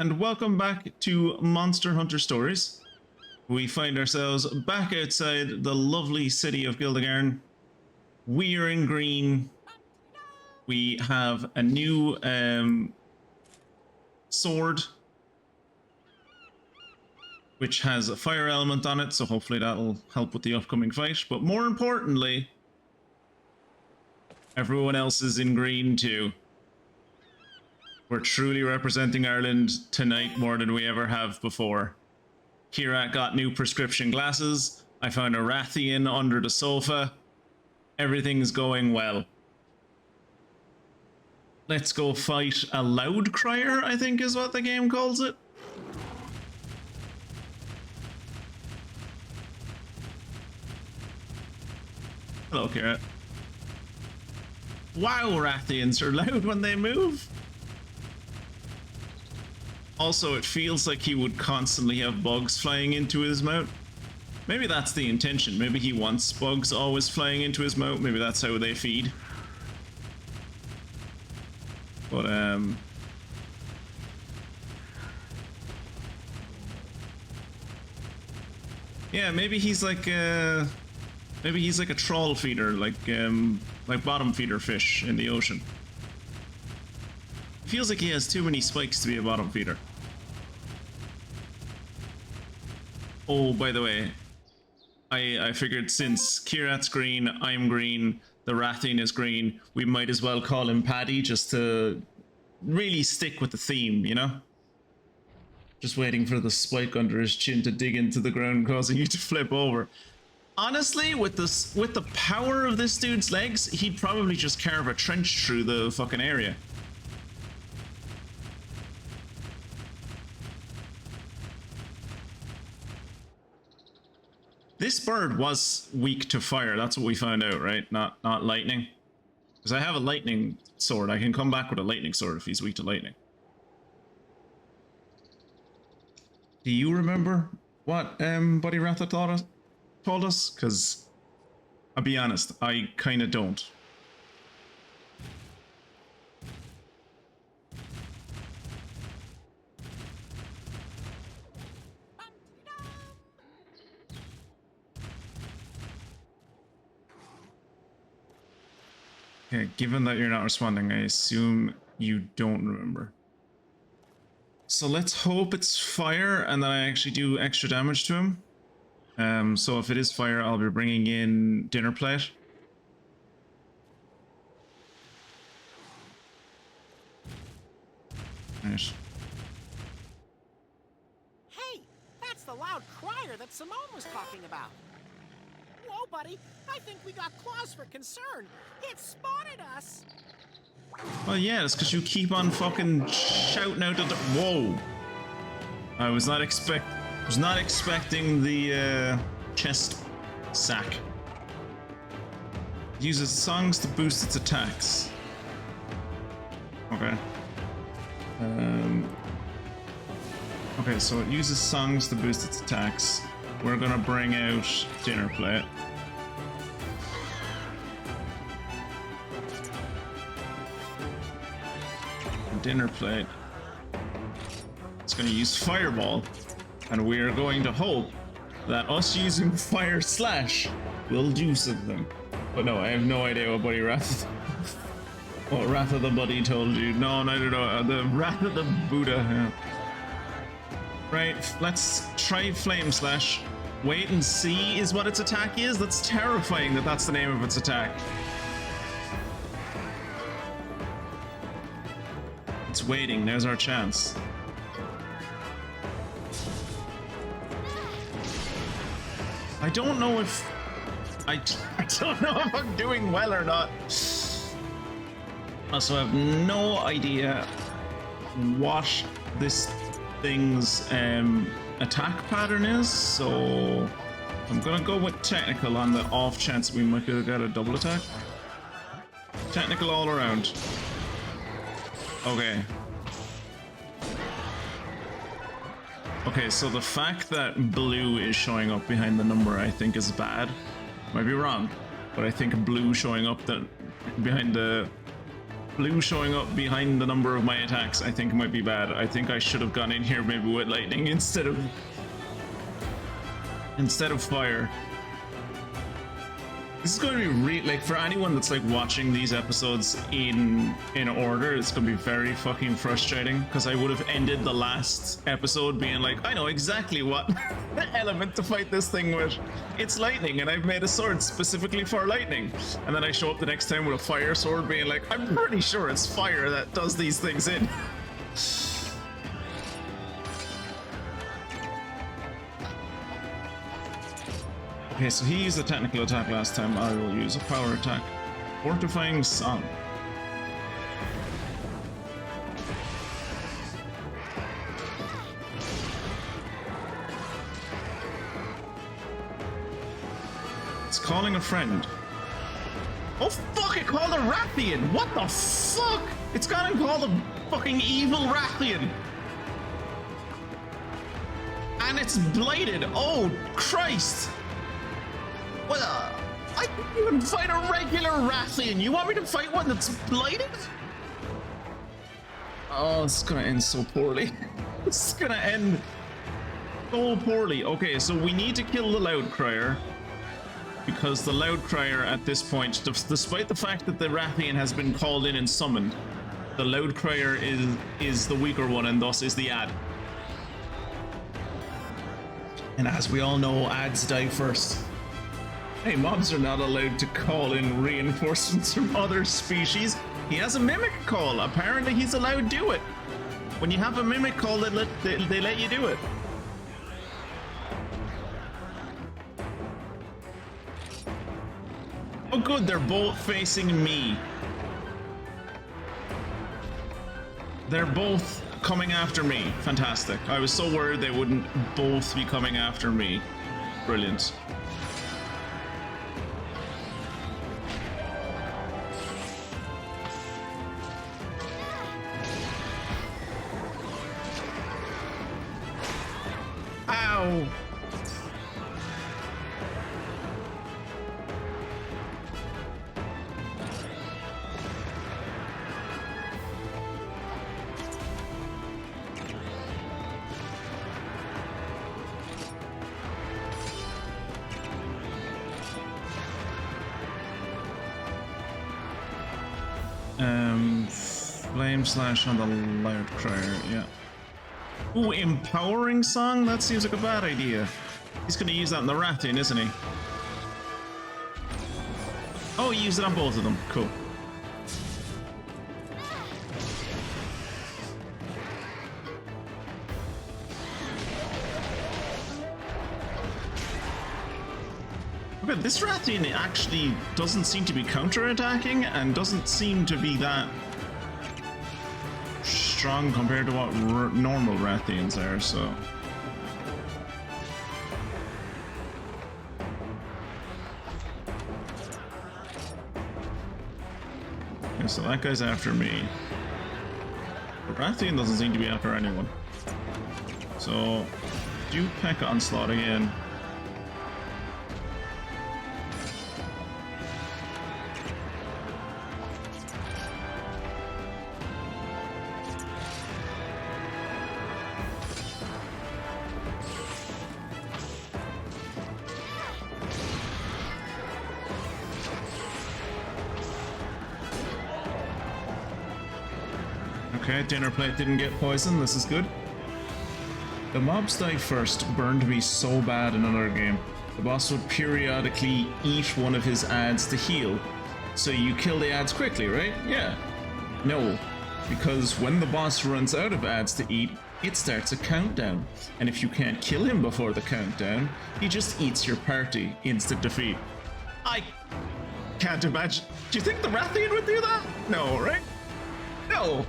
and welcome back to Monster Hunter Stories. We find ourselves back outside the lovely city of Gildegarn. We are in green. We have a new sword, which has a fire element on it, so hopefully that'll help with the upcoming fight. But more importantly, everyone else is in green too. We're truly representing Ireland tonight more than we ever have before. Kirat got new prescription glasses. I found a Rathian under the sofa. Everything's going well. Let's go fight a loud crier, I think is what the game calls it. Hello, Kirat. Wow, Rathians are loud when they move. Also, it feels like he would constantly have bugs flying into his mouth. Maybe that's the intention. Maybe he wants bugs always flying into his mouth. Maybe that's how they feed. But, yeah, maybe he's like a troll feeder, like bottom feeder fish in the ocean. Feels like he has too many spikes to be a bottom feeder. Oh, by the way, I figured since Kirat's green, I'm green, the Rathian is green, we might as well call him Paddy just to really stick with the theme, you know? Just waiting for the spike under his chin to dig into the ground, causing you to flip over. Honestly, with the power of this dude's legs, he'd probably just carve a trench through the fucking area. This bird was weak to fire, that's what we found out, right? Not lightning. Because I have a lightning sword, I can come back with a lightning sword if he's weak to lightning. Do you remember what Buddy Ratha told us? Because, I'll be honest, I kinda don't. Okay, given that you're not responding, I assume you don't remember. So let's hope it's fire and that I actually do extra damage to him. So if it is fire, I'll be bringing in dinner plate. Right. Hey, that's the loud crier that Simone was talking about. Whoa, buddy, I think we got cause for concern. It spotted us. Well, yeah, it's because you keep on fucking shouting out at the— Whoa! I was not expecting the chest sack. It uses songs to boost its attacks. Okay. Okay, so it uses songs to boost its attacks. We're gonna bring out dinner plate. Dinner plate. It's going to use fireball, and we are going to hope that us using fire slash will do something. But no, I have no idea what Buddy Ratha, what Ratha the Buddy told you. No, I don't know. The Ratha the Buddha. Yeah. Right, let's try flame slash. Wait and see is what its attack is. That's terrifying that that's the name of its attack. It's waiting, there's our chance. I don't know if... I don't know if I'm doing well or not. Also, I have no idea what this thing's attack pattern is, so I'm gonna go with technical on the off chance we might have got a double attack. Technical all around. Okay. Okay, so the fact that blue is showing up behind the number I think is bad. Might be wrong, but I think blue showing up behind the blue showing up behind the number of my attacks, I think might be bad. I think I should have gone in here maybe with lightning instead of fire. This is going to be like for anyone that's like watching these episodes in order, it's going to be very fucking frustrating because I would have ended the last episode being like, I know exactly what element to fight this thing with. It's lightning, and I've made a sword specifically for lightning. And then I show up the next time with a fire sword being like, I'm pretty sure it's fire that does these things in. Okay, so he used a technical attack last time. I will use a power attack. Fortifying Song. It's calling a friend. Oh fuck, it called a Rathian! What the fuck? It's gone and called a fucking evil Rathian! And it's blighted! Oh, Christ! Well, I can't even fight a regular Rathian. You want me to fight one that's blighted? Oh, this is gonna end so poorly. This is gonna end so poorly. Okay, so we need to kill the Loud Crier. Because the Loud Crier at this point, despite the fact that the Rathian has been called in and summoned, the Loud Crier is the weaker one and thus is the ad. And as we all know, ads die first. Hey, mobs are not allowed to call in reinforcements from other species. He has a mimic call. Apparently he's allowed to do it. When you have a mimic call, they let you do it. Oh good, they're both facing me. They're both coming after me. Fantastic. I was so worried they wouldn't both be coming after me. Brilliant. Ow! Flame slash on the Loud Crier, yeah. Ooh, empowering song? That seems like a bad idea. He's gonna use that in the Rathian, isn't he? Oh, he used it on both of them. Cool. Okay, this Rathian actually doesn't seem to be counterattacking and doesn't seem to be that strong compared to what normal Rathians are, so... Okay, so that guy's after me. But Rathian doesn't seem to be after anyone. So, do P.E.K.K.A. Onslaught again. Okay, dinner plate didn't get poisoned, this is good. The mobs die first burned me so bad in another game. The boss would periodically eat one of his ads to heal. So you kill the ads quickly, right? Yeah. No, because when the boss runs out of ads to eat, it starts a countdown. And if you can't kill him before the countdown, he just eats your party. Instant defeat. I can't imagine. Do you think the Rathian would do that? No, right? No.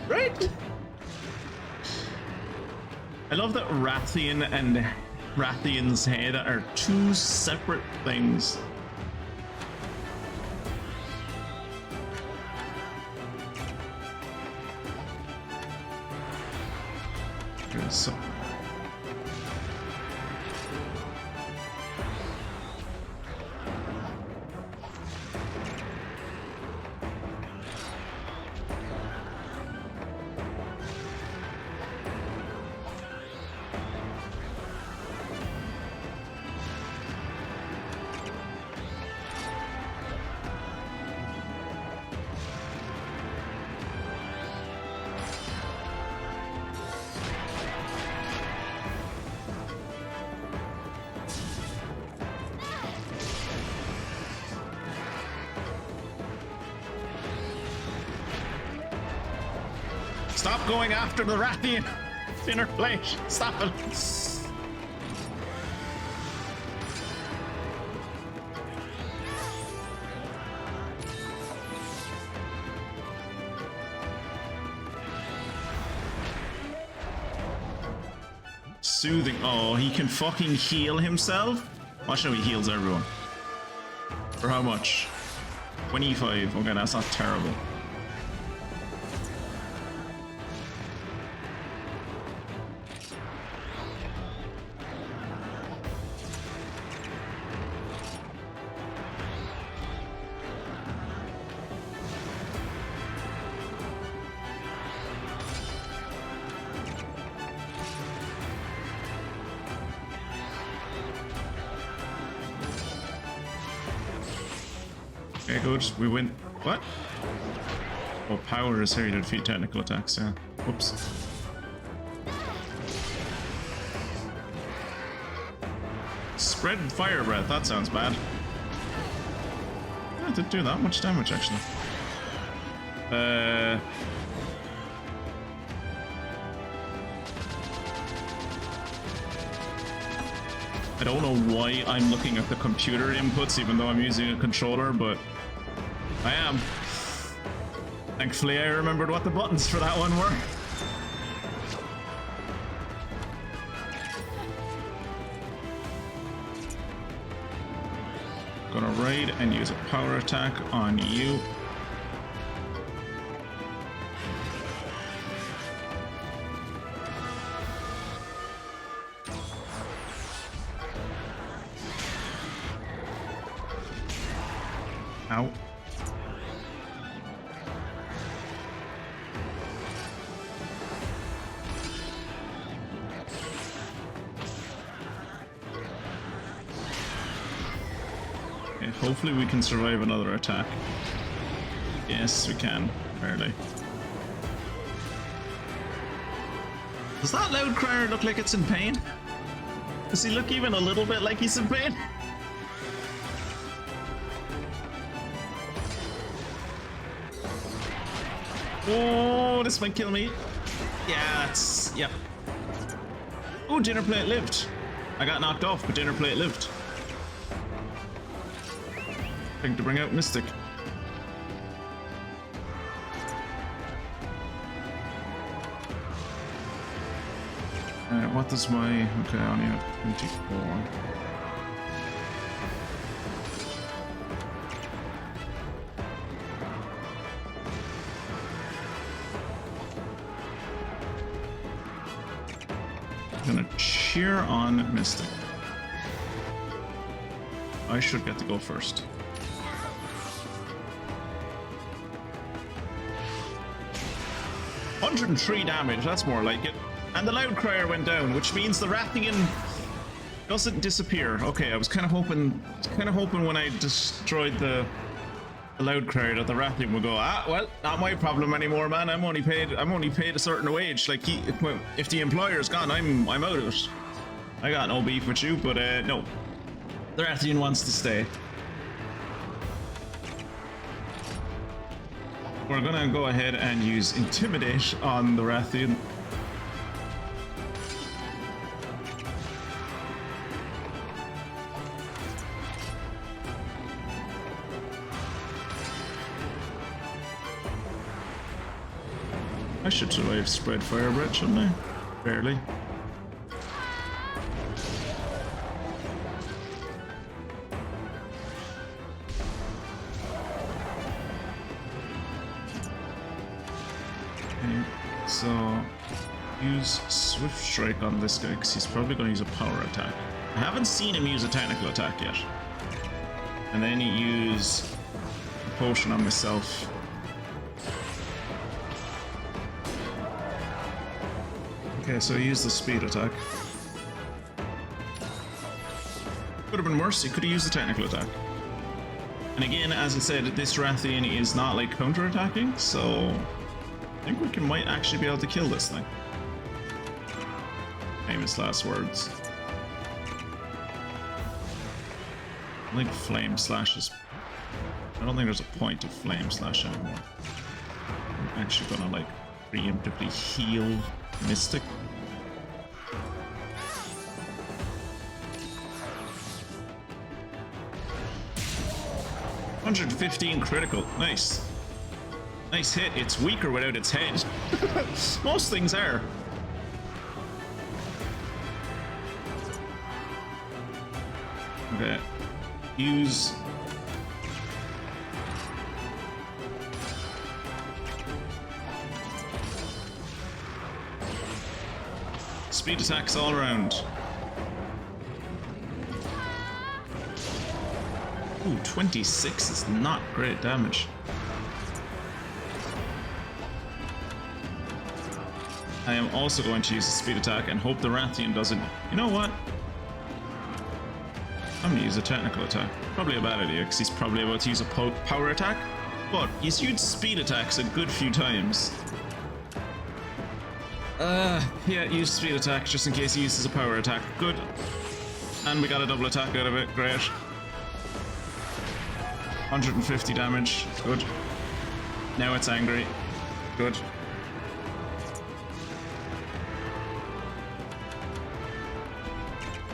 Right? I love that Rathian and Rathian's head are two separate things. Okay, so... Stop going after the Rathian dinner plate. Stop it. Soothing. Oh, he can fucking heal himself? Watch how he heals everyone. For how much? 25. Okay, that's not terrible. Okay, good. We win. What? Oh, power is here to defeat technical attacks, yeah. Whoops. Spread fire breath, that sounds bad. Yeah, it didn't do that much damage, actually. I don't know why I'm looking at the computer inputs even though I'm using a controller, but I am. Thankfully I remembered what the buttons for that one were. Gonna raid and use a power attack on you. Ow. Okay, hopefully we can survive another attack. Yes, we can. Barely. Does that loud crier look like it's in pain? Does he look even a little bit like he's in pain? Oh, this might kill me. Yeah, that's... Yep. Oh, dinner plate lived. I got knocked off, but dinner plate lived. Time to bring out Mystic. What does my... Okay, I only have 24. Gonna cheer on Mystic. I should get to go first. $103 damage, that's more like it. And the loud crier went down, which means the Rathian doesn't disappear. Okay, I was kind of hoping when I destroyed the loud crier that the Rathian would go, ah, well, not my problem anymore, man. I'm only paid a certain wage. Like, if the employer's gone, I'm out of it. I got no beef with you, but no, the Rathian wants to stay. We're gonna go ahead and use Intimidate on the Rathian. I should survive spread fire breath, shouldn't I? Barely. Okay, so use Swift Strike on this guy because he's probably going to use a power attack. I haven't seen him use a technical attack yet. And then use a potion on myself. Okay, so he used the speed attack. Could have been worse, he could have used the technical attack. And again, as I said, this Rathian is not like counter-attacking, so I think we might actually be able to kill this thing. Famous last words. I think Flame Slash is... I don't think there's a point to Flame Slash anymore. I'm actually gonna like preemptively heal Mystic. $115 critical. Nice. Nice hit. It's weaker without its head. Most things are. Okay. Use... speed attacks all around. Ooh, 26 is not great damage. I am also going to use a speed attack and hope the Rathian doesn't... You know what? I'm going to use a technical attack. Probably a bad idea, because he's probably about to use a power attack. But he's used speed attacks a good few times. Yeah, use speed attack just in case he uses a power attack. Good. And we got a double attack out of it. Great. 150 damage. Good. Now it's angry. Good.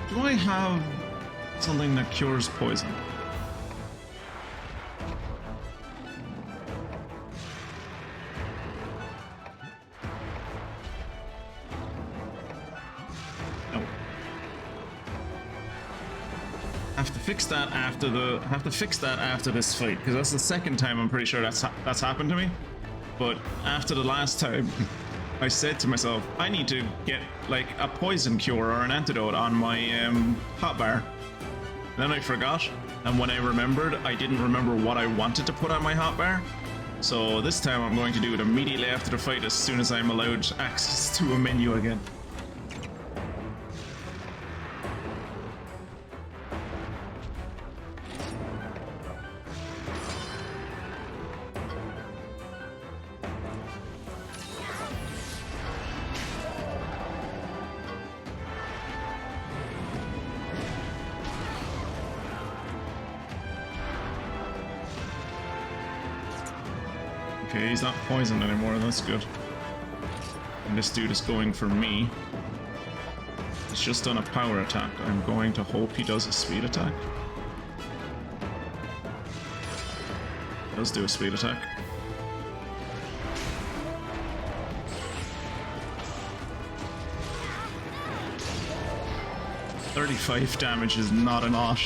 Do I have something that cures poison? No. Have to fix that after this fight, because that's the second time I'm pretty sure that's happened to me. But after the last time, I said to myself, I need to get like a poison cure or an antidote on my hotbar. Then I forgot, and when I remembered, I didn't remember what I wanted to put on my hotbar. So this time I'm going to do it immediately after the fight, as soon as I'm allowed access to a menu again. Okay, he's not poisoned anymore, that's good. And this dude is going for me. He's just done a power attack. I'm going to hope he does a speed attack. He does do a speed attack. $35 damage is not a lot.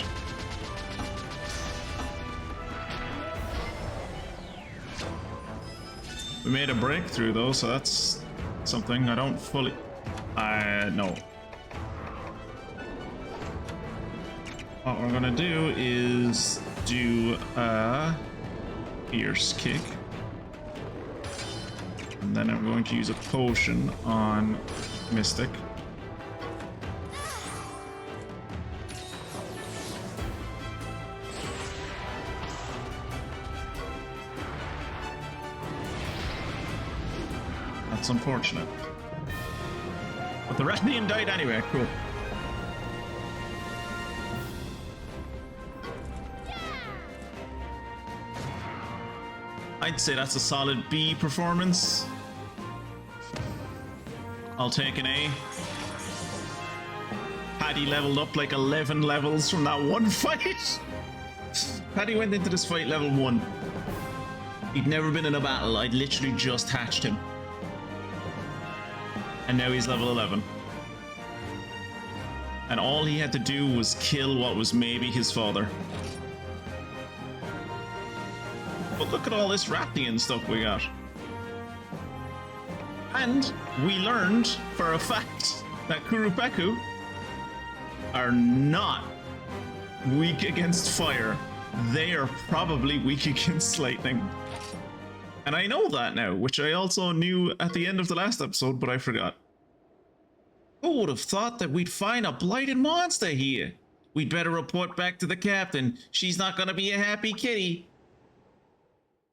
We made a breakthrough though, so that's something. I don't fully... no. What we're gonna do is do a fierce kick. And then I'm going to use a potion on Mystic. That's unfortunate. But the Rathian died anyway, cool. I'd say that's a solid B performance. I'll take an A. Paddy leveled up like 11 levels from that one fight. Paddy went into this fight level 1. He'd never been in a battle. I'd literally just hatched him. And now he's level 11. And all he had to do was kill what was maybe his father. But look at all this Rathian stuff we got. And we learned for a fact that Kurupeku are not weak against fire. They are probably weak against lightning. And I know that now, which I also knew at the end of the last episode, but I forgot. Who would have thought that we'd find a blighted monster here? We'd better report back to the captain. She's not gonna be a happy kitty.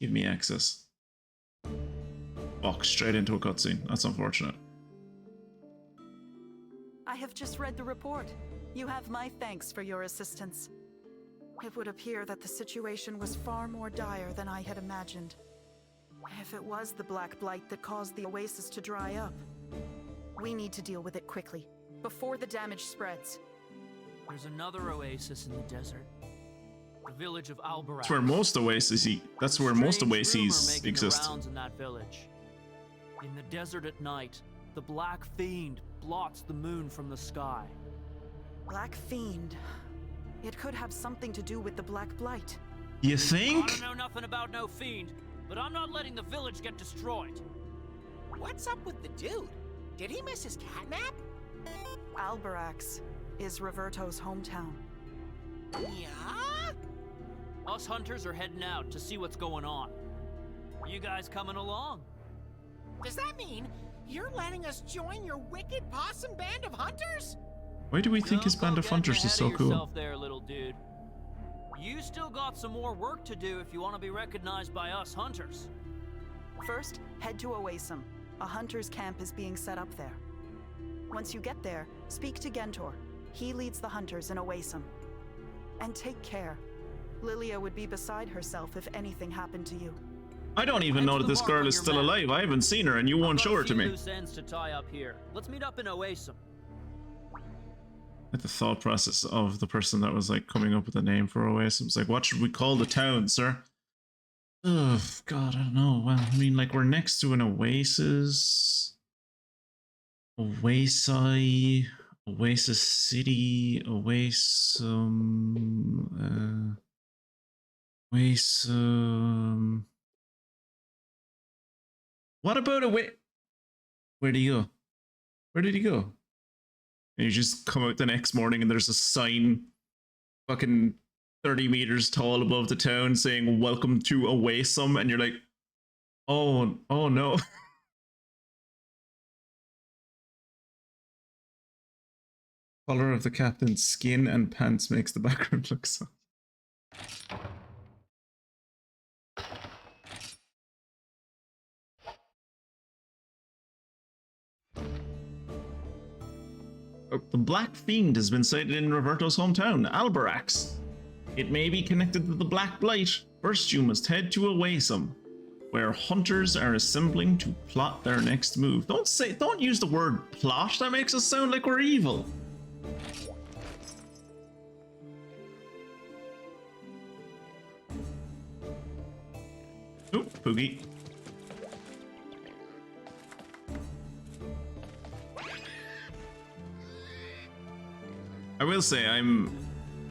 Give me access. Walk straight into a cutscene. That's unfortunate. I have just read the report. You have my thanks for your assistance. It would appear that the situation was far more dire than I had imagined. If it was the Black Blight that caused the oasis to dry up, we need to deal with it quickly, before the damage spreads. There's another oasis in the desert. The village of Albarax. That's where most oases That's where most oases exist. The rounds in that village. In the desert at night, the Black Fiend blots the moon from the sky. Black Fiend. It could have something to do with the Black Blight. You think? I don't know nothing about no fiend, but I'm not letting the village get destroyed. What's up with the dude? Did he miss his catnap? Albarax is Roberto's hometown. Yeah? Us hunters are heading out to see what's going on. Are you guys coming along? Does that mean you're letting us join your wicked possum band of hunters? Why do we think his band of hunters is so cool? There, little dude. You still got some more work to do if you want to be recognized by us hunters. First, head to Oasim. A hunter's camp is being set up there. Once you get there, speak to Gentor. He leads the hunters in Oasim. And take care. Lilia would be beside herself if anything happened to you. I don't even know that this girl is still alive. I haven't seen her, and you won't show her to me. Loose ends to tie up here. Let's meet up in Oasim. At the thought process of the person that was like coming up with a name for Oasis. It's like, what should we call the town, sir? Oh, God, I don't know. Well, I mean, like, we're next to an oasis. Oasi. Oasis City. Oasim. Oasim. What about where did he go? Where did he go? And you just come out the next morning and there's a sign fucking 30 meters tall above the town saying, "Welcome to Oasim," and you're like, oh no. Color of the captain's skin and pants makes the background look so. The Black Fiend has been sighted in Roberto's hometown, Albarax. It may be connected to the Black Blight. First, you must head to Oasim, where hunters are assembling to plot their next move. Don't use the word plot. That makes us sound like we're evil. Oh, Poogie. I will say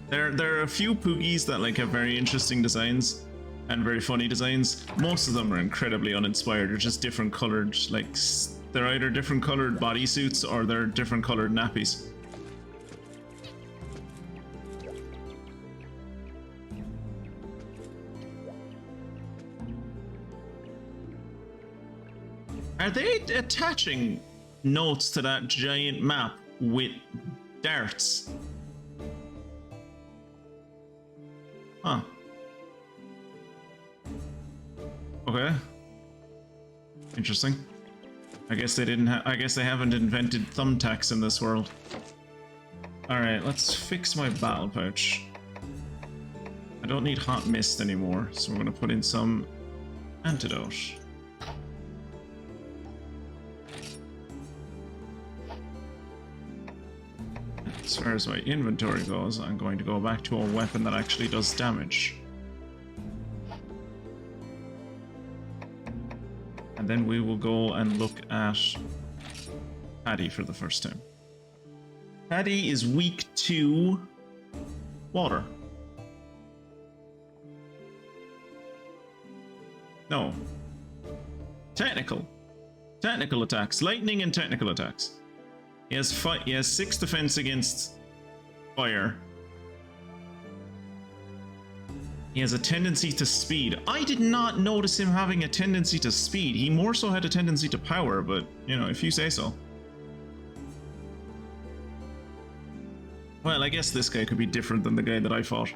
there are a few Poogies that like have very interesting designs and very funny designs. Most of them are incredibly uninspired. They're just different colored, like they're either different colored bodysuits or they're different colored nappies. Are they attaching notes to that giant map with darts? Huh. Okay. Interesting. I guess they didn't I guess they haven't invented thumbtacks in this world. Alright, let's fix my battle pouch. I don't need hot mist anymore, so we're gonna put in some antidote. As far as my inventory goes, I'm going to go back to a weapon that actually does damage. And then we will go and look at Paddy for the first time. Paddy is weak to water. No. Technical. Technical attacks. Lightning and technical attacks. He has 6 defense against fire. He has a tendency to speed. I did not notice him having a tendency to speed. He more so had a tendency to power, but, you know, if you say so. Well, I guess this guy could be different than the guy that I fought.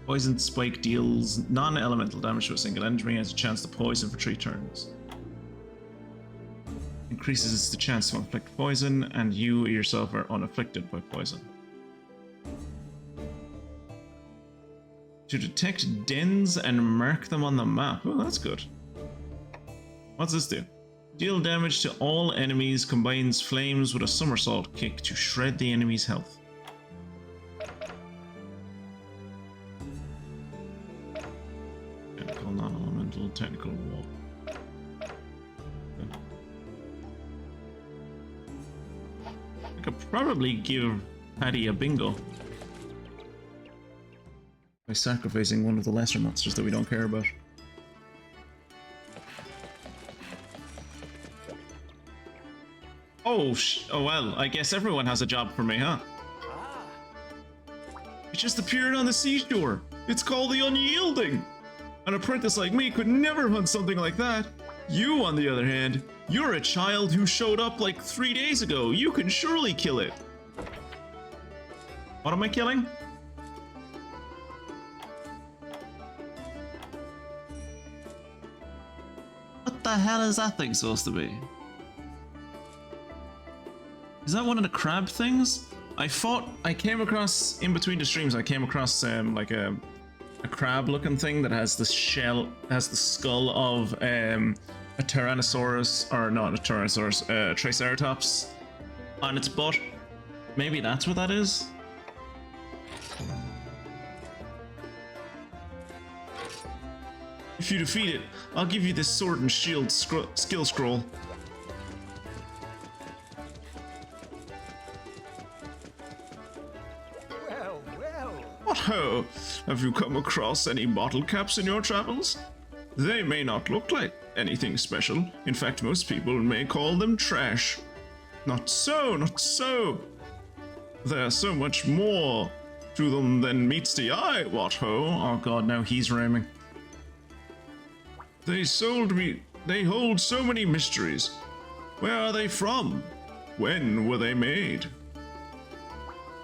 Poison Spike deals non-elemental damage to a single enemy, has a chance to poison for 3 turns. Increases the chance to inflict poison, and you yourself are unafflicted by poison. To detect dens and mark them on the map. Oh, that's good. What's this do? Deal damage to all enemies, combines flames with a somersault kick to shred the enemy's health. Technical, non-elemental, technical wall. I could probably give Paddy a bingo by sacrificing one of the lesser monsters that we don't care about. Oh, oh well, I guess everyone has a job for me, huh? It just appeared on the seashore. It's called the Unyielding. An apprentice like me could never hunt something like that. You, on the other hand, you're a child who showed up like 3 days ago. You can surely kill it. What am I killing? What the hell is that thing supposed to be? Is that one of the crab things? I came across, in between the streams, I came across like a crab looking thing that has the shell, has the skull of a Tyrannosaurus, or not a Tyrannosaurus, Triceratops on its butt. Maybe that's what that is? If you defeat it, I'll give you this sword and shield skill scroll. What ho! Have you come across any bottle caps in your travels? They may not look like anything special. In fact, most people may call them trash. Not so, not so. There's so much more to them than meets the eye, what ho! Oh god, now he's rhyming. They hold so many mysteries. Where are they from? When were they made?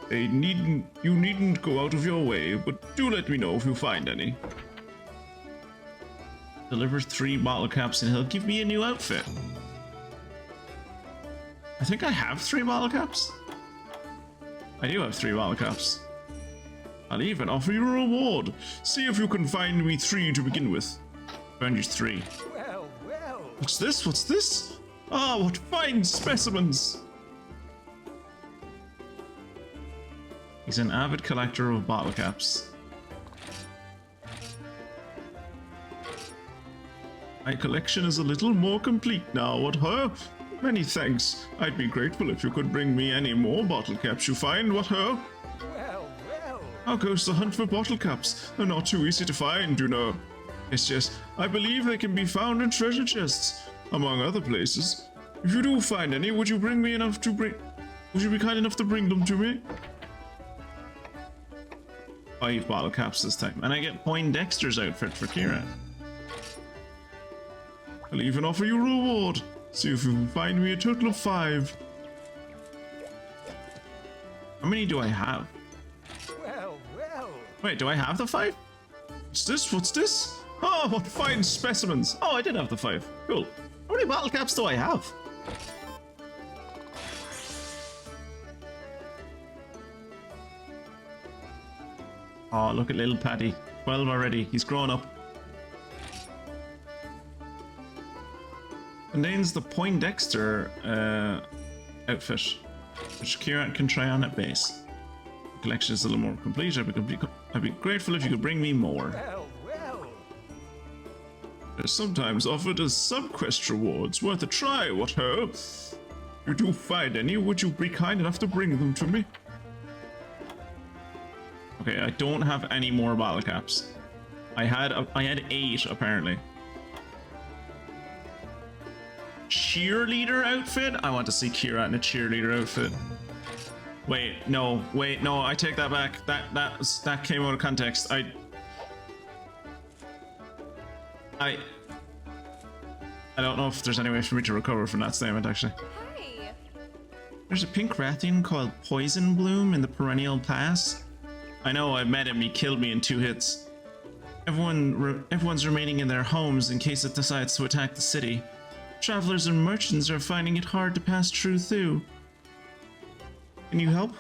You needn't go out of your way, but do let me know if you find any. Deliver 3 bottle caps and he'll give me a new outfit. I think I have 3 bottle caps. I do have 3 bottle caps. I'll even offer you a reward. See if you can find me 3 to begin with. Found you 3. Well. What's this? What's this? Ah, what fine specimens! He's an avid collector of bottle caps. My collection is a little more complete now, what ho? Many thanks. I'd be grateful if you could bring me any more bottle caps you find, what ho? Well. How goes the hunt for bottle caps? They're not too easy to find, you know. It's just, I believe they can be found in treasure chests, among other places. If you do find any, would you be kind enough to bring them to me? 5 bottle caps this time, and I get Poindexter's outfit for Kira. I'll even offer you a reward. See if you can find me a total of 5. How many do I have? Well. Wait, do I have the 5? What's this? What's this? Oh, what fine specimens! Oh, I did have the 5. Cool. How many bottle caps do I have? Oh, look at little Paddy. 12 already. He's grown up. Contains the Poindexter outfit, which Kieran can try on at base. The collection is a little more complete. I'd be grateful if you could bring me more. Well. They're sometimes offered as sub-quest rewards. Worth a try, what ho? If you do find any, would you be kind enough to bring them to me? Okay, I don't have any more bottle caps. I had 8 apparently. Cheerleader outfit? I want to see Kira in a cheerleader outfit. Wait, no, I take that back. That came out of context. I don't know if there's any way for me to recover from that statement, actually. Hey. There's a pink Rathian called Poison Bloom in the Perennial Pass. I know, I met him, he killed me in 2 hits. Everyone's remaining in their homes in case it decides to attack the city. Travelers and merchants are finding it hard to pass through. Can you help?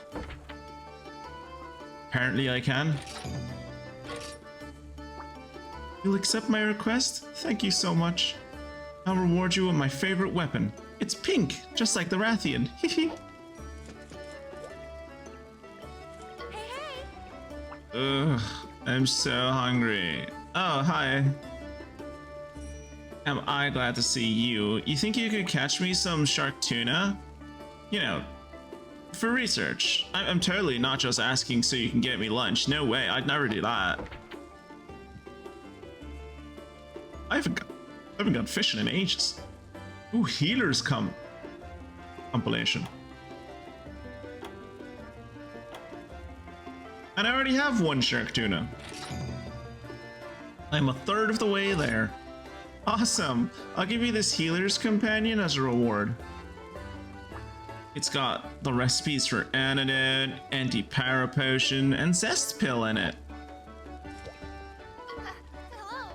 Apparently I can. You'll accept my request? Thank you so much. I'll reward you with my favorite weapon. It's pink, just like the Rathian. Hehe. Ugh, I'm so hungry. Oh, hi. Am I glad to see you? You think you could catch me some shark tuna? You know, for research. I'm totally not just asking so you can get me lunch. No way, I'd never do that. I haven't gone fishing in ages. Ooh, healers come. Compilation. And I already have one shark tuna. I'm a third of the way there. Awesome. I'll give you this healer's companion as a reward. It's got the recipes for antidote, anti-para potion, and zest pill in it. Hello.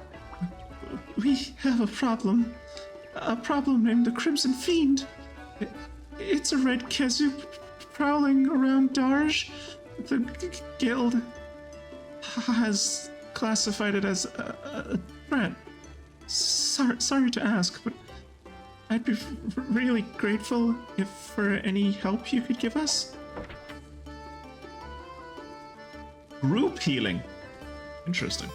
We have a problem. A problem named the Crimson Fiend. It's a red Kezu prowling around Darj. The guild has classified it as a threat. Sorry to ask, but I'd be really grateful if for any help you could give us. Group healing. Interesting.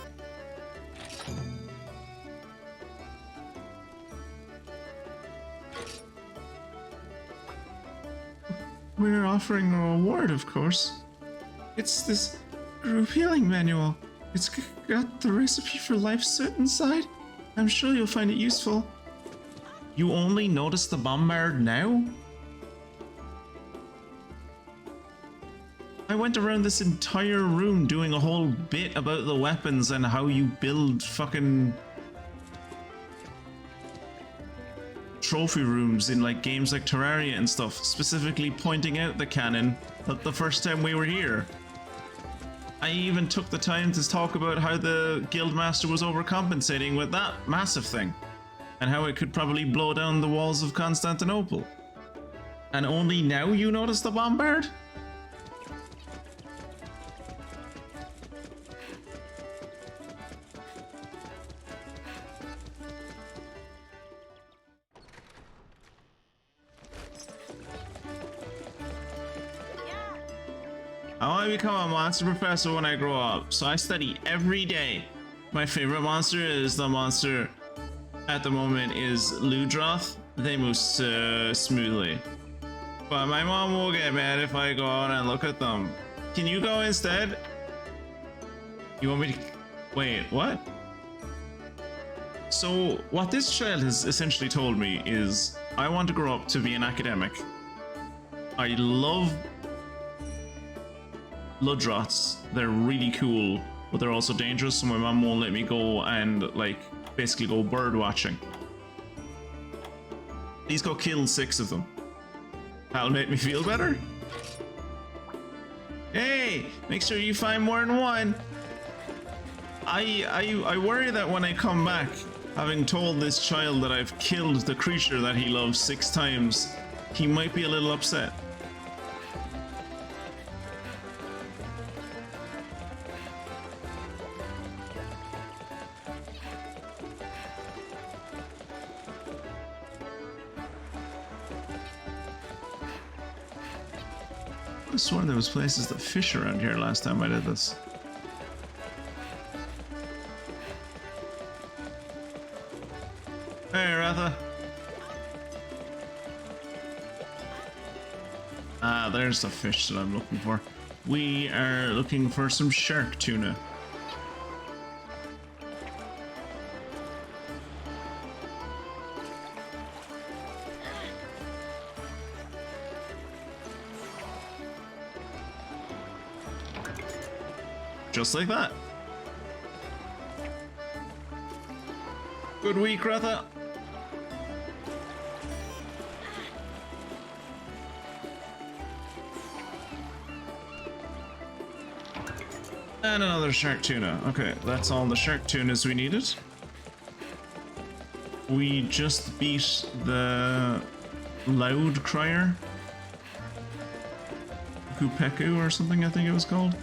We're offering a reward, of course. It's this group healing manual. It's got the recipe for life soot inside. I'm sure you'll find it useful. You only noticed the bombard now? I went around this entire room doing a whole bit about the weapons and how you build fucking trophy rooms in like games like Terraria and stuff, specifically pointing out the cannon that the first time we were here. I even took the time to talk about how the guildmaster was overcompensating with that massive thing, and how it could probably blow down the walls of Constantinople. And only now you notice the bombard? I want to become a monster professor when I grow up, so I study every day. My favorite monster is the monster at the moment is Ludroth. They move so smoothly. But my mom will get mad if I go out and look at them. Can you go instead? You want me to... Wait, what? So, what this child has essentially told me is, I want to grow up to be an academic. I love Ludroths. They're really cool, but they're also dangerous, so my mom won't let me go and, like, basically go bird watching. Please go kill 6 of them. That'll make me feel better. Hey, make sure you find more than one. I worry that when I come back, having told this child that I've killed the creature that he loves 6 times, he might be a little upset. I swore there was places to fish around here last time I did this. Hey, Ratha. Ah, there's the fish that I'm looking for. We are looking for some shark tuna. Just like that. Good week, Ratha. And another shark tuna. Okay, that's all the shark tunas we needed. We just beat the loud crier. Kupeku or something, I think it was called.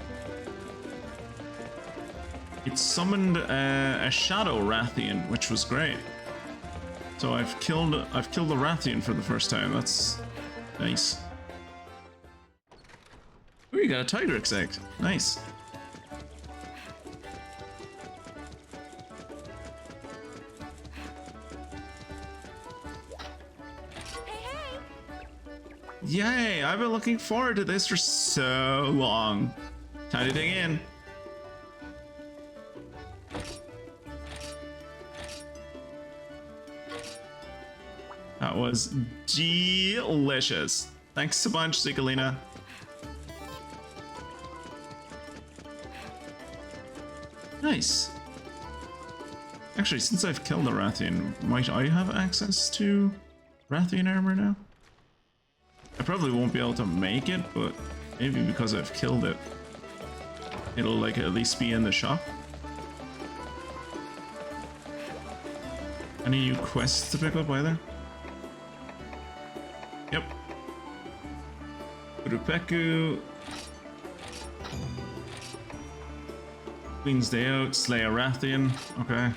it summoned a shadow Rathian, which was great. So I've killed the Rathian for the first time. That's nice. Oh, you got a Tigrex egg. Nice. Yay! I've been looking forward to this for so long. Time to dig in. That was delicious. Thanks so much, Zigalina. Nice. Actually, since I've killed the Rathian, might I have access to Rathian armor now? I probably won't be able to make it, but maybe because I've killed it, it'll like at least be in the shop. Any new quests to pick up either? Yep. Urupeku. Queen's Day Out, slay a Rathian. Okay.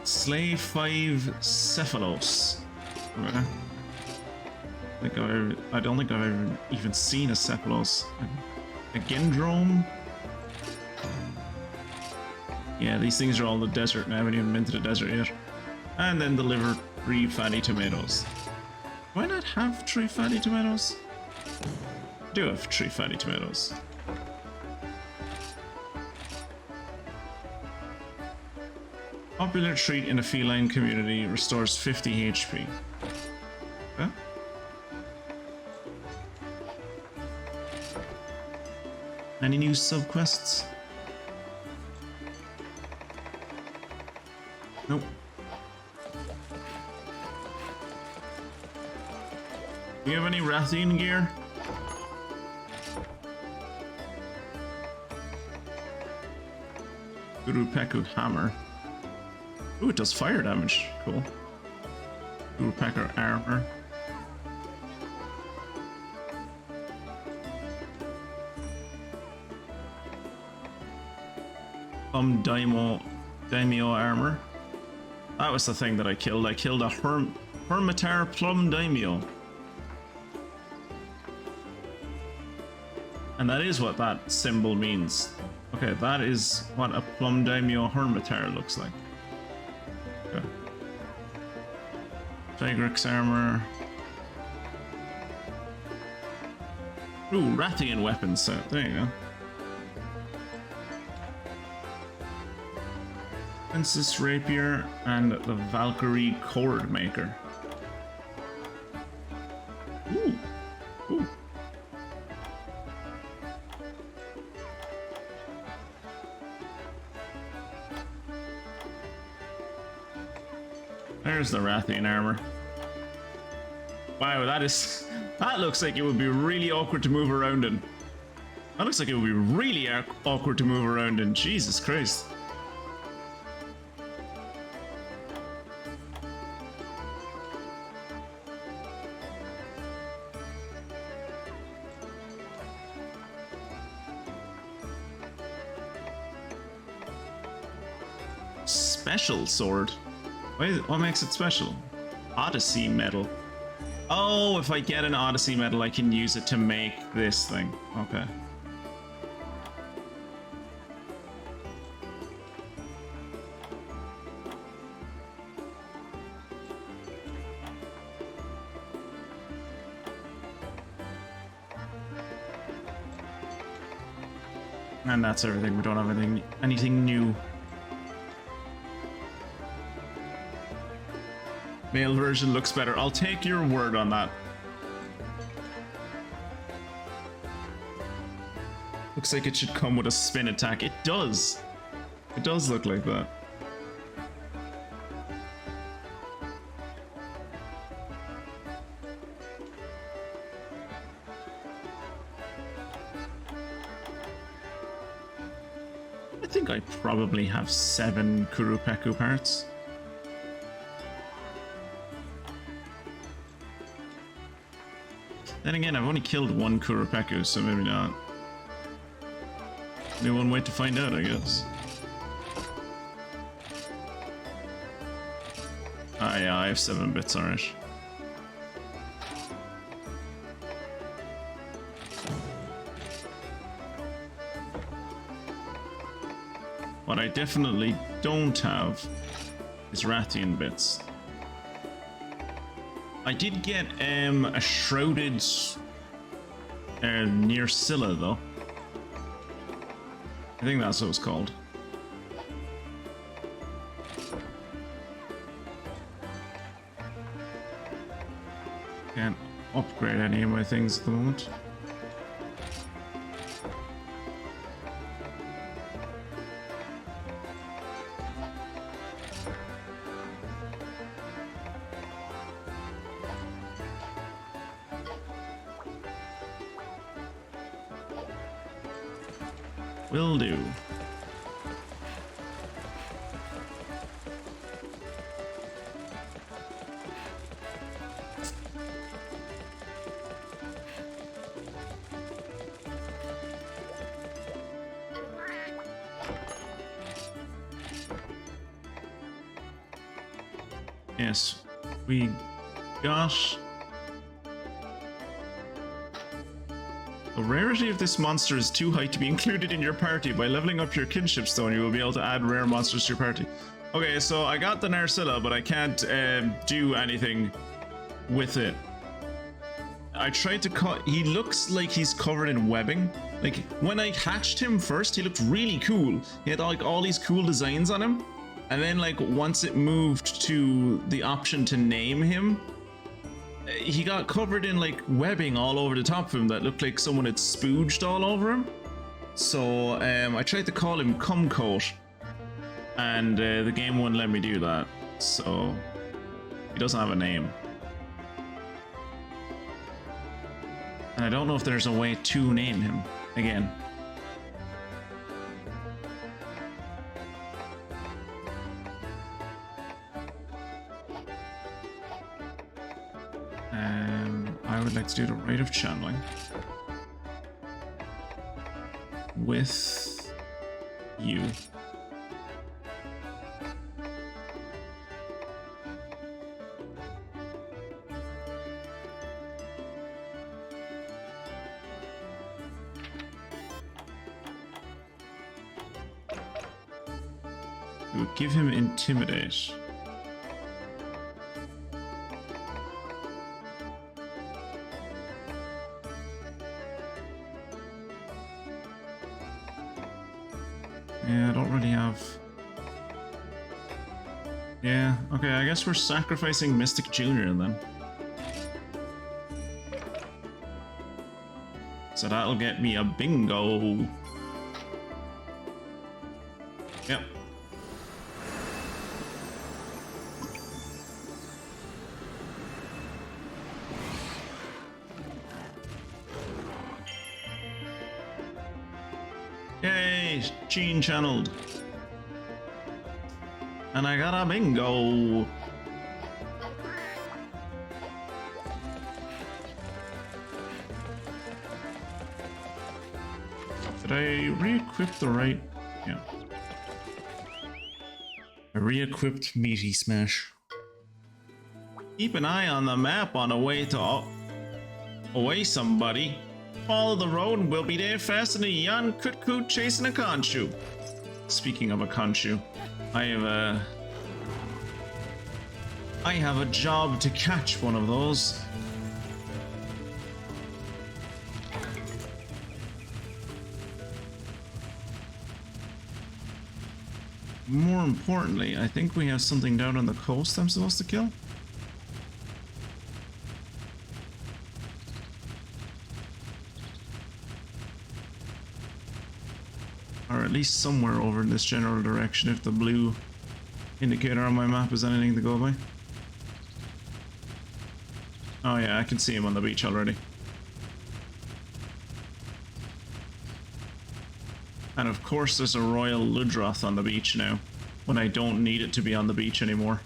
Slay 5 Cephalos. Okay. I don't think I've ever even seen a Cephalos. A Gendrome? Yeah, these things are all in the desert and I haven't even been to the desert yet. And then deliver 3 fatty tomatoes. Do I not have 3 fatty tomatoes? I do have 3 fatty tomatoes. Popular treat in a feline community, restores 50 HP. Okay. Any new subquests? Nope. Do you have any Rathian gear? Urupeku hammer. Ooh, it does fire damage. Cool. Urupeku armor. Daimyo armor. That was the thing that I killed. I killed a Hermitar Plum Daimyo. And that is what that symbol means. Okay, that is what a Plum Daimyo Hermitar looks like. Okay. Tigrex armor. Ooh, Rathian weapon set. There you go. Princess Rapier and the Valkyrie Cord Maker. Ooh. Ooh. There's the Rathian armor. Wow, that looks like it would be really awkward to move around in. That looks like it would be really awkward to move around in. Jesus Christ. Special sword? What makes it special? Odyssey medal. Oh, if I get an Odyssey medal, I can use it to make this thing. Okay. And that's everything. We don't have anything new. Male version looks better. I'll take your word on that. Looks like it should come with a spin attack. It does. It does look like that. I think I probably have 7 Kurupeku parts. Then again, I've only killed 1 Kurupeku, so maybe not. Only one way to find out, I guess. Ah, yeah, I have 7 bits, alright. What I definitely don't have is Rathian bits. I did get a shrouded near Scylla though. I think that's what it's called. Can't upgrade any of my things at the moment. Will do. Yes, we got... The rarity of this monster is too high to be included in your party. By leveling up your kinship stone, you will be able to add rare monsters to your party. Okay, so I got the Narcilla, but I can't do anything with it. I tried to cut... He looks like he's covered in webbing. Like, when I hatched him first, he looked really cool. He had like all these cool designs on him. And then like once it moved to the option to name him, he got covered in like webbing all over the top of him that looked like someone had spooged all over him. So I tried to call him Cumcoat, and the game wouldn't let me do that. So he doesn't have a name. And I don't know if there's a way to name him again. I would like to do the rite of channeling with you. We would give him intimidate. Yeah, I don't really have... Yeah, okay, I guess we're sacrificing Mystic Junior then. So that'll get me a bingo. Yep. Yay, Gene channeled. And I got a bingo. Did I re-equip the right? Yeah. I re-equipped Meaty Smash. Keep an eye on the map on the way to away somebody. Follow the road and we'll be there faster than a young Kutku chasing a Khonshu. Speaking of a Khonshu, I have a job to catch one of those. More importantly, I think we have something down on the coast I'm supposed to kill. Or at least somewhere over in this general direction if the blue indicator on my map is anything to go by. Oh yeah, I can see him on the beach already. And of course there's a Royal Ludroth on the beach now, when I don't need it to be on the beach anymore.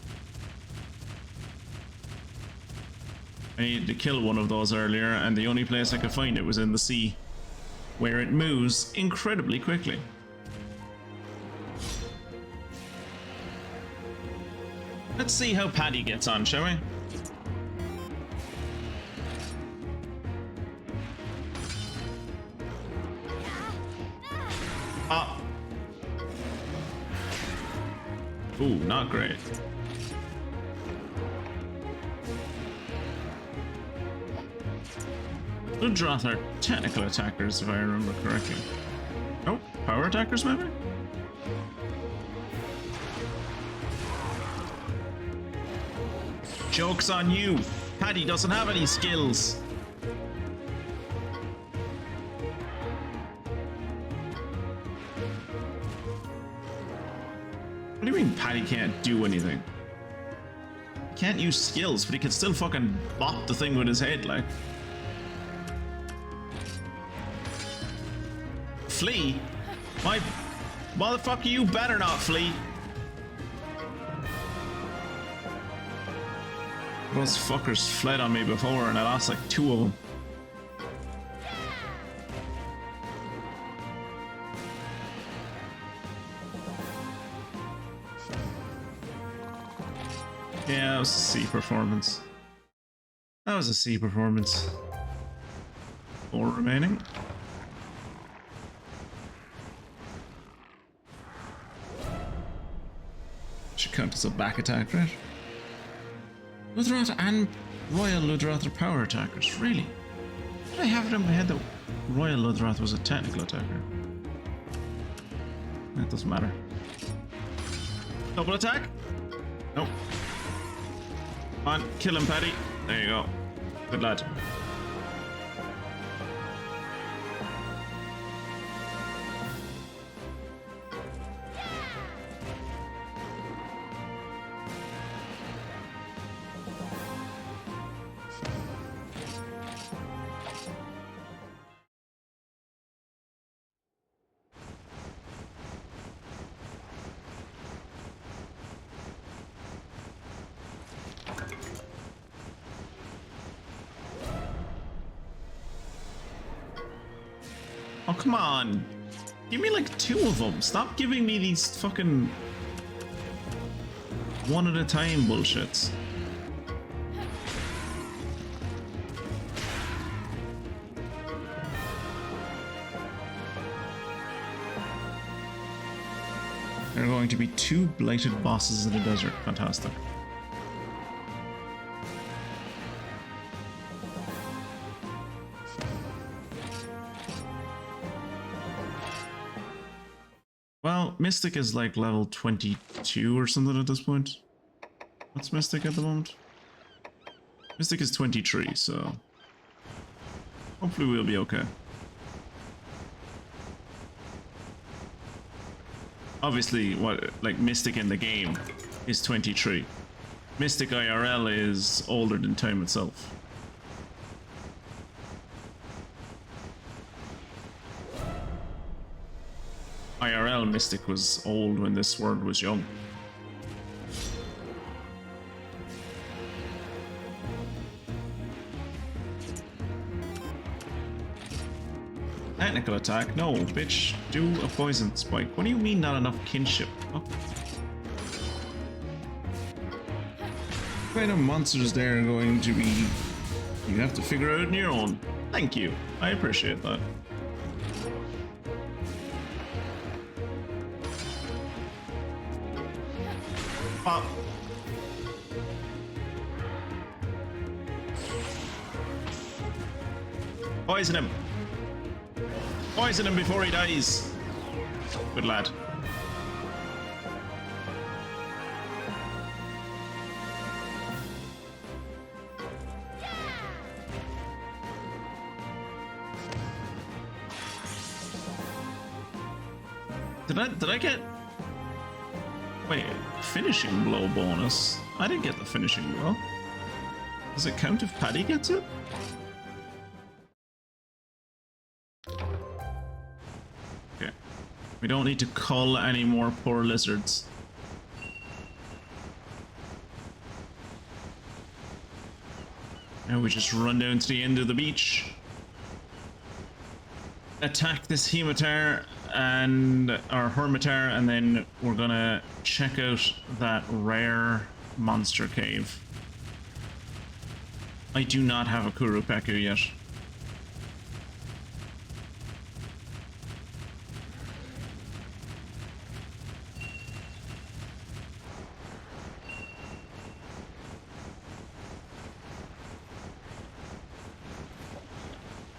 I needed to kill one of those earlier, and the only place I could find it was in the sea. where it moves incredibly quickly. Let's see how Paddy gets on, shall we? Ah. Ooh, not great. Ludroth are technical attackers, if I remember correctly. Oh, power attackers, maybe? Joke's on you! Paddy doesn't have any skills! What do you mean Paddy can't do anything? He can't use skills, but he can still fucking bop the thing with his head, like. Flee? My motherfucker, you better not flee! Those fuckers fled on me before and I lost like 2 of them. Yeah, that was a C performance. That was a C performance. 4 remaining. Should count as a back attack, right? Ludroth and Royal Ludroth are power attackers, really? Did I have it in my head that Royal Ludroth was a technical attacker? That doesn't matter. Double attack? Nope. Come on, kill him, Paddy. There you go. Good lad. Oh, come on. Give me like 2 of them. Stop giving me these fucking one at a time bullshits. There are going to be 2 blighted bosses in the desert. Fantastic. Well, Mystic is like level 22 or something at this point. What's Mystic at the moment? Mystic is 23, so hopefully we'll be okay. Obviously, what like Mystic in the game is 23. Mystic IRL is older than time itself. IRL Mystic was old when this world was young. Technical attack? No, bitch. Do a poison spike. What do you mean not enough kinship? Oh. What kind of monsters there are going to be? You have to figure out on your own. Thank you. I appreciate that. Pop. Poison him. Poison him before he dies. Good lad. Did I get... Wait, finishing blow bonus? I didn't get the finishing blow. Does it count if Paddy gets it? Okay. We don't need to cull any more poor lizards. Now we just run down to the end of the beach. attack this Hematar and our Hermitar, and then we're gonna check out that rare monster cave. I do not have a Kurupeku yet.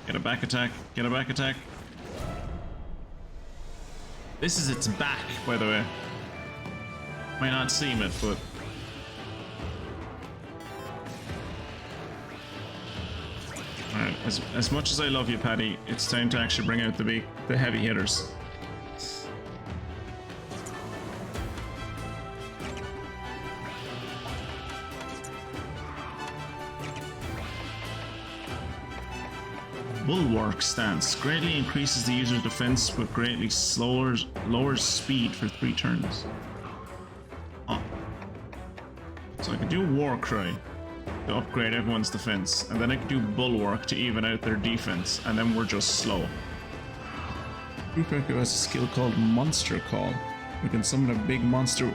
Get a back attack, get a back attack. This is its back, by the way. Might not seem it, but... Alright, as much as I love you, Paddy, it's time to actually bring out the heavy hitters. Bulwark stance greatly increases the user's defense but greatly lowers speed for 3 turns. Oh. So I can do War Cry to upgrade everyone's defense, and then I can do Bulwark to even out their defense, and then we're just slow. Rupeku has a skill called Monster Call. We can summon a big monster.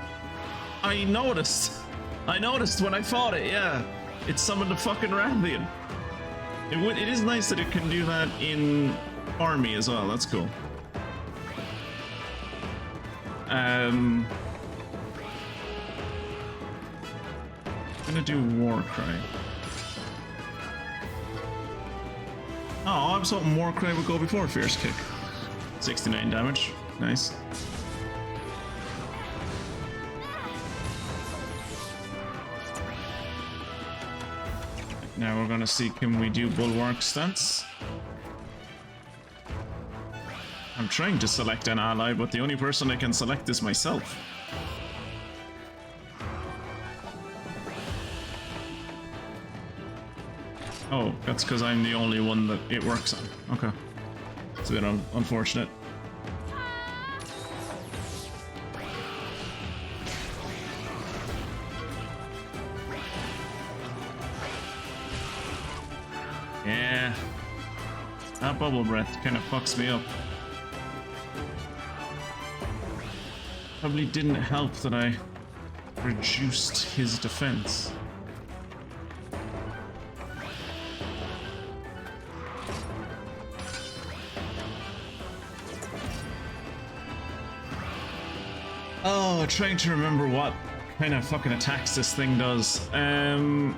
I noticed when I fought it, yeah. It summoned a fucking Rathian. It is nice that it can do that in army as well. That's cool. I'm gonna do War Cry. Oh, I was hoping War Cry would go before Fierce Kick. 69 damage. Nice. Now we're gonna see, can we do Bulwark stance? I'm trying to select an ally, but the only person I can select is myself. Oh, that's because I'm the only one that it works on. Okay. It's a bit unfortunate. Yeah, that bubble breath kind of fucks me up. Probably didn't help that I reduced his defense. Oh, trying to remember what kind of fucking attacks this thing does. I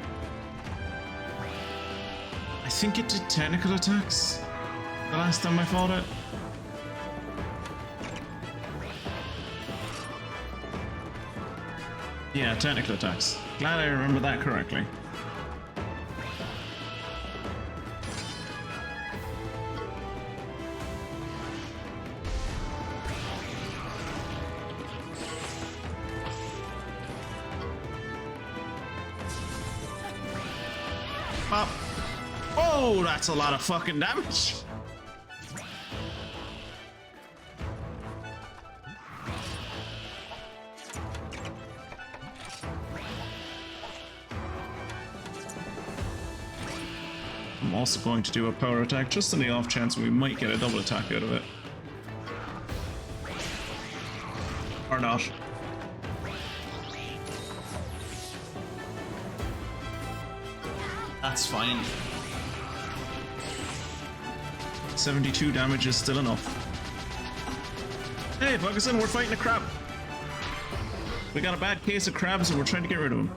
think it did technical attacks the last time I fought it. Yeah, technical attacks. Glad I remember that correctly. Pop. Oh, that's a lot of fucking damage. I'm also going to do a power attack just on the off chance we might get a double attack out of it. Or not. That's fine. 72 damage is still enough. Hey, Ferguson, we're fighting a crab. We got a bad case of crabs and we're trying to get rid of them.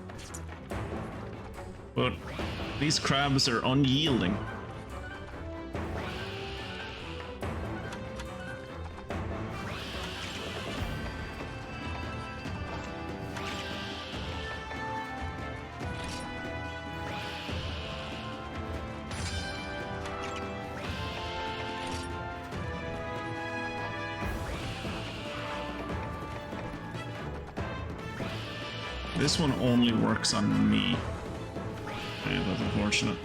But these crabs are unyielding. This one only works on me. Okay, that's unfortunate.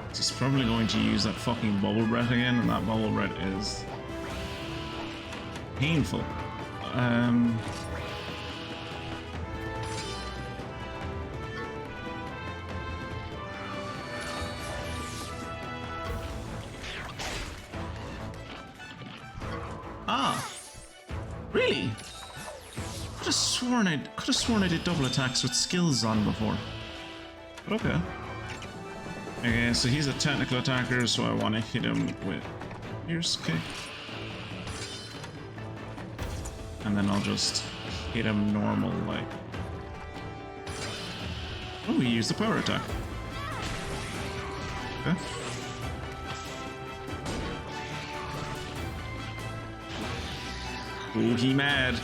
He's probably going to use that fucking bubble breath again, and that bubble breath is painful. could have sworn I did double attacks with skills on before. But okay. Okay, so he's a technical attacker, so I want to hit him with Pierce Kick. And then I'll just hit him normal, like. Oh, he used the power attack. Okay. Oh, he mad.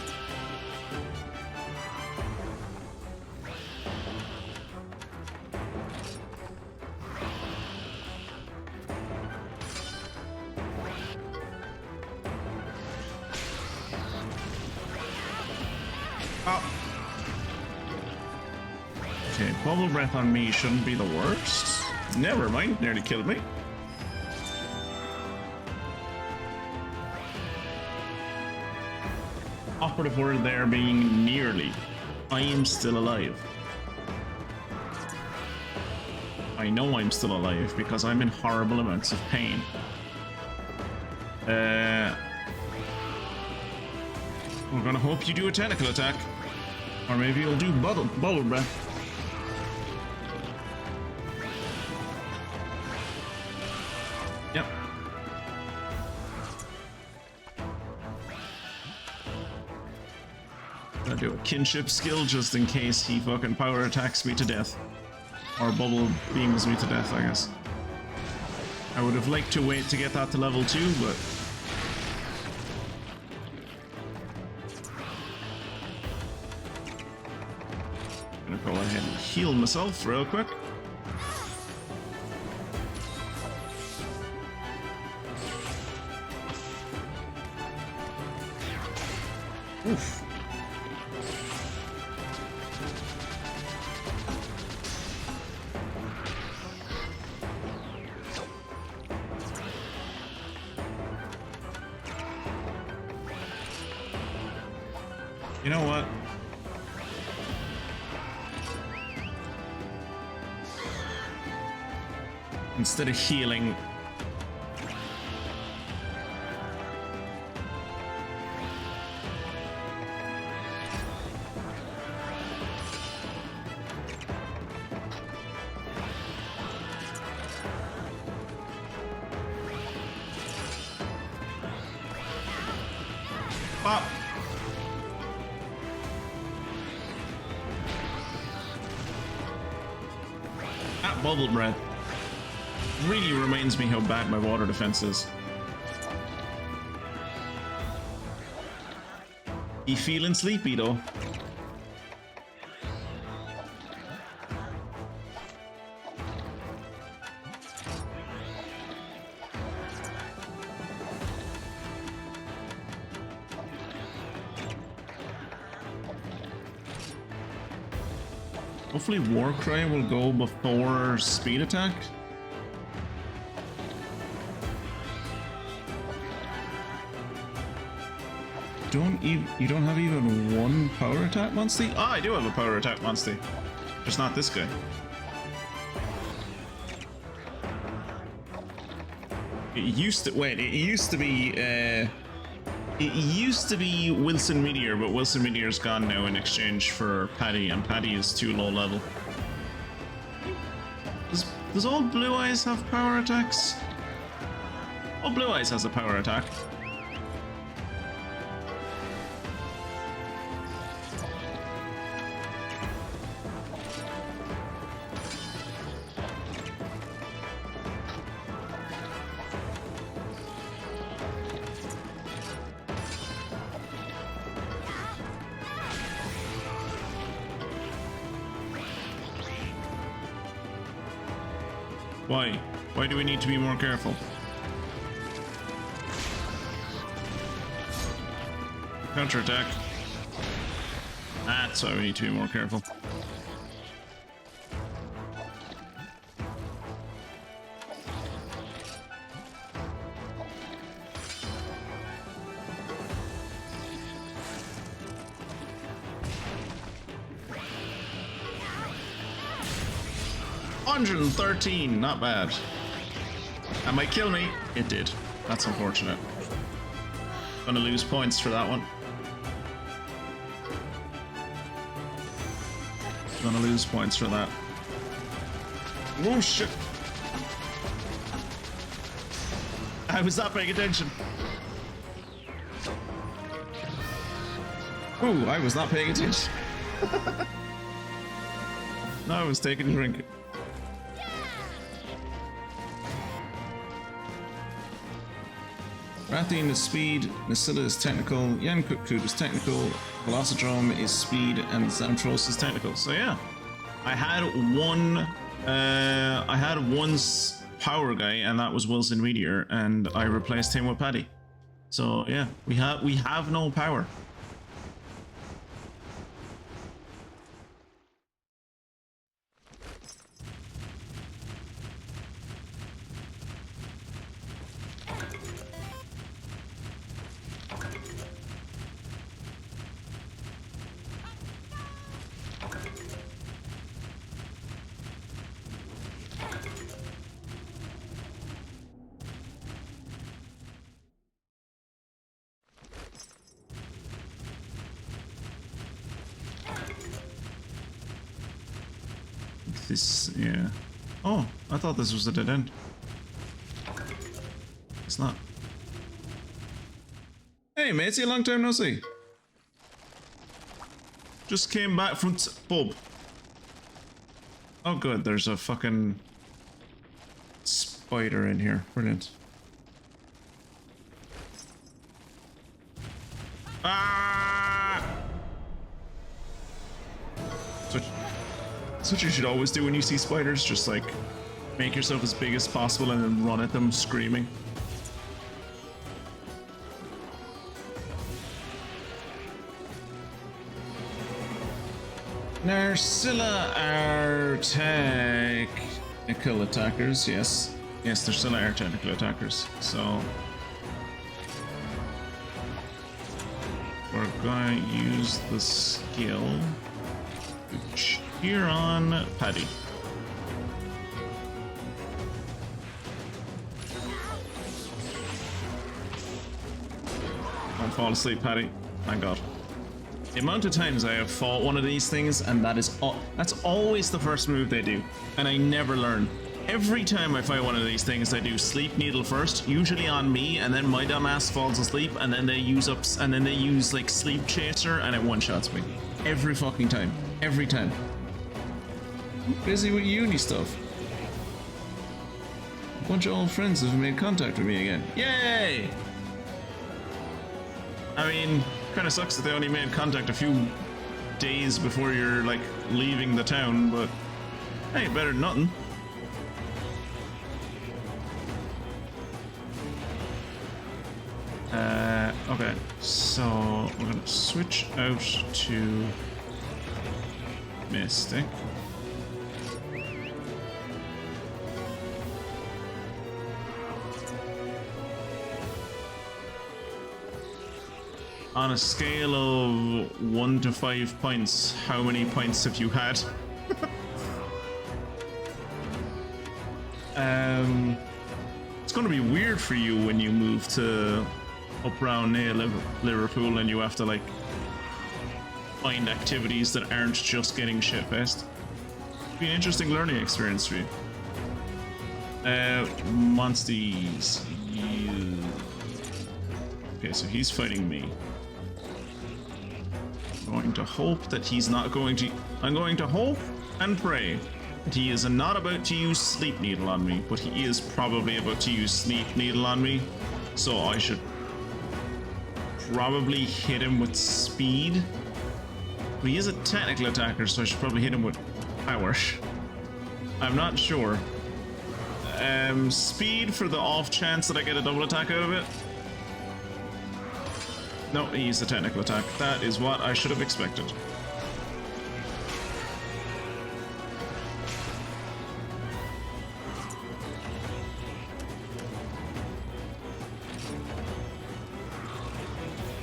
Okay, bubble breath on me shouldn't be the worst. Never mind, nearly killed me. Operative word there being nearly. I am still alive. I know I'm still alive because I'm in horrible amounts of pain. We're gonna hope you do a technical attack. Or maybe you'll do bubble breath. Yep. Gonna do a kinship skill just in case he fucking power attacks me to death. Or bubble beams me to death, I guess. I would have liked to wait to get that to level 2, but... I'm gonna go ahead and heal myself real quick. Oof. You know what? Instead of healing, pop. That bubble breath really reminds me how bad my water defense is. You feeling sleepy though? Hopefully Warcry will go before speed attack. You don't have even one power attack monster? Ah, I do have a power attack monster. Just not this guy. It used to be Wilson Meteor, but Wilson Meteor's gone now in exchange for Paddy, and Paddy is too low level. Does all Blue Eyes have power attacks? All Blue Eyes has a power attack. Why? Why do we need to be more careful? Counterattack. That's why we need to be more careful. $113, not bad. That might kill me. It did. That's unfortunate. Gonna lose points for that one. Gonna lose points for that. Oh shit! I was not paying attention. Ooh, I was not paying attention. No, I was taking a drink. Rathian is speed, Nasilla is technical, Yankukut is technical, Velocidrome is speed, and Xantros is technical. So yeah, I had one power guy, and that was Wilson Meteor, and I replaced him with Paddy. So yeah, we have no power. This, yeah. Oh, I thought this was a dead end. It's not. Hey, matey, long time no see. Just came back from pub. Oh, good. There's a fucking spider in here. Brilliant. Ah! That's what you should always do when you see spiders. Just like make yourself as big as possible and then run at them screaming. Narcilla are technical attackers, yes. Yes, they're still are technical attackers, so we're gonna use the skill to cheer on Paddy. Don't fall asleep, Paddy. Thank God. The amount of times I have fought one of these things, and that's always the first move they do, and I never learn. Every time I fight one of these things, I do sleep needle first, usually on me, and then my dumb ass falls asleep, and then they use like sleep chaser, and it one-shots me. Every fucking time. Every time. I'm busy with uni stuff. A bunch of old friends have made contact with me again. Yay! I mean, kind of sucks that they only made contact a few days before you're like leaving the town, but hey, better than nothing. Okay, so we're gonna switch out to Mystic. On a scale of 1 to 5 points, how many points have you had? It's going to be weird for you when you move to up round near Liverpool and you have to like find activities that aren't just getting shit-faced. It'll be an interesting learning experience for you. Monsties. Okay, so he's fighting me. I'm going to hope that he's not going to... I'm going to hope and pray that he is not about to use Sleep Needle on me, but he is probably about to use Sleep Needle on me, so I should probably hit him with speed. But he is a technical attacker, so I should probably hit him with power. I'm not sure. Speed for the off chance that I get a double attack out of it. No, he used a technical attack. That is what I should have expected.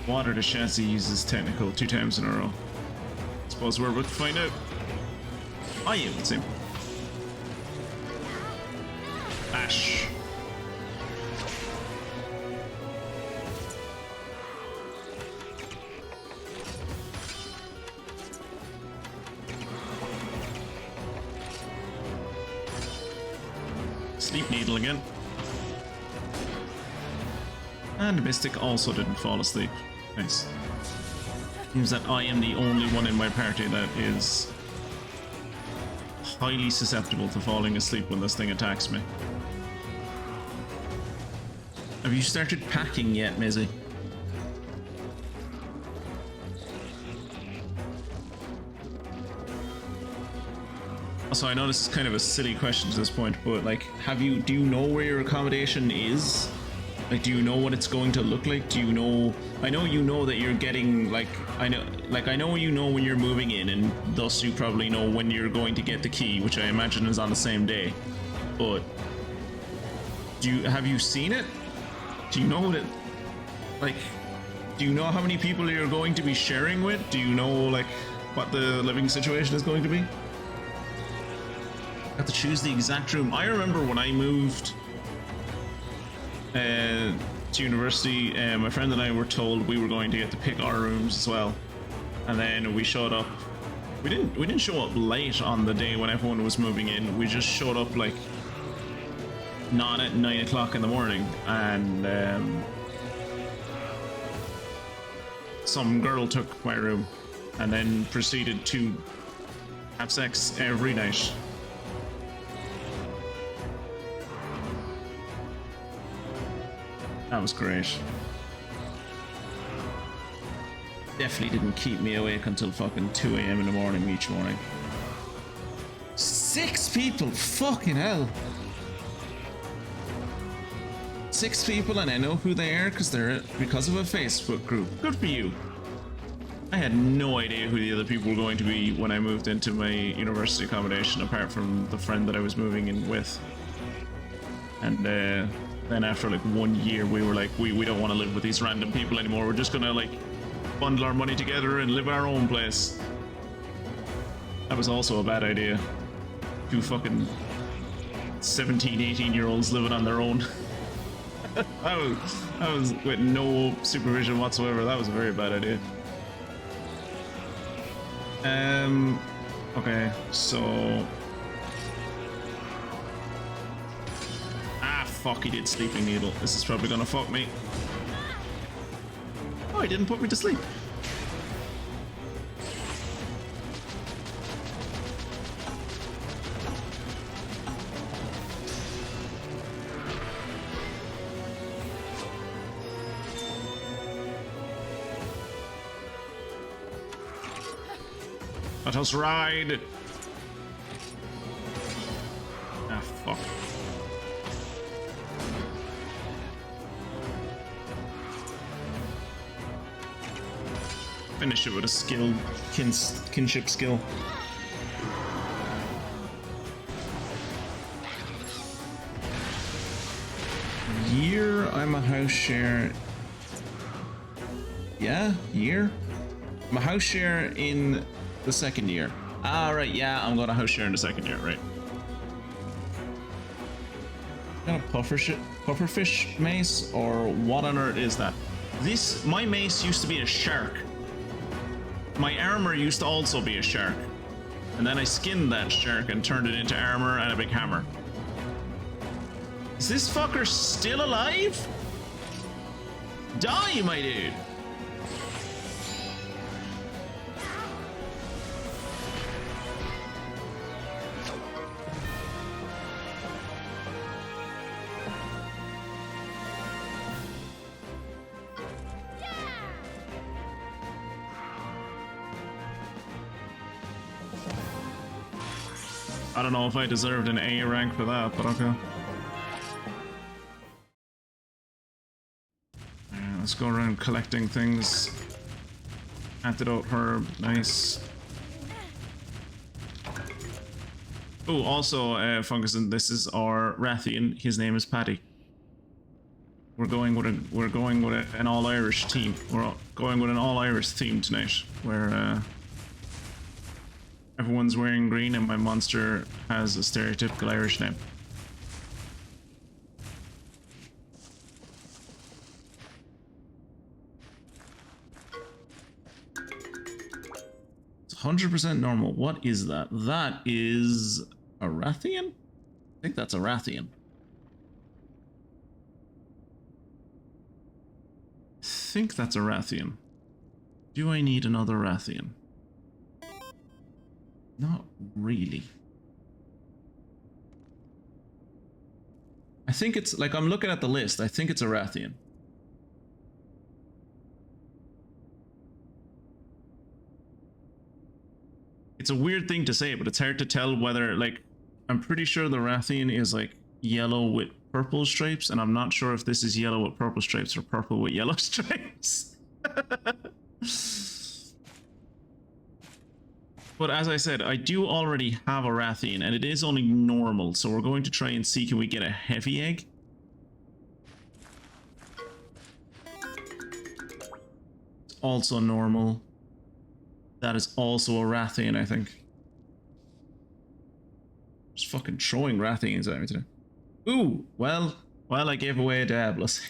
Water to Chassis uses technical 2 times in a row. Suppose we're about to find out. I am, it's him. Ash. sleep needle again. And Mystic also didn't fall asleep. Nice. Seems that I am the only one in my party that is highly susceptible to falling asleep when this thing attacks me. Have you started packing yet, Mizzy? Also, I know this is kind of a silly question to this point, but like, do you know where your accommodation is? Like, do you know what it's going to look like? Do you know? I know you know that you're getting, like, I know you know when you're moving in, and thus you probably know when you're going to get the key, which I imagine is on the same day. But have you seen it? Do you know what it, like, do you know how many people you're going to be sharing with? Do you know, like, what the living situation is going to be? Have to choose the exact room. I remember when I moved to university, my friend and I were told we were going to get to pick our rooms as well, and then we showed up. We didn't show up late on the day when everyone was moving in. We just showed up like not at 9 o'clock in the morning, and some girl took my room and then proceeded to have sex every night. That was great. Definitely didn't keep me awake until fucking 2 a.m. in the morning each morning. 6 people? Fucking hell. 6 people, and I know who they are because of a Facebook group. Good for you. I had no idea who the other people were going to be when I moved into my university accommodation, apart from the friend that I was moving in with. And then after like 1 year, we were like, we don't want to live with these random people anymore. We're just gonna like bundle our money together and live our own place. That was also a bad idea. 2 fucking 17, 18-year-olds living on their own. I was with no supervision whatsoever. That was a very bad idea. Okay, so fuck, he did sleeping needle. This is probably gonna fuck me. Oh, he didn't put me to sleep. Let us ride. Ah, fuck. Finish it with a skill, kinship skill. Year, I'm a house share. Yeah, year. I'm a house share in the 2nd year. Ah, right, yeah, I'm going to house share in the 2nd year, right. Got a pufferfish mace, or what on earth is that? My mace used to be a shark. My armor used to also be a shark. And then I skinned that shark and turned it into armor and a big hammer. Is this fucker still alive? Die, my dude! I don't know if I deserved an A rank for that, but okay. Let's go around collecting things. Antidote herb, nice. Oh, also, Fungus, and this is our Rathian. His name is Paddy. We're going with an all-Irish team. We're going with an all-Irish theme tonight, where everyone's wearing green and my monster has a stereotypical Irish name. It's 100% normal. What is that? That is a Rathian? I think that's a Rathian. think that's a Rathian. Do I need another Rathian? Not really. I think it's, like, I'm looking at the list, I think it's a Rathian. It's a weird thing to say, but it's hard to tell whether, like, I'm pretty sure the Rathian is, like, yellow with purple stripes, and I'm not sure if this is yellow with purple stripes or purple with yellow stripes. But as I said, I do already have a Rathian, and it is only normal, so we're going to try and see, can we get a heavy egg? It's also normal. That is also a Rathian, I think. Just fucking throwing Rathians at me today. Ooh, well, I gave away a Diablos.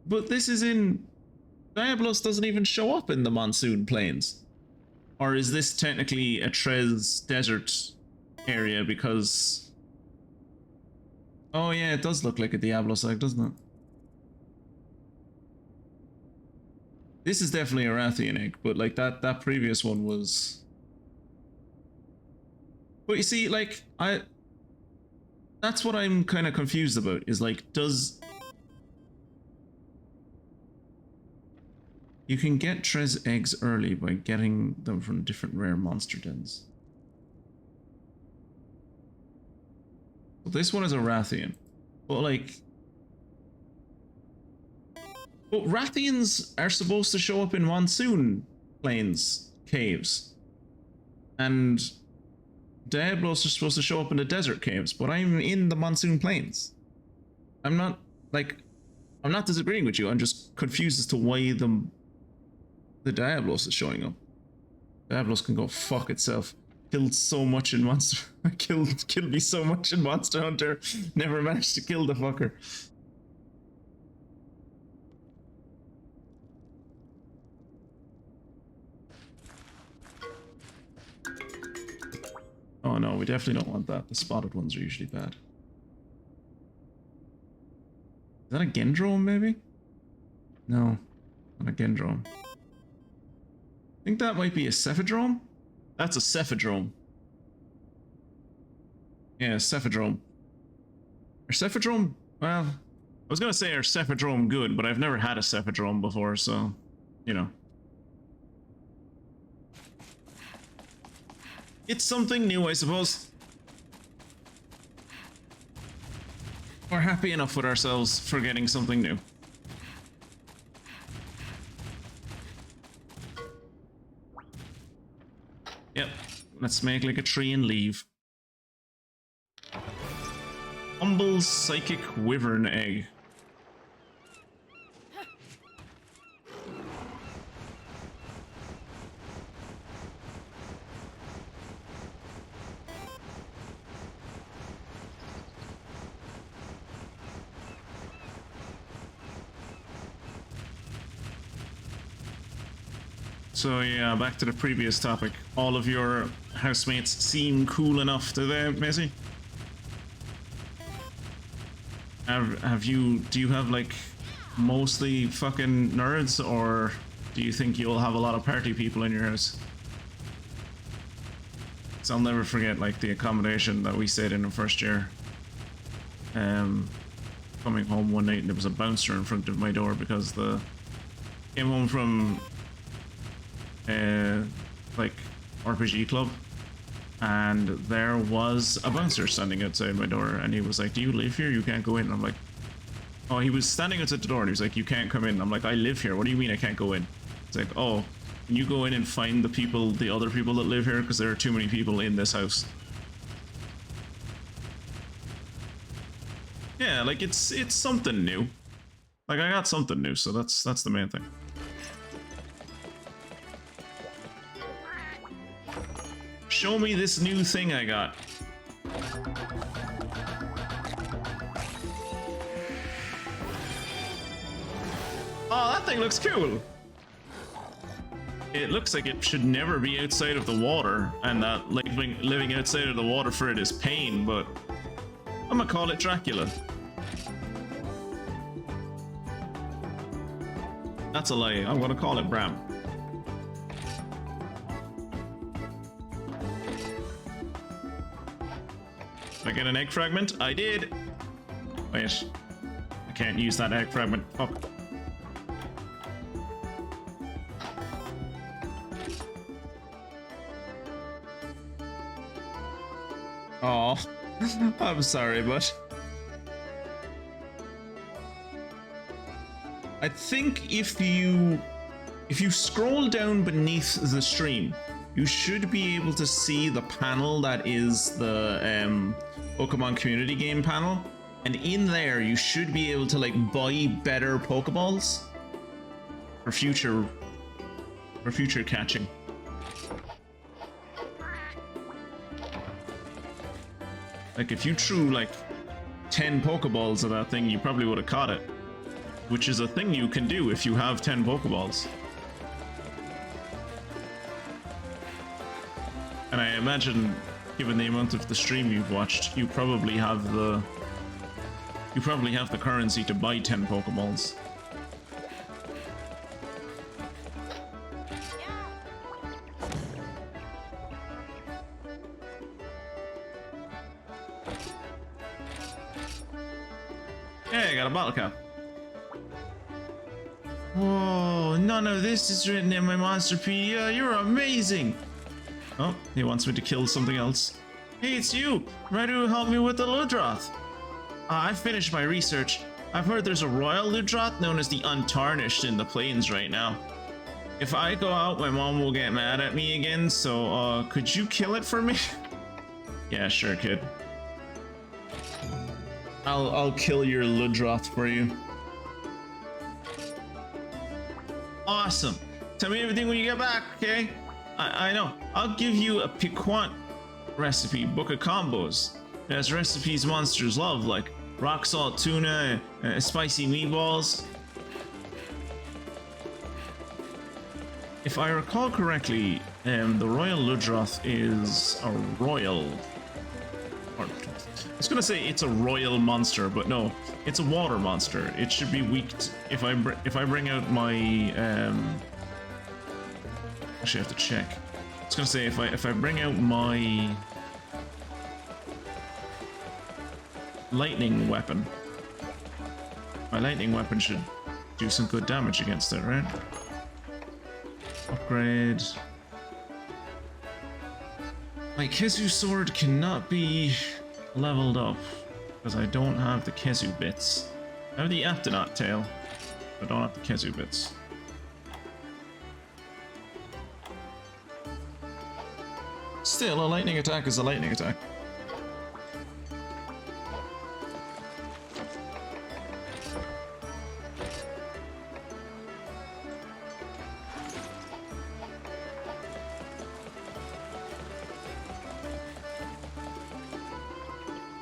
But this is in... Diablos doesn't even show up in the Monsonne Plains. Or is this technically a Trese Desert area because... Oh yeah, it does look like a Diablos egg, doesn't it? This is definitely a Rathian egg, but like that previous one was... But you see, like, that's what I'm kind of confused about, is like, does... You can get Trese eggs early by getting them from different rare monster dens. Well, this one is a Rathian, but like... But Rathians are supposed to show up in Monsonne Plains caves. And Diablos are supposed to show up in the desert caves, but I'm in the Monsonne Plains. I'm not disagreeing with you, I'm just confused as to why the Diablos is showing up. Diablos can go fuck itself. Killed so much in Monster... killed me so much in Monster Hunter. Never managed to kill the fucker. Oh no, we definitely don't want that. The spotted ones are usually bad. Is that a Gendrome, maybe? No, not a Gendrome. I think that might be a Cephadrome? That's a Cephadrome. Yeah, Cephadrome. Are Cephadrome... Well, I was gonna say are Cephadrome good, but I've never had a Cephadrome before, so... You know. It's something new, I suppose. We're happy enough with ourselves for getting something new. Yep, let's make like a tree and leave. Humble Psychic Wyvern Egg. So yeah, back to the previous topic. All of your housemates seem cool enough, do they, Missy? Do you have like mostly fucking nerds, or do you think you'll have a lot of party people in your house? So I'll never forget like the accommodation that we stayed in the first year. Coming home one night and there was a bouncer in front of my door because came home from like RPG club, and there was a bouncer standing outside my door, and he was like, "Do you live here? You can't go in." And I'm like, "Oh," he was standing outside the door and he was like, "You can't come in." I'm like, "I live here. What do you mean I can't go in?" It's like, "Oh, can you go in and find the other people that live here, because there are too many people in this house." Yeah, like it's something new. Like I got something new, so that's the main thing. Show me this new thing I got. Oh, that thing looks cool. It looks like it should never be outside of the water, and that living outside of the water for it is pain, but I'm gonna call it Dracula. That's a lie. I'm gonna call it Bram. Did I get an egg fragment? I did! Wait. I can't use that egg fragment. Fuck. Oh, I'm sorry, but I think if you scroll down beneath the stream, you should be able to see the panel that is the Pokemon community game panel, and in there you should be able to like buy better Pokeballs for future catching. Like, if you threw, like, 10 Pokeballs at that thing, you probably would have caught it. Which is a thing you can do if you have 10 Pokeballs. And I imagine, given the amount of the stream you've watched, you probably have the currency to buy 10 Pokeballs. Hey, I got a bottle cap. Whoa, none of this is written in my Monsterpedia. You're amazing. Oh, he wants me to kill something else. Hey, it's you. Ready to help me with the Ludroth? I finished my research. I've heard there's a royal Ludroth known as the Untarnished in the plains right now. If I go out, my mom will get mad at me again, so could you kill it for me? Yeah, sure, kid. I'll kill your Ludroth for you. Awesome. Tell me everything when you get back, okay? I know. I'll give you a piquant recipe, book of combos. It has recipes monsters love, like rock salt tuna, spicy meatballs. If I recall correctly, the Royal Ludroth is a royal... I was gonna say it's a royal monster, but no, it's a water monster. It should be weak if I bring out my actually I have to check. I was gonna say if I bring out my lightning weapon, my lightning weapon should do some good damage against it, right? Upgrade. My Kezu sword cannot be leveled up because I don't have the Kezu bits. I have the Aptonaut tail, but I don't have the Kezu bits. Still, a lightning attack is a lightning attack.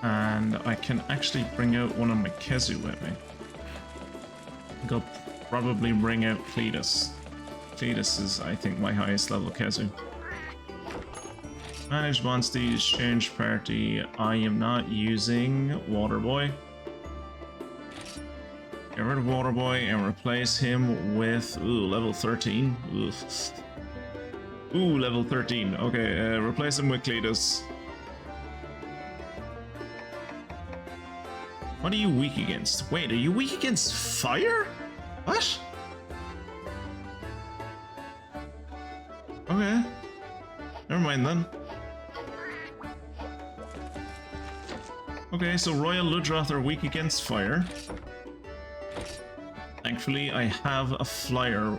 And I can actually bring out one of my Kezu with me. I'll probably bring out Cletus. Cletus is, I think, my highest level Kezu. Manage monsters, change party. I am not using Waterboy. Get rid of Waterboy and replace him with, ooh, level 13. Ooh, level 13. Okay, replace him with Cletus. What are you weak against? Wait, are you weak against fire? What? Okay. Never mind then. Okay, so Royal Ludroth are weak against fire. Thankfully, I have a fire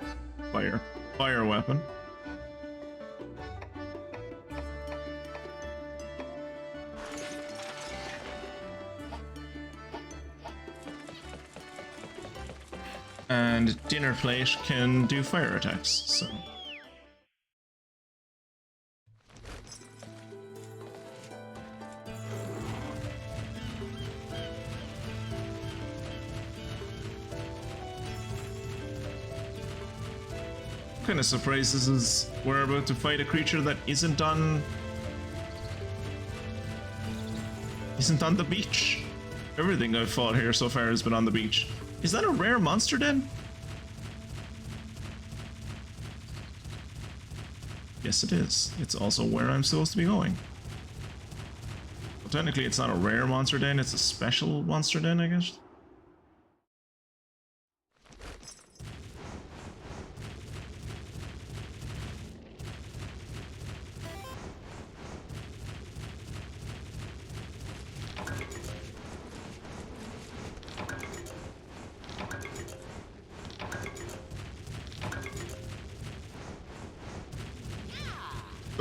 weapon. And Dinner Plate can do fire attacks, so... I'm kinda surprised this is... we're about to fight a creature that isn't on the beach. Everything I've fought here so far has been on the beach. Is that a rare monster then? Yes, it is. It's also where I'm supposed to be going. Well, technically, it's not a rare monster den, it's a special monster den, I guess.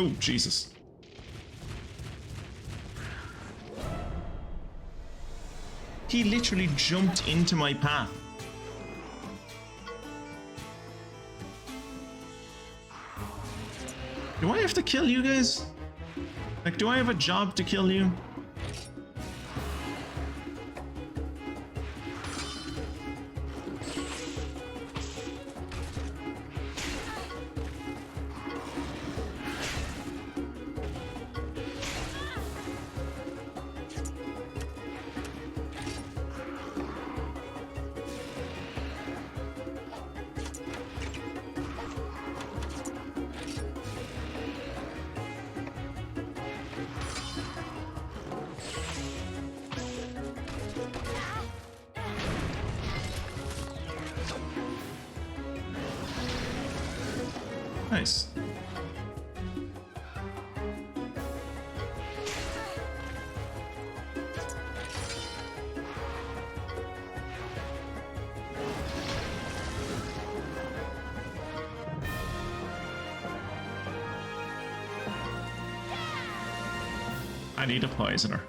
Oh, Jesus. He literally jumped into my path. Do I have to kill you guys? Like, do I have a job to kill you? Nice. I need a poisoner.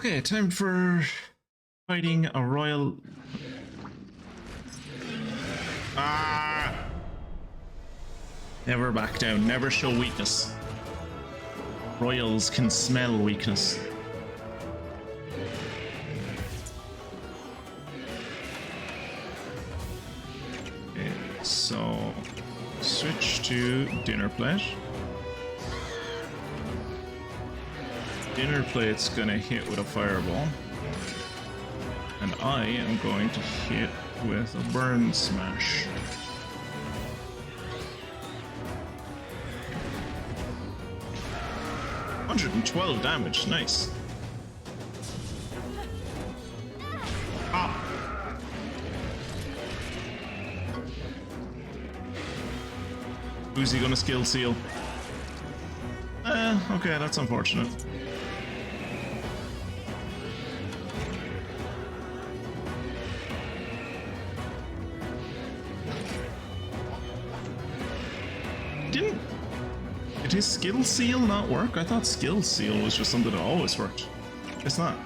Okay, time for fighting a royal. Ah! Never back down, never show weakness. Royals can smell weakness. Okay, so switch to dinner plate. Dinner plate's gonna hit with a fireball, and I am going to hit with a burn smash. $112 damage, nice. Ah! Who's he gonna skill seal? Okay, that's unfortunate. Did his skill seal not work? I thought skill seal was just something that always worked. It's not.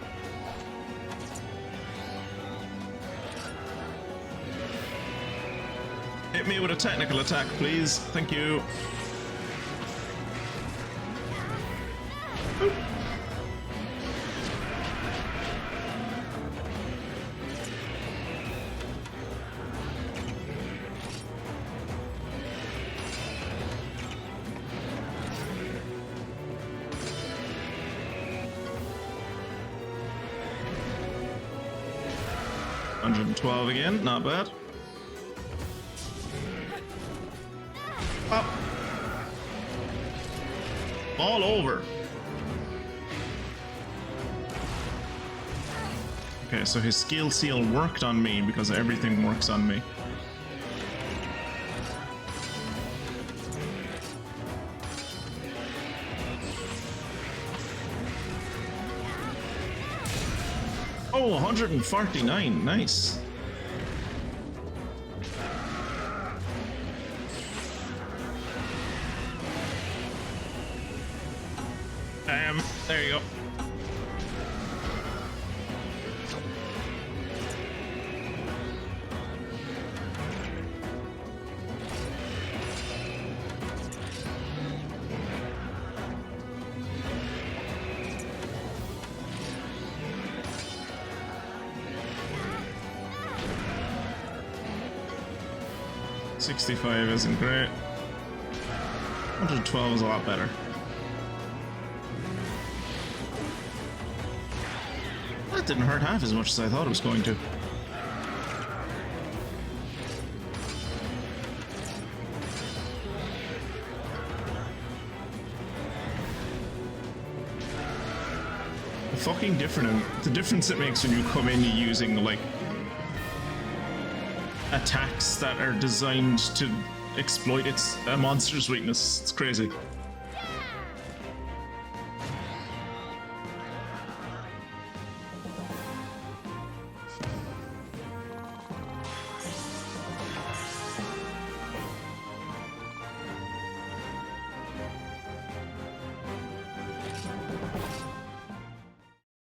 Hit me with a technical attack, please. Thank you. Oop. $112 again, not bad. Up. All over. Okay, so his skill seal worked on me because everything works on me. Oh, 149, nice. There you go. 65 isn't great. 112 is a lot better. That didn't hurt half as much as I thought it was going to. Fucking different. The difference it makes when you come in using like attacks that are designed to exploit a monster's weakness. It's crazy.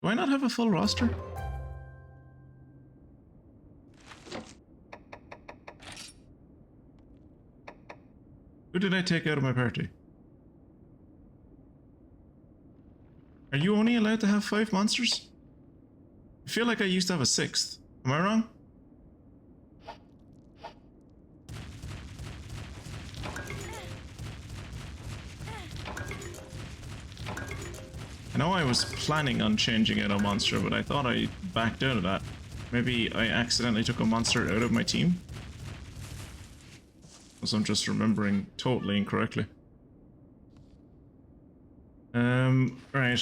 Do I not have a full roster? Who did I take out of my party? Are you only allowed to have 5 monsters? I feel like I used to have a 6th. Am I wrong? I know I was planning on changing out a monster, but I thought I backed out of that. Maybe I accidentally took a monster out of my team? Because I'm just remembering totally incorrectly. Right.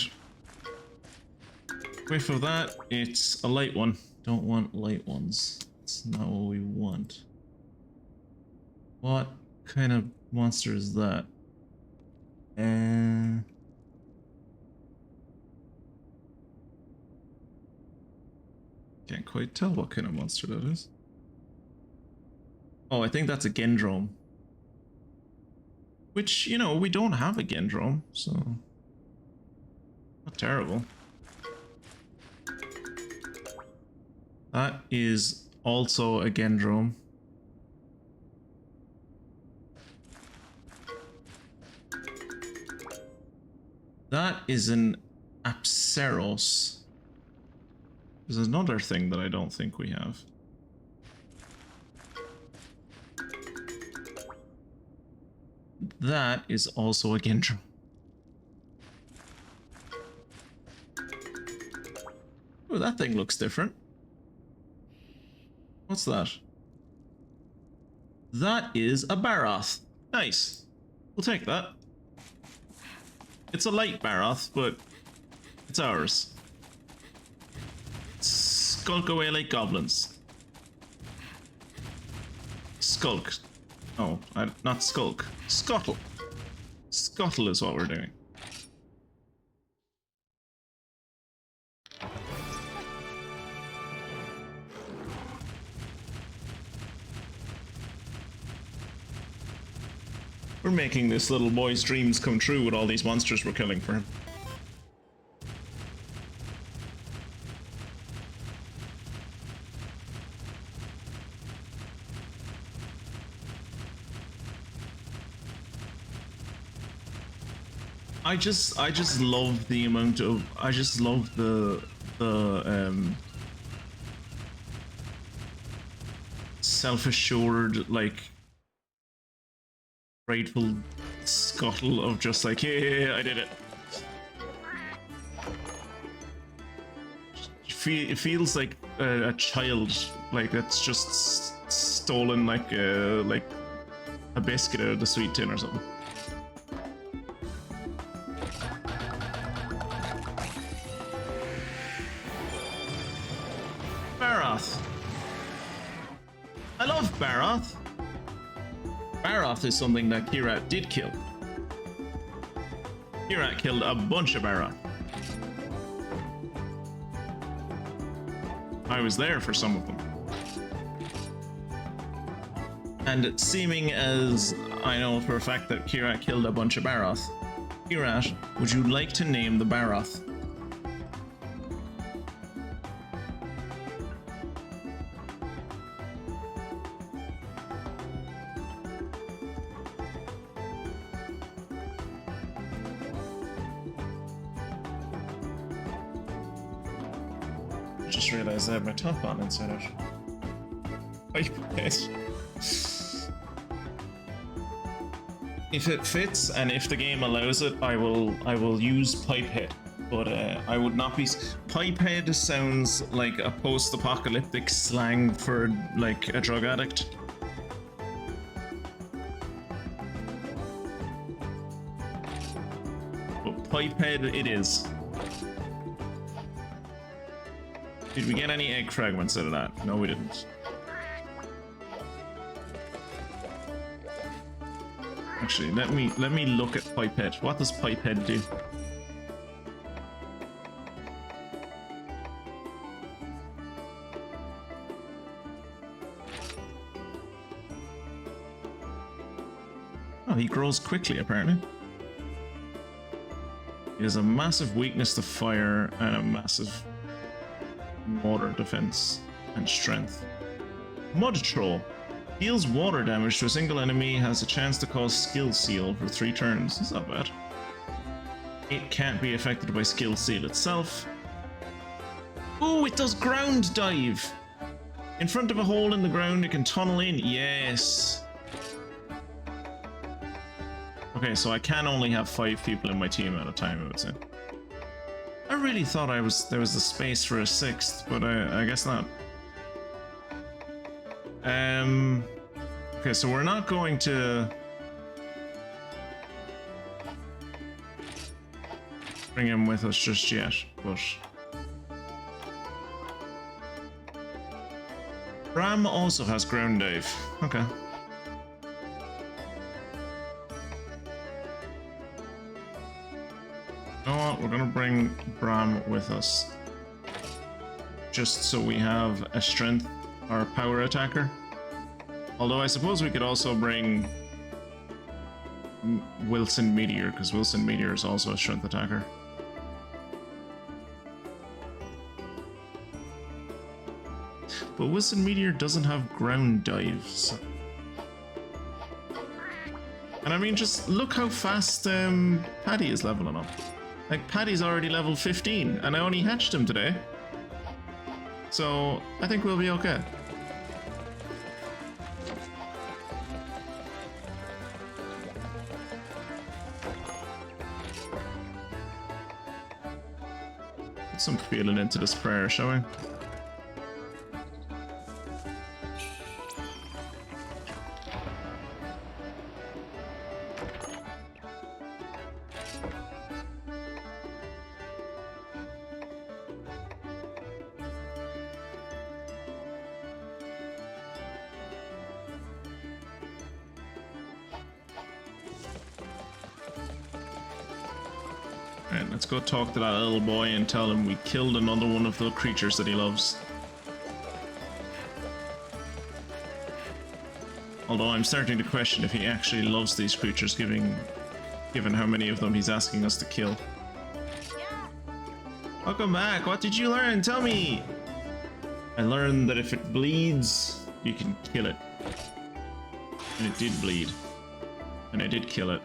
Whiff of that, it's a light one. Don't want light ones. It's not what we want. What kind of monster is that? Can't quite tell what kind of monster that is. Oh, I think that's a Gendrome. Which, you know, we don't have a Gendrome, so... not terrible. That is also a Gendrome. That is an Apseros. There's another thing that I don't think we have. That is also a Gendrome. Oh, that thing looks different. What's that? That is a Baroth. Nice. We'll take that. It's a light Baroth, but it's ours. Skulk away like goblins. Skulk. Oh, not skulk. Scuttle. Scuttle is what we're doing. We're making this little boy's dreams come true with all these monsters we're killing for him. I just love the amount of the self-assured, like, prideful scuttle of just like, yeah, I did it. It feels like a child, like that's just stolen like a biscuit out of the sweet tin or something. Baroth. I love Baroth. Baroth is something that Kirat did kill. Kirat killed a bunch of Baroth. I was there for some of them. And seeming as I know for a fact that Kirat killed a bunch of Baroth, Kirat, would you like to name the Baroth? Just realized I had my top on inside out. Pipe pit. If it fits and if the game allows it, I will use pipehead. But I would not be. Pipehead sounds like a post-apocalyptic slang for like a drug addict. But pipehead it is. Did we get any egg fragments out of that? No, we didn't. Actually, let me look at pipehead. What does pipehead do? Oh, he grows quickly, apparently. He has a massive weakness to fire and a massive water defense and strength. Mud Troll. Deals water damage to a single enemy, has a chance to cause skill seal for 3 turns. That's not bad. It can't be affected by skill seal itself. Oh, it does ground dive! In front of a hole in the ground, it can tunnel in. Yes! Okay, so I can only have 5 people in my team at a time, I would say. I really thought there was the space for a 6th, but I guess not. Okay, so we're not going to bring him with us just yet, but Bram also has ground dive. Okay. You know what? We're gonna bring Bram with us, just so we have a strength or power attacker. Although I suppose we could also bring Wilson Meteor, because Wilson Meteor is also a strength attacker. But Wilson Meteor doesn't have ground dive, so... And I mean, just look how fast Paddy is leveling up. Like, Paddy's already level 15, and I only hatched him today. So, I think we'll be okay. Put some feeling into this prayer, shall we? Alright, let's go talk to that little boy and tell him we killed another one of the creatures that he loves. Although I'm starting to question if he actually loves these creatures, given how many of them he's asking us to kill. Welcome back! What did you learn? Tell me! I learned that if it bleeds, you can kill it. And it did bleed. And I did kill it.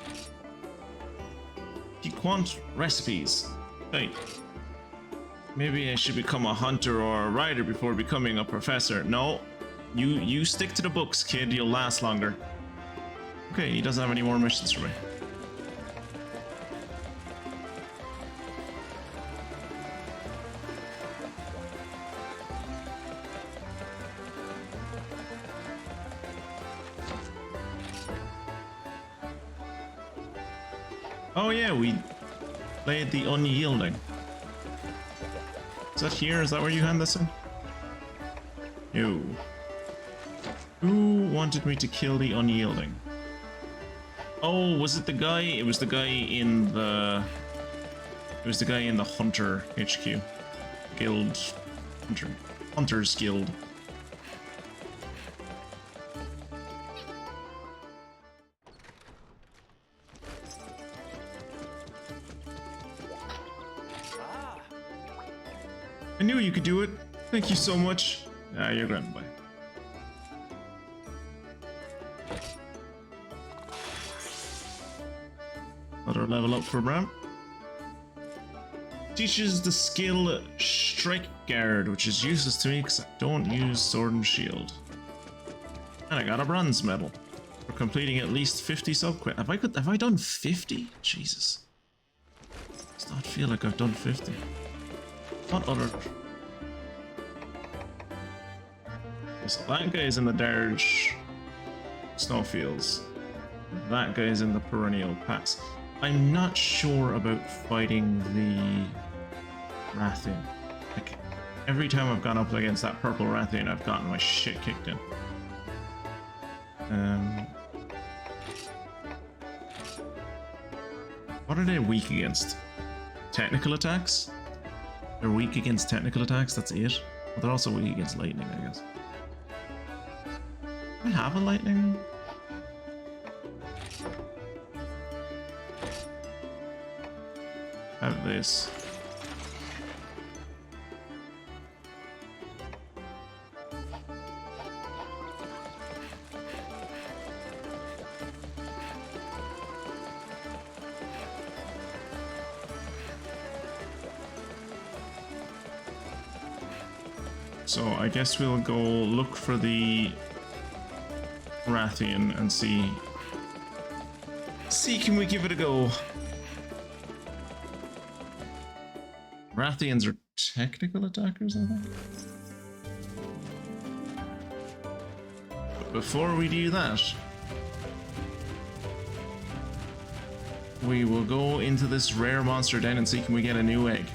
Quant recipes. Hey, maybe I should become a hunter or a writer before becoming a professor. No, you stick to the books, kid. You'll last longer. Okay, he doesn't have any more missions for me. Oh yeah, we played the Unyielding. Is that here? Is that where you hand this in? No. Who wanted me to kill the Unyielding? Oh, was it the guy? It was the guy in the... It was the guy in the Hunter HQ. Guild. Hunters Guild. I knew you could do it. Thank you so much. Ah, you're grand. Bye. Another level up for Bram. Teaches the skill Strike Guard, which is useless to me because I don't use Sword and Shield. And I got a bronze medal. For completing at least 50 sub-quests. Have I done 50? Jesus. Does not feel like I've done 50. What other... So that guy's in the Darge snowfields. That guy's in the Perennial Pass. I'm not sure about fighting the Rathian. Like, every time I've gone up against that purple Rathian, I've gotten my shit kicked in. What are they weak against? Technical attacks? They're weak against technical attacks, that's it. But they're also weak against lightning, I guess. Do I have a lightning? Have this. So I guess we'll go look for the Rathian and see can we give it a go. Rathians are technical attackers, I think. But before we do that, we will go into this rare monster den and see can we get a new egg.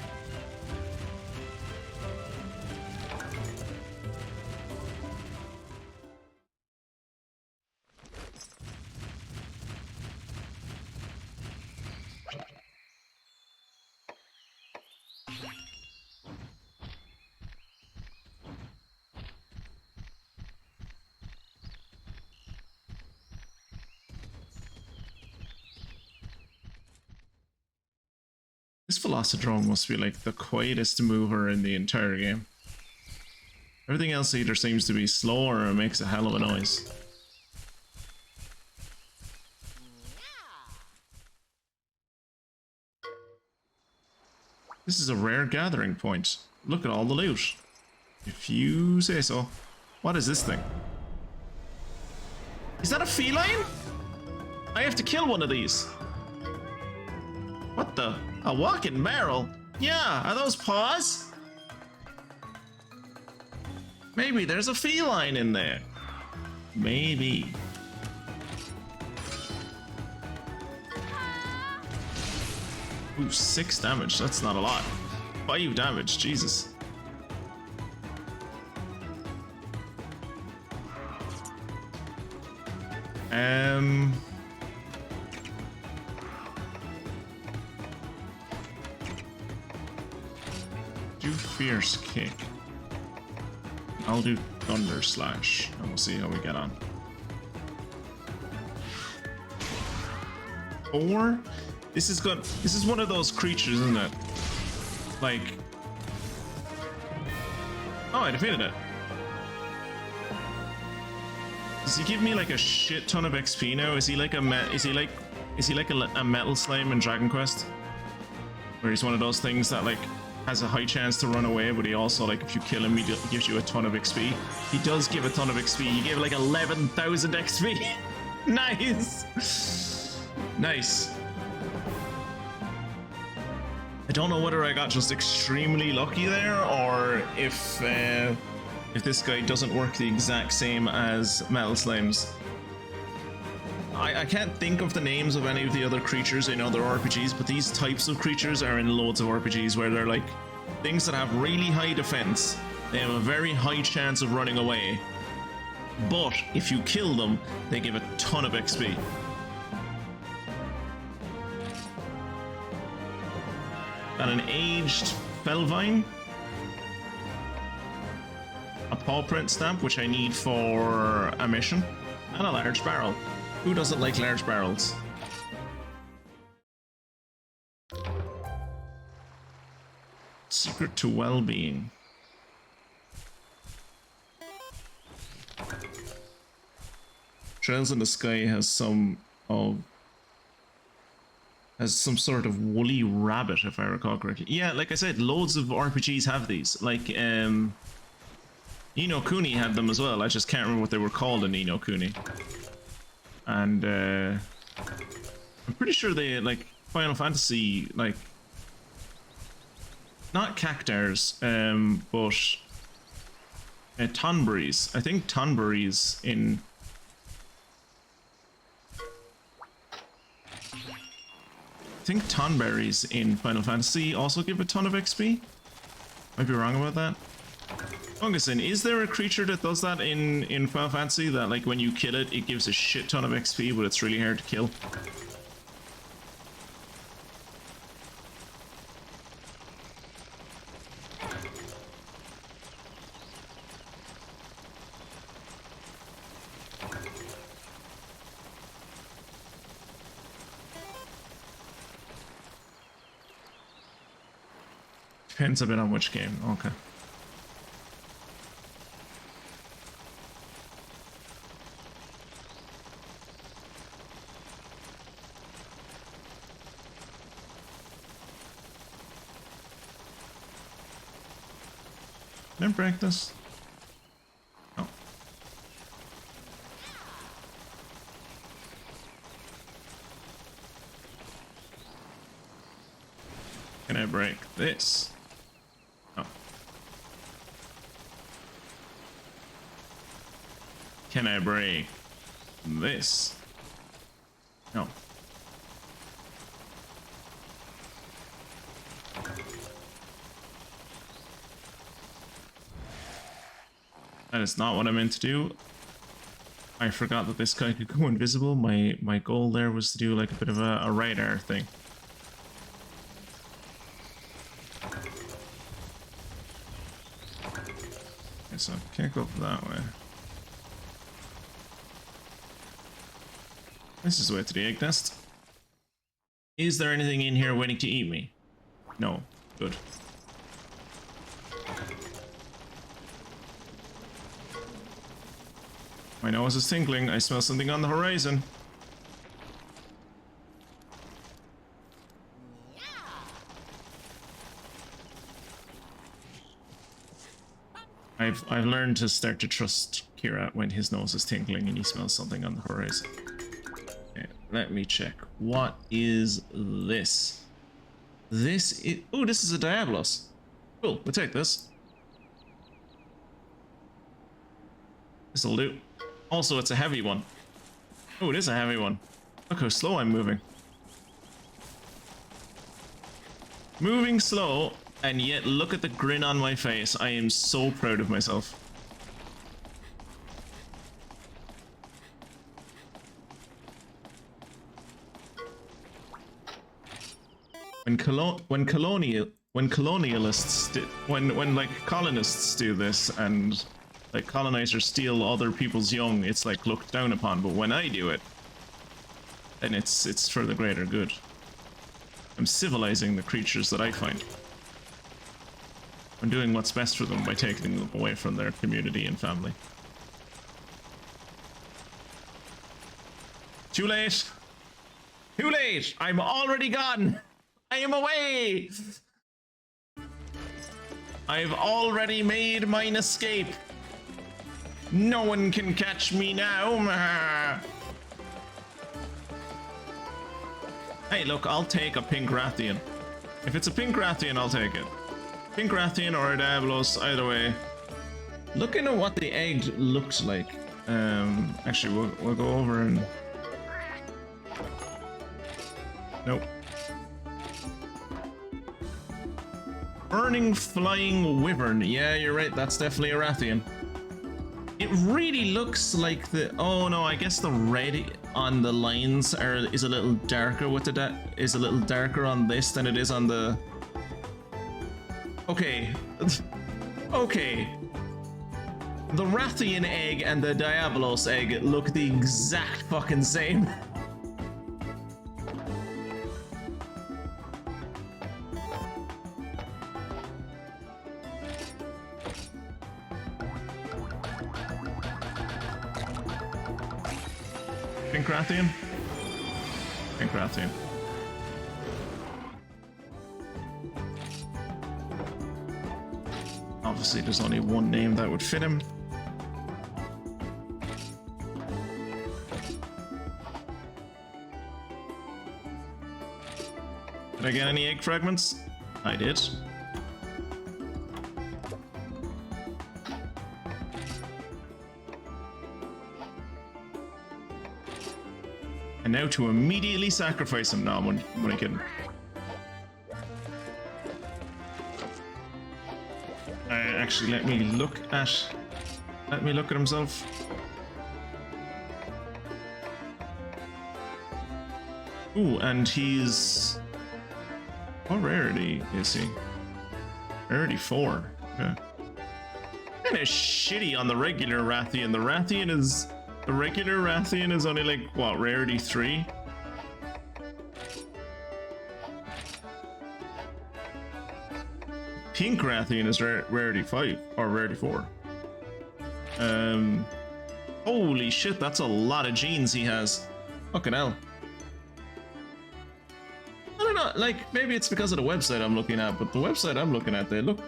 This Velocidrome must be like the quietest mover in the entire game. Everything else either seems to be slower or makes a hell of a noise. This is a rare gathering point. Look at all the loot. If you say so. What is this thing? Is that a feline? I have to kill one of these. What the? A walking barrel? Yeah, are those paws? Maybe there's a feline in there. Maybe. Ooh, 6 damage. That's not a lot. 5 damage. Jesus. Do Fierce Kick. I'll do Thunder Slash, and we'll see how we get on. 4? This is good. This is one of those creatures, isn't it? Like... Oh, I defeated it. Does he give me like a shit ton of XP now? Is he like a metal slime in Dragon Quest? Where he's one of those things that like has a high chance to run away, but he also, like, if you kill him, he gives you a ton of XP. He does give a ton of XP. He gave like 11,000 XP. Nice. Nice. I don't know whether I got just extremely lucky there, or if this guy doesn't work the exact same as Metal Slimes. I can't think of the names of any of the other creatures in other RPGs, but these types of creatures are in loads of RPGs where they're like things that have really high defense. They have a very high chance of running away, but if you kill them, they give a ton of XP. And an aged Felvine, a paw print stamp, which I need for a mission, and a large barrel. Who doesn't like large barrels? Secret to well-being. Trails in the Sky has some sort of woolly rabbit, if I recall correctly. Yeah, like I said, loads of RPGs have these. Like, Ni no Kuni had them as well. I just can't remember what they were called in Ni no Kuni. and I'm pretty sure they like Final Fantasy like not cactars, but tonberries. I think tonberries in. I think tonberries in Final Fantasy also give a ton of XP. Might be wrong about that. Fungusin, is there a creature that does that in Final Fantasy that like when you kill it, it gives a shit ton of XP, but it's really hard to kill? Depends a bit on which game. Okay. Can I break this? No. Can I break this? No. Can I break this? No. That is not what I meant to do. I forgot that this guy could go invisible. My goal there was to do like a bit of a radar thing. Okay, so I can't go up that way. This is the way to the egg nest. Is there anything in here waiting to eat me? No. Good. My nose is tingling. I smell something on the horizon. I've learned to start to trust Kira when his nose is tingling and he smells something on the horizon. Okay, let me check. What is this? This is... Oh, this is a Diablos. Cool, we'll take this. This'll do. Also, it's a heavy one. Oh, it is a heavy one. Look how slow I'm moving. Moving slow, and yet look at the grin on my face. I am so proud of myself. When like colonists do this and like colonizers steal other people's young, it's like looked down upon. But when I do it, then it's for the greater good. I'm civilizing the creatures that I find. I'm doing what's best for them by taking them away from their community and family. Too late! Too late! I'm already gone! I am away! I've already made mine escape. No one can catch me now. Hey, look, I'll take a pink Rathian. If it's a pink Rathian, I'll take it. Pink Rathian or a Diablos, either way. Looking at what the egg looks like. Actually, we'll go over and... Nope. Burning Flying Wyvern. Yeah, you're right, that's definitely a Rathian. It really looks like the... Oh no, I guess the red on the lines is a little darker with the... is a little darker on this than it is on the... Okay. Okay. The Rathian egg and the Diablos egg look the exact fucking same. Pink Rathian? Pink Rathian. Obviously, there's only one name that would fit him. Did I get any egg fragments? I did. And now to immediately sacrifice him. No, I'm only kidding. Actually, let me look at himself. Ooh, and he's... What rarity is he? Rarity 4. Okay. Kinda shitty on the regular Rathian. The regular Rathian is only like, what, rarity 3? Pink Rathian is rarity 5, or rarity 4. Holy shit, that's a lot of genes he has. Fucking hell. I don't know, like, maybe it's because of the website I'm looking at, but the website I'm looking at, they look...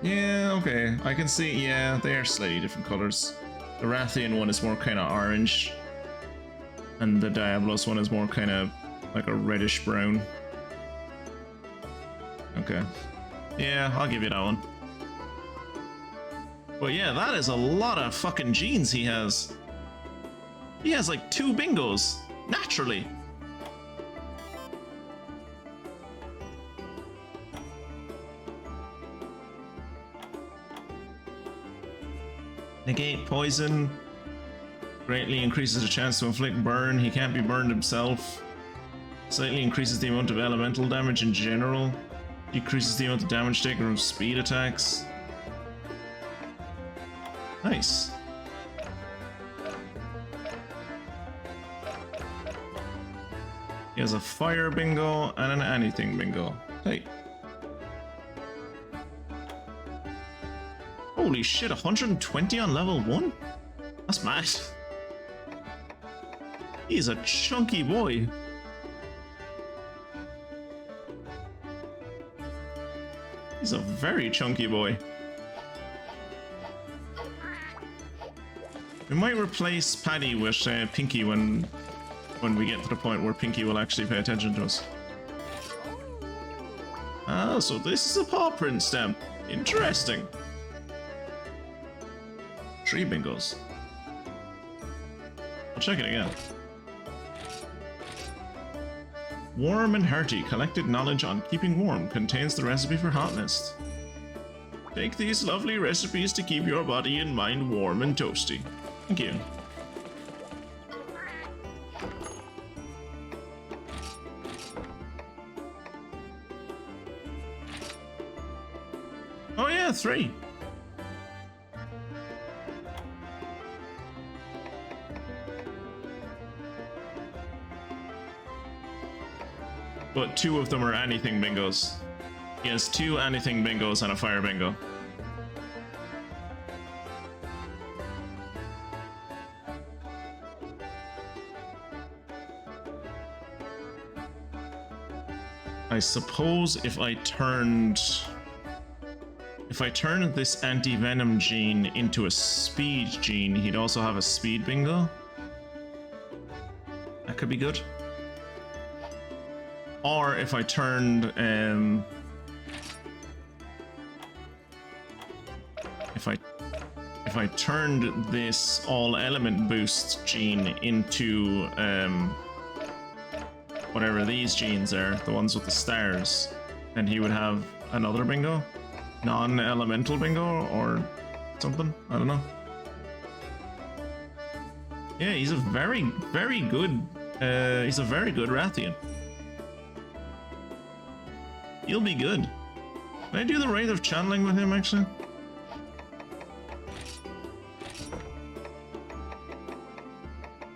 Yeah, okay, I can see, yeah, they are slightly different colors. The Rathian one is more kind of orange, and the Diablos one is more kind of like a reddish brown. Okay. Yeah, I'll give you that one. But yeah, that is a lot of fucking genes he has. He has like 2 bingos, naturally. Negate poison. Greatly increases the chance to inflict burn. He can't be burned himself. Slightly increases the amount of elemental damage in general. Decreases the amount of damage taken from speed attacks. Nice. He has a fire bingo and an anything bingo. Hey. Holy shit, 120 on level 1? That's mad. He's a chunky boy. He's a very chunky boy. We might replace Paddy with Pinky when we get to the point where Pinky will actually pay attention to us. Ah, so this is a paw print stamp. Interesting. 3 bingos. I'll check it again. Warm and hearty. Collected knowledge on keeping warm. Contains the recipe for hotness. Take these lovely recipes to keep your body and mind warm and toasty. Thank you. Oh yeah, 3. But 2 of them are anything bingos. He has 2 anything bingos and a fire bingo. I suppose if I turned this anti-venom gene into a speed gene, he'd also have a speed bingo. That could be good. Or if I turned if I turned this all element boost gene into whatever these genes are, the ones with the stars, then he would have another bingo, non-elemental bingo or something. I don't know. Yeah, he's a very good Rathian. He'll be good. Can I do the Wraith of Channeling with him, actually?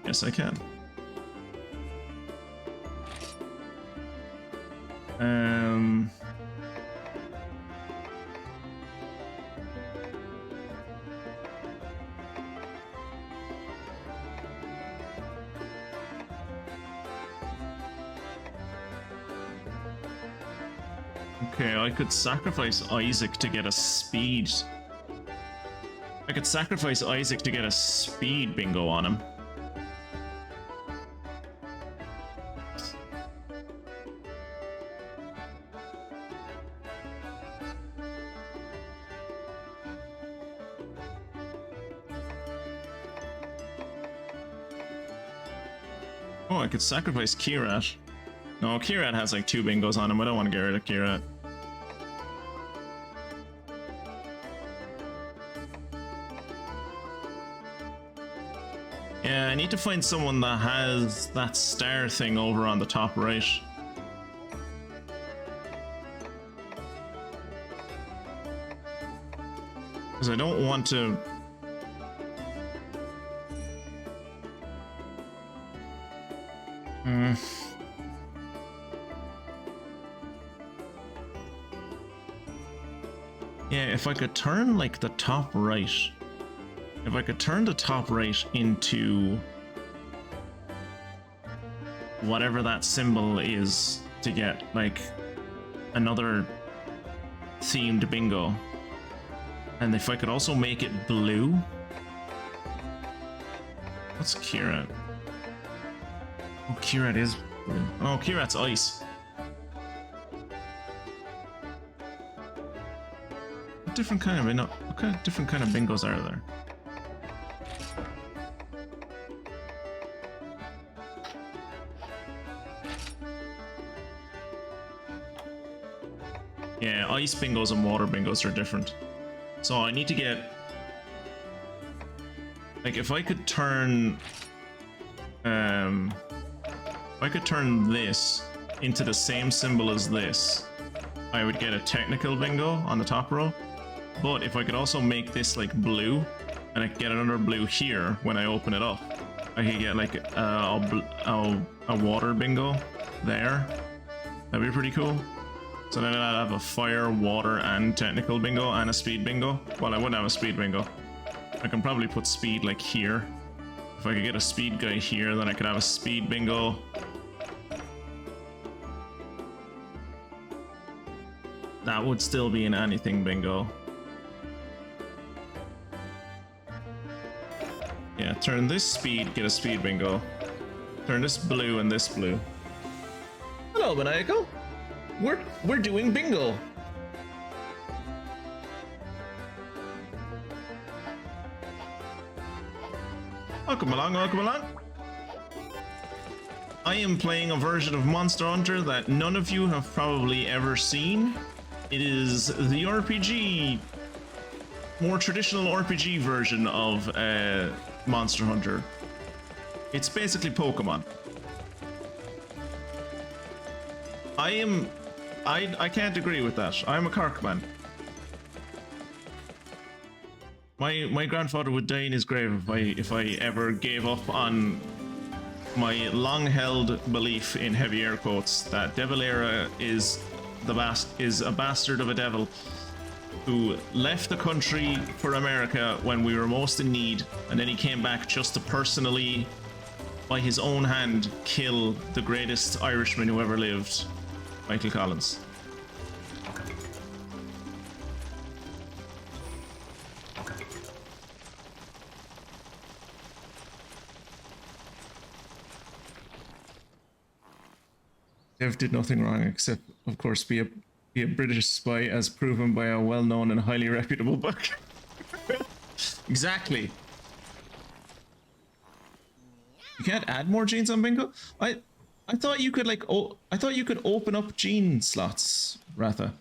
Yes, I can. Okay, I could sacrifice Isaac to get a speed. I could sacrifice Isaac to get a speed bingo on him. Oh, I could sacrifice Kirat. No, Kirat has like 2 bingos on him. I don't want to get rid of Kirat. Yeah, I need to find someone that has that star thing over on the top right. Because I don't want to... Yeah, if I could turn like the top right... If I could turn the top right into whatever that symbol is to get like another themed bingo. And if I could also make it blue. What's Kirat? Oh, Kirat is blue. Oh, Kirat's ice. What different kind of what kind of different kind of bingos are there? Yeah, ice bingos and water bingos are different. So I need to get... Like, if I could turn... if I could turn this into the same symbol as this, I would get a technical bingo on the top row. But if I could also make this, like, blue, and I could get another blue here when I open it up, I could get, like, a water bingo there. That'd be pretty cool. So then I'd have a fire, water, and technical bingo, and a speed bingo. Well, I wouldn't have a speed bingo. I can probably put speed like here. If I could get a speed guy here, then I could have a speed bingo. That would still be an anything bingo. Yeah, turn this speed, get a speed bingo. Turn this blue and this blue. Hello, Maniacal. We're doing bingo. Welcome along, welcome along. I am playing a version of Monster Hunter that none of you have probably ever seen. It is the RPG, more traditional RPG version of Monster Hunter. It's basically Pokemon. I can't agree with that. I'm a Kirkman. My grandfather would die in his grave if I ever gave up on my long-held belief, in heavy air quotes, that De Valera is a bastard of a devil who left the country for America when we were most in need, and then he came back just to personally, by his own hand, kill the greatest Irishman who ever lived, Michael Collins. Dev did nothing wrong except, of course, be a British spy, as proven by a well-known and highly reputable book. Exactly. You can't add more genes on bingo? I thought you could I thought you could open up gene slots, Ratha.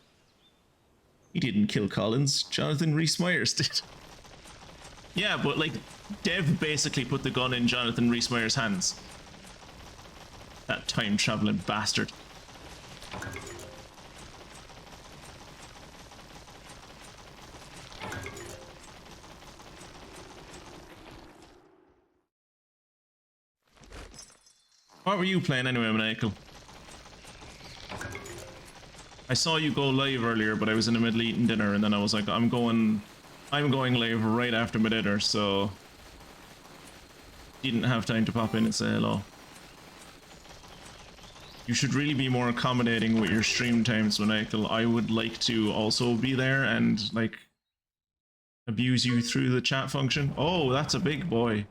He didn't kill Collins. Jonathan Rhys-Meyers did. Yeah, but like Dev basically put the gun in Jonathan Rhys-Meyers' hands. That time-traveling bastard. What were you playing anyway, Maniacal? I saw you go live earlier, but I was in the middle eating dinner, and then I was like, I'm going live right after my dinner, so didn't have time to pop in and say hello. You should really be more accommodating with your stream times, Maniacal. I would like to also be there and, like, abuse you through the chat function. Oh, that's a big boy.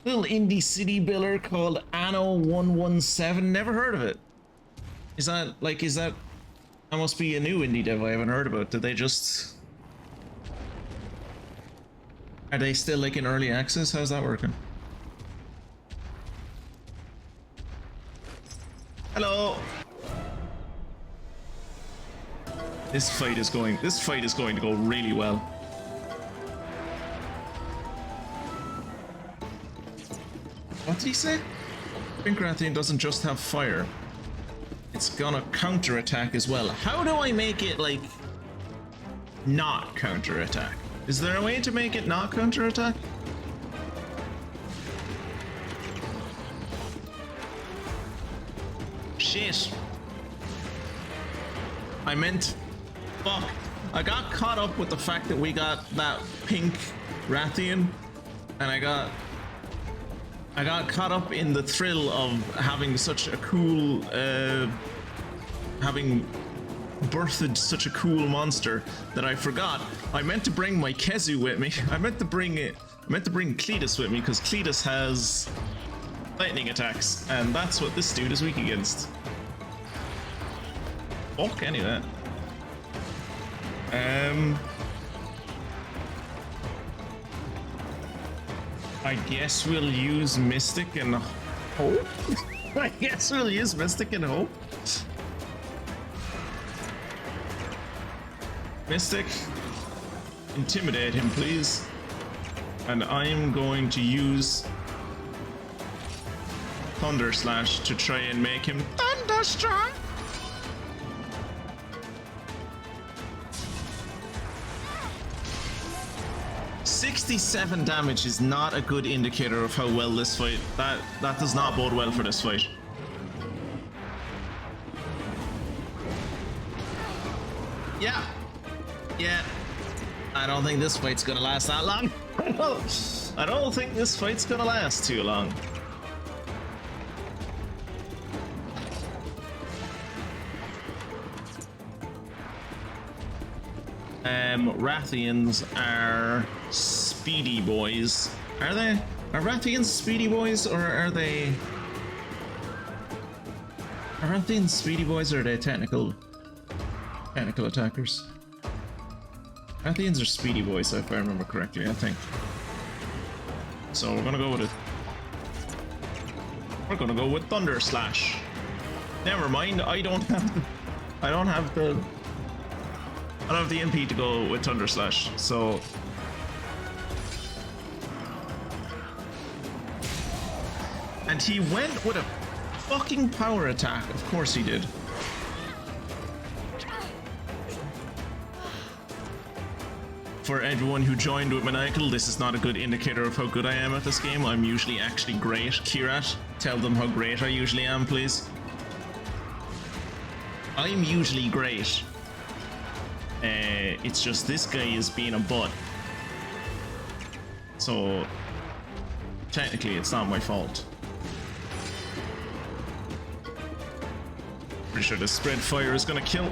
Little indie city biller called Anno 117. Never heard of it. That must be a new indie dev I haven't heard about. Did they just... Are they still, like, in early access? How's that working? Hello. This fight is going to go really well. What did he say? I think Rathian doesn't just have fire. It's gonna counterattack as well. How do I make it, like, not counterattack? Is there a way to make it not counterattack? Shit. I meant... Fuck. I got caught up with the fact that we got that pink Rathian, and I got caught up in the thrill of having such a cool, having birthed such a cool monster that I forgot. I meant to bring my Kezu with me. I meant to bring Cletus with me because Cletus has lightning attacks, and that's what this dude is weak against. Fuck any of that. I guess we'll use Mystic and Hope. I guess we'll use Mystic and Hope. Mystic, intimidate him, please. And I'm going to use Thunder Slash to try and make him thunderstruck. $67 damage is not a good indicator of how well this fight. That does not bode well for this fight. Yeah. I don't think this fight's gonna last that long. I don't think this fight's gonna last too long. Rathians are speedy boys. Are they? Are Rathians speedy boys, or are they... Are Rathians speedy boys, or are they technical attackers? Rathians are speedy boys, if I remember correctly, I think. So we're gonna go with it. We're gonna go with Thunder Slash. Never mind, I don't have the MP to go with Thunder Slash, so... And he went with a fucking power attack. Of course he did. For everyone who joined with Maniacal, this is not a good indicator of how good I am at this game. I'm usually actually great. Kirat, tell them how great I usually am, please. I'm usually great. It's just this guy is being a butt. So, technically, it's not my fault. Pretty sure the spread fire is gonna kill.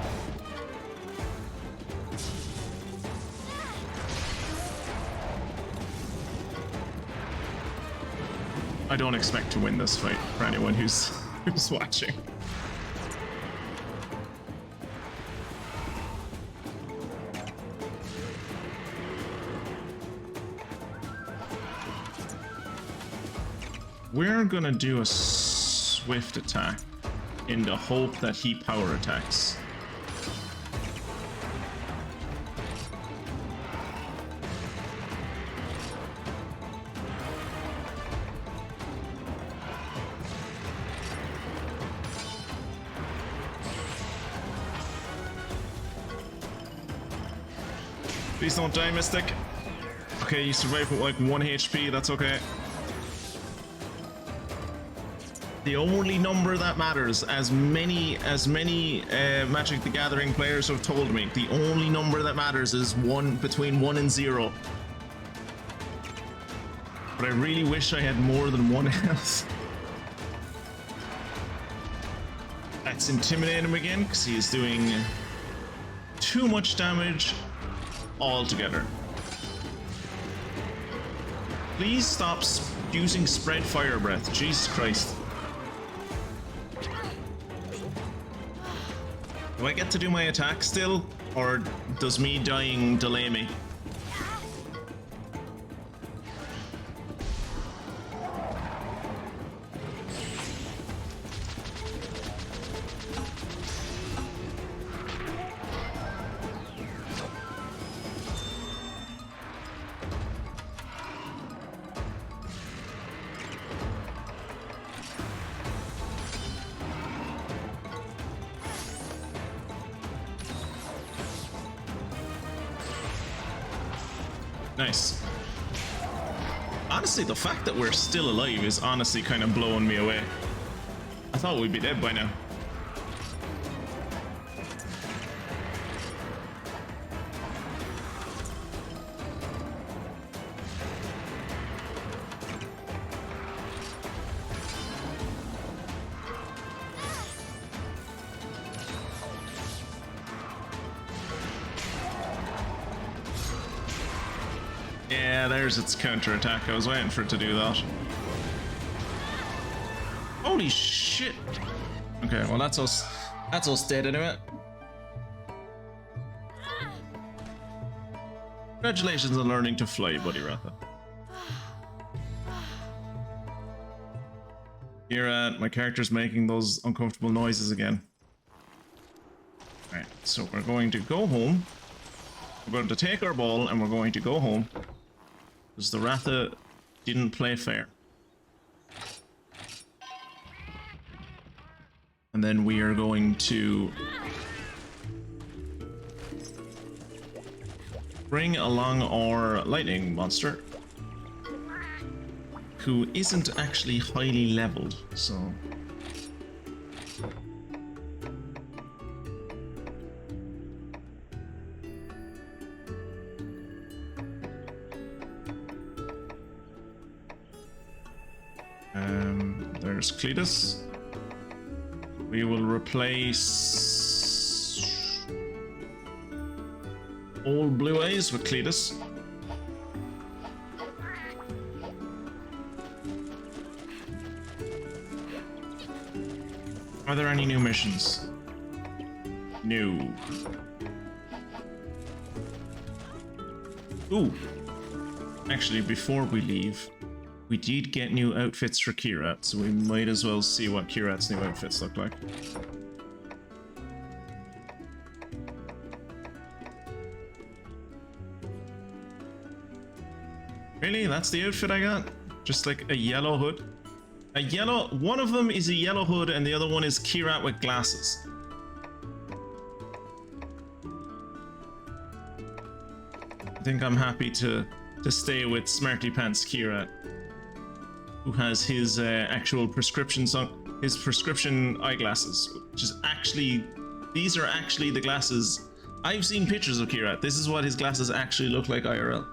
I don't expect to win this fight for anyone who's watching. We're gonna do a swift attack in the hope that he power attacks. Please don't die, Mystic. Okay, you survived with like 1 HP, that's okay. The only number that matters, as many Magic the Gathering players have told me, the only number that matters is between 1 and 0. But I really wish I had more than 1 health. Let's intimidate him again, because he is doing too much damage altogether. Please stop using spread fire breath, Jesus Christ. Do I get to do my attack still, or does me dying delay me? Nice. Honestly, the fact that we're still alive is honestly kind of blowing me away. I thought we'd be dead by now. Yeah, there's its counterattack. I was waiting for it to do that. Holy shit! Okay, well that's us. That's us dead anyway. Congratulations on learning to fly, buddy Ratha. Here, my character's making those uncomfortable noises again. Alright, so we're going to go home. We're going to take our ball and we're going to go home. Because the Ratha didn't play fair. And then we are going to bring along our lightning monster, who isn't actually highly leveled, so... there's Cletus. We will replace old Blue Eyes with Cletus. Are there any new missions? No. Ooh. Actually, before we leave, we did get new outfits for Kirat, so we might as well see what Kirat's new outfits look like. Really? That's the outfit I got? Just like a yellow hood? A yellow... One of them is a yellow hood and the other one is Kirat with glasses. I think I'm happy to stay with Smarty Pants Kirat, who has his actual prescription his prescription eyeglasses, which is actually... These are actually the glasses. I've seen pictures of Kirat. This is what his glasses actually look like IRL.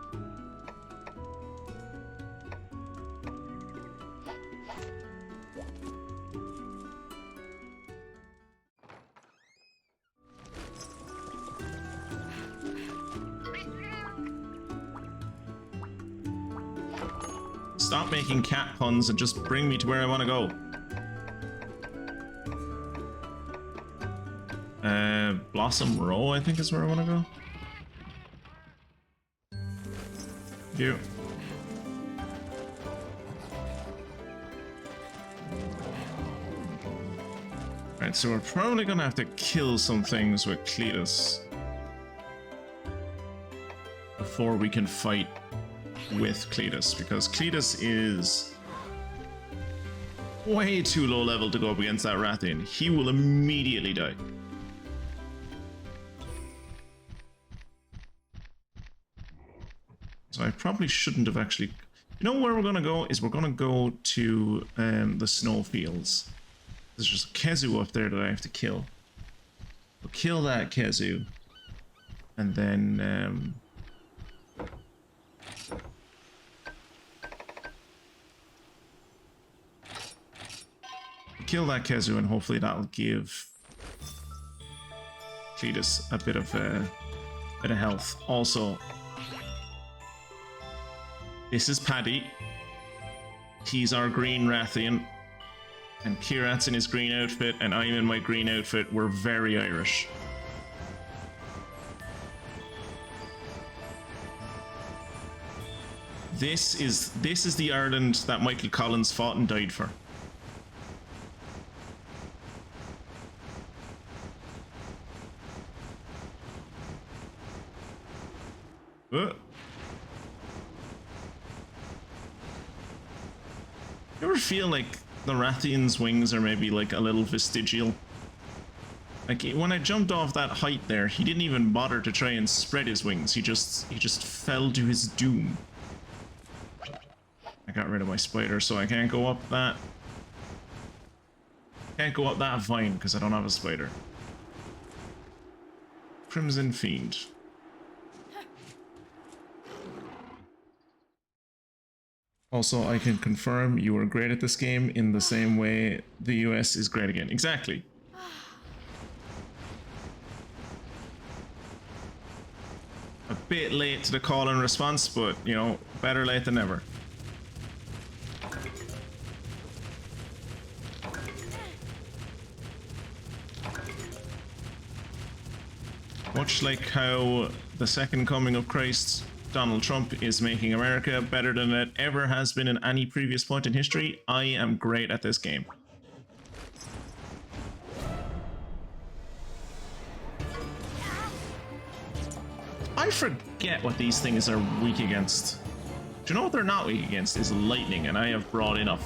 Stop making cat puns and just bring me to where I want to go. Blossom Row, I think is where I want to go. You. Right, so we're probably gonna have to kill some things with Cletus before we can fight with Cletus, because Cletus is way too low level to go up against that Rathian. He will immediately die. So I probably shouldn't have actually... You know where we're gonna go? Is we're gonna go to the snowfields. There's just a Kezu up there that I have to kill. We'll kill that Kezu. And then... kill that Kezu and hopefully that'll give Cletus a bit of health. Also, this is Paddy. He's our green Rathian. And Kirat's in his green outfit and I'm in my green outfit. We're very Irish. This is the Ireland that Michael Collins fought and died for. You ever feel like the Rathian's wings are maybe like a little vestigial? Like, when I jumped off that height there, he didn't even bother to try and spread his wings. He just fell to his doom. I got rid of my spider, so I can't go up that. Can't go up that vine because I don't have a spider. Crimson Fiend. Also, I can confirm you are great at this game in the same way the US is great again. Exactly. A bit late to the call and response, but, you know, better late than never. Much like how the second coming of Christ, Donald Trump, is making America better than it ever has been in any previous point in history, I am great at this game. I forget what these things are weak against. Do you know what they're not weak against? Is lightning, and I have brought in a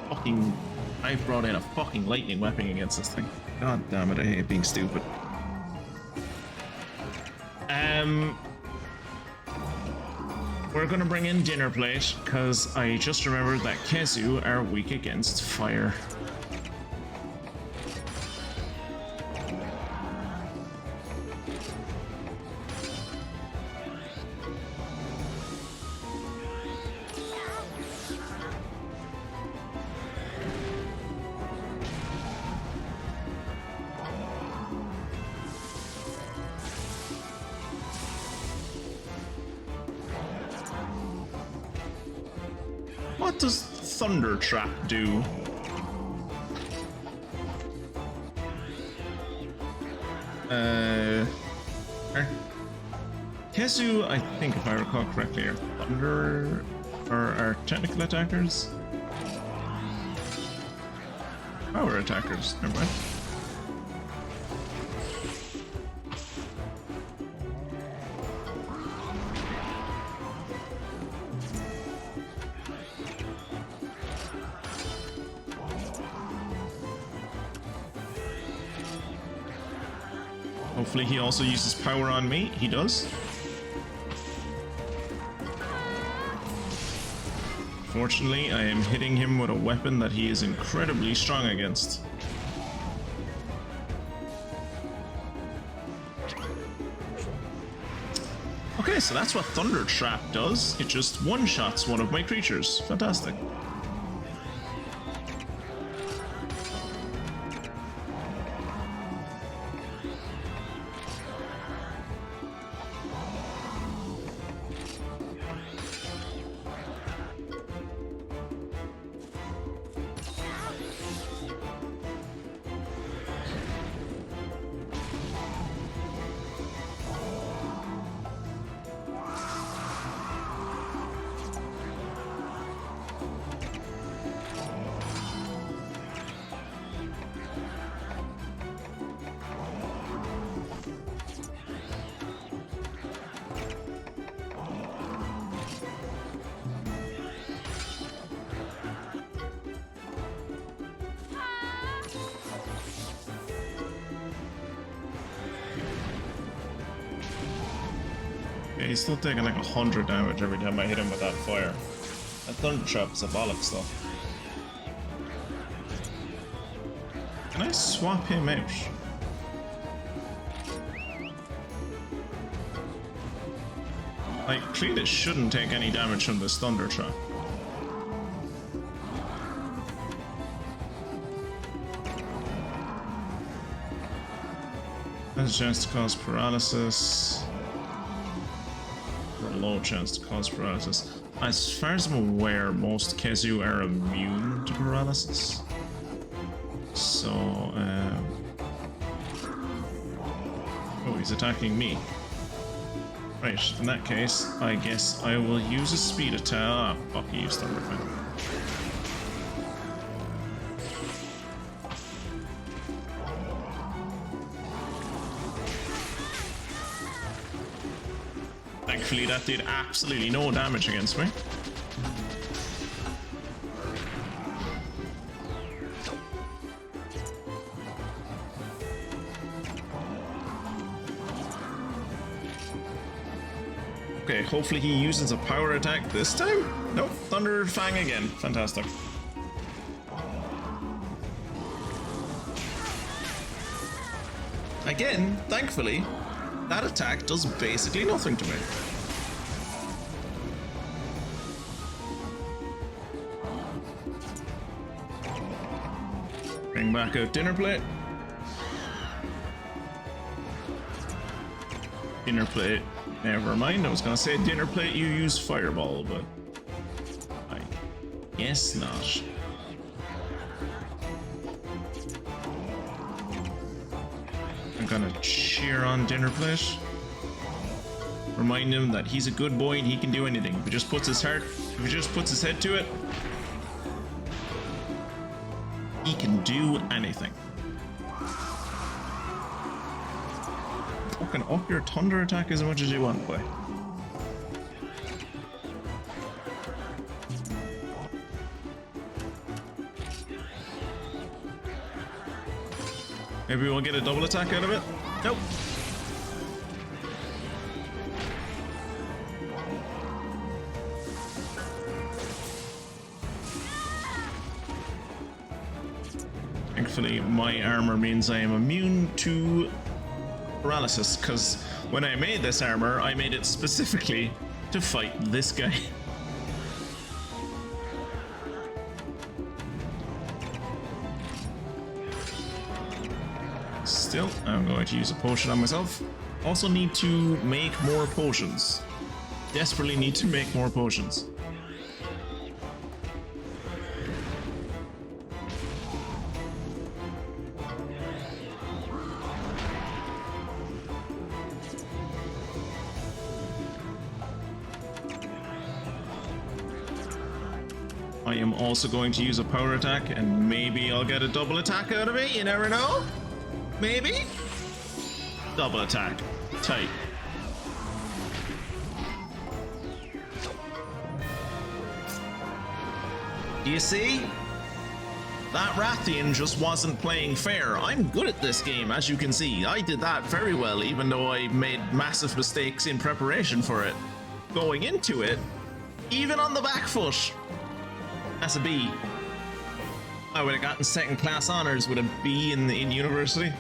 fucking... I've brought in a fucking lightning weapon against this thing. God damn it, I hate being stupid. We're gonna bring in dinner plate, because I just remembered that Kezu are weak against fire. What does Thunder Trap do? Kezu, I think if I recall correctly, are thunder or are technical attackers? Power attackers, never mind. Hopefully he also uses power on me. He does. Fortunately, I am hitting him with a weapon that he is incredibly strong against. Okay, so that's what Thunder Trap does. It just one-shots one of my creatures. Fantastic. Yeah, he's still taking like 100 damage every time I hit him with that fire. That Thunder Trap is a bollocks though. Can I swap him out? Like, Cletus shouldn't take any damage from this Thunder Trap. Has a chance to cause paralysis. A low chance to cause paralysis. As far as I'm aware, most Kezu are immune to paralysis. So, oh, he's attacking me. Right, in that case, I guess I will use a speed attack. Ah, fuck, he used Thunderfang. Thankfully, that did absolutely no damage against me. Okay, hopefully he uses a power attack this time. Nope, Thunder Fang again. Fantastic. Again, thankfully, that attack does basically nothing to me. Bring back out dinner plate. Dinner plate. Never mind, I was gonna say dinner plate, you use fireball, but I guess not. I'm gonna cheer on dinner plate. Remind him that he's a good boy and he can do anything. If he just puts his head to it, he can do anything. Fucking up your thunder attack as much as you want, boy. Maybe we'll get a double attack out of it? Nope. Thankfully, my armor means I am immune to paralysis, because when I made this armor, I made it specifically to fight this guy. Still, I'm going to use a potion on myself. Also need to make more potions. Desperately need to make more potions. I am also going to use a power attack, and maybe I'll get a double attack out of it. You never know. Maybe? Double attack. Tight. Do you see? That Rathian just wasn't playing fair. I'm good at this game, as you can see. I did that very well, even though I made massive mistakes in preparation for it. Going into it, even on the back foot, that's a B. I would have gotten second class honors with a B in university.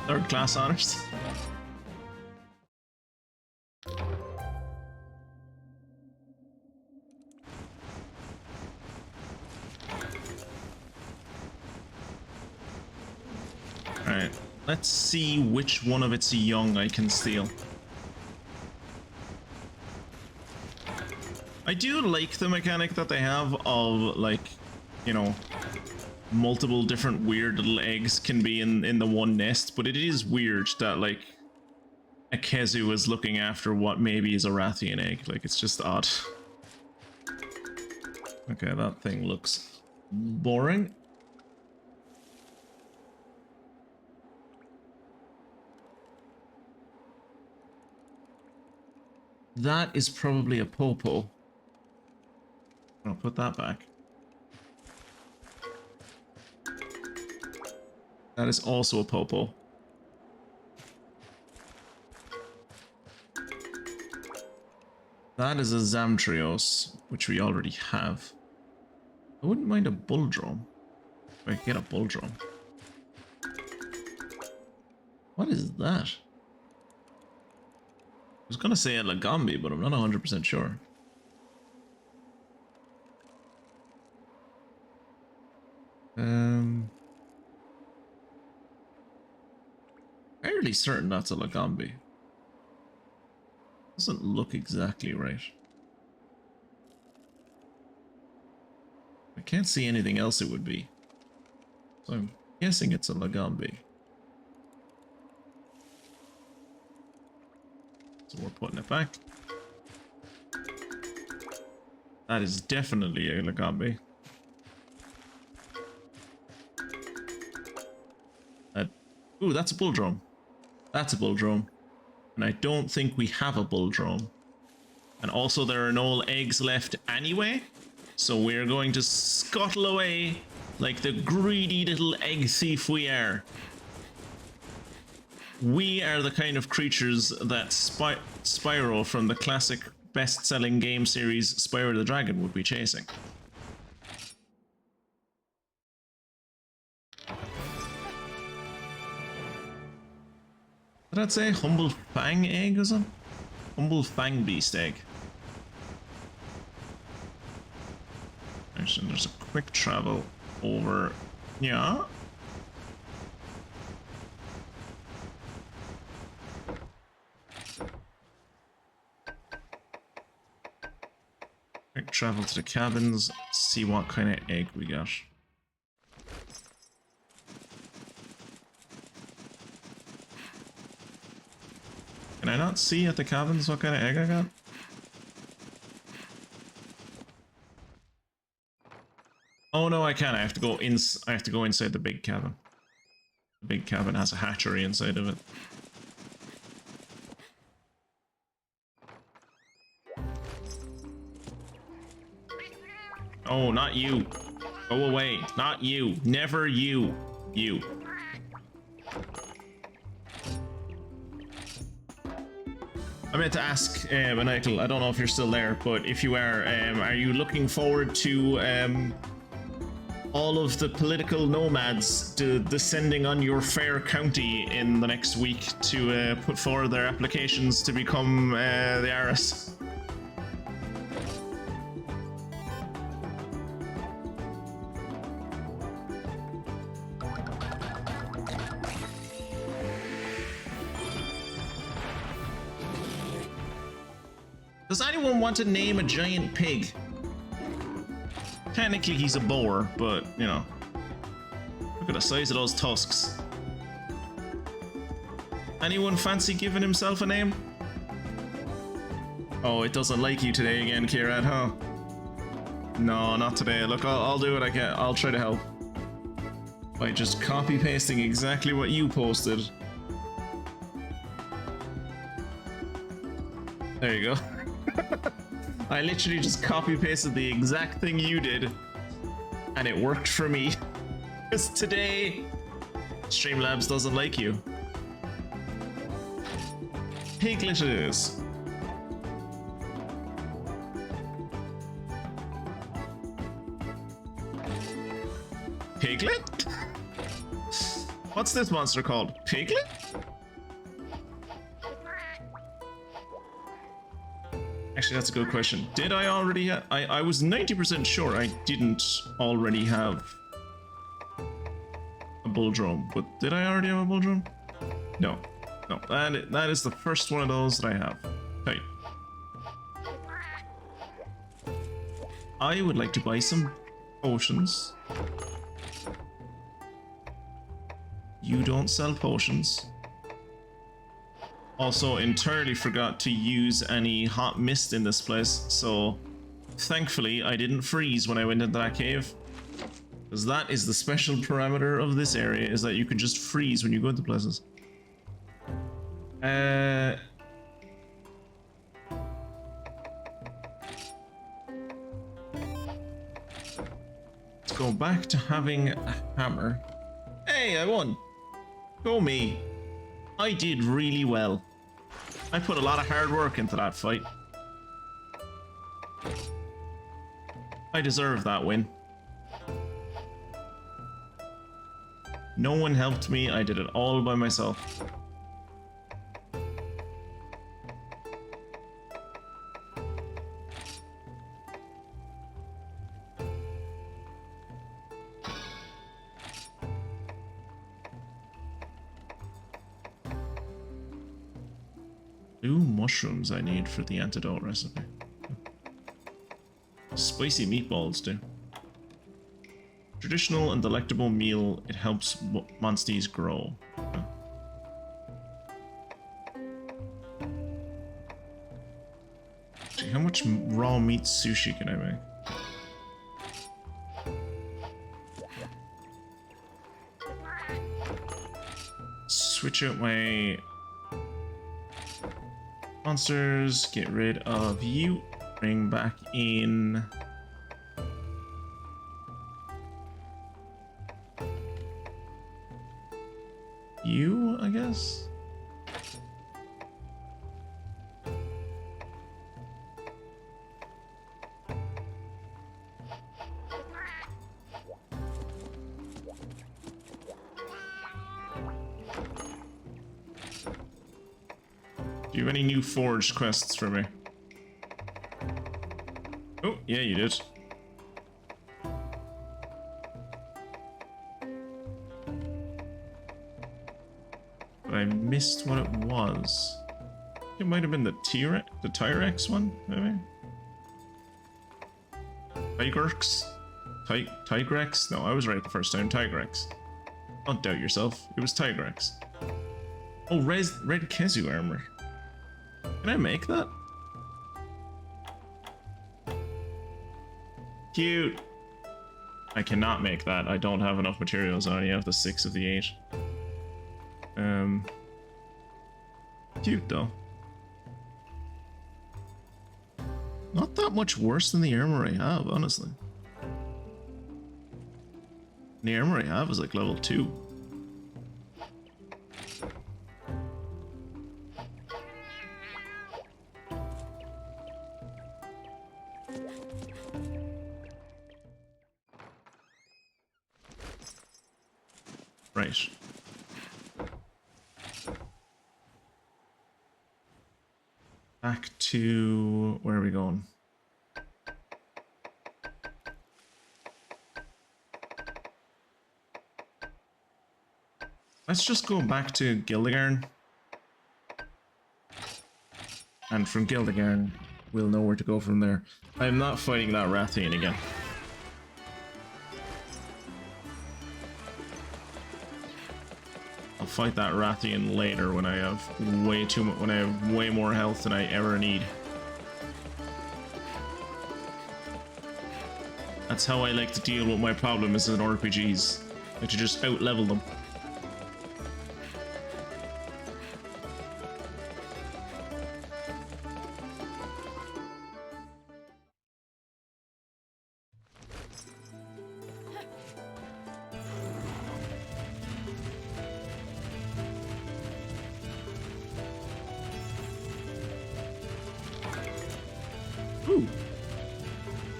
Third class honors. Alright, let's see which one of its young I can steal. I do like the mechanic that they have of, like, you know, multiple different weird little eggs can be in the one nest, but it is weird that, like, a Kezu is looking after what maybe is a Rathian egg. Like, it's just odd. Okay, that thing looks boring. That is probably a Popo. I'll put that back. That is also a Popo. That is a Zamtrios, which we already have. I wouldn't mind a Bulldrome. If I could get a Bulldrome. What is that? I was gonna say a Lagambi, but I'm not 100% sure. Fairly certain that's a Lagambi. Doesn't look exactly right. I can't see anything else it would be. So I'm guessing it's a Lagambi. So we're putting it back. That is definitely a Lagambi. Ooh, that's a Bulldrome. That's a Bulldrome. And I don't think we have a Bulldrome. And also there are no eggs left anyway. So we're going to scuttle away like the greedy little egg thief we are. We are the kind of creatures that Spyro from the classic best-selling game series Spyro the Dragon would be chasing. Did that say Humble Fang Egg or something? Humble Fang Beast Egg. Actually, there's a quick travel over... Yeah. Quick travel to the cabins, see what kind of egg we got. Can I not see at the cabins what kind of egg I got? Oh no, I can't. I have to go inside the big cabin. The big cabin has a hatchery inside of it. Oh, not you. Go away. Not you. Never you. You. I meant to ask Maniacal, I don't know if you're still there, but if you are you looking forward to all of the political nomads descending on your fair county in the next week to put forward their applications to become the Aris? Does anyone want to name a giant pig? Technically he's a boar, but, you know. Look at the size of those tusks. Anyone fancy giving himself a name? Oh, it doesn't like you today again, Kieran, huh? No, not today. Look, I'll do what I can. I'll try to help. By just copy-pasting exactly what you posted. There you go. I literally just copy-pasted the exact thing you did, and it worked for me. Because today, Streamlabs doesn't like you. Piglet it is. Piglet? What's this monster called? Piglet? Actually, that's a good question. Did I already have... I was 90% sure I didn't already have a bull drone, but did I already have a bull drone? No. No, that is the first one of those that I have. Okay. I would like to buy some potions. You don't sell potions. Also, entirely forgot to use any hot mist in this place, so thankfully I didn't freeze when I went into that cave. Because that is the special parameter of this area, is that you can just freeze when you go into places. Let's go back to having a hammer. Hey, I won! Go me! I did really well. I put a lot of hard work into that fight. I deserve that win. No one helped me, I did it all by myself. Two mushrooms I need for the antidote recipe. Spicy meatballs do. Traditional and delectable meal, it helps monsties grow. Okay. Actually, how much raw meat sushi can I make? Switch out my monsters, get rid of you, bring back in you, I guess. Do you have any new forged quests for me? Oh, yeah, you did. But I missed what it was. It might have been the T-Rex one, maybe? Tigrex? Tigrex? No, I was right the first time. Tigrex. Don't doubt yourself. It was Tigrex. Oh, red Kezu armor. Can I make that? Cute. I cannot make that. I don't have enough materials. I only have the 6 of the 8. Cute though. Not that much worse than the armor I have, honestly. The armor I have is like level 2. Right. Back to... where are we going? Let's just go back to Gildigarn. And from Gildigarn, we'll know where to go from there. I'm not fighting that Rathian again. I'll fight that Rathian later when I have way too much, when I have way more health than I ever need. That's how I like to deal with my problems in RPGs. I like to just out-level them. Ooh.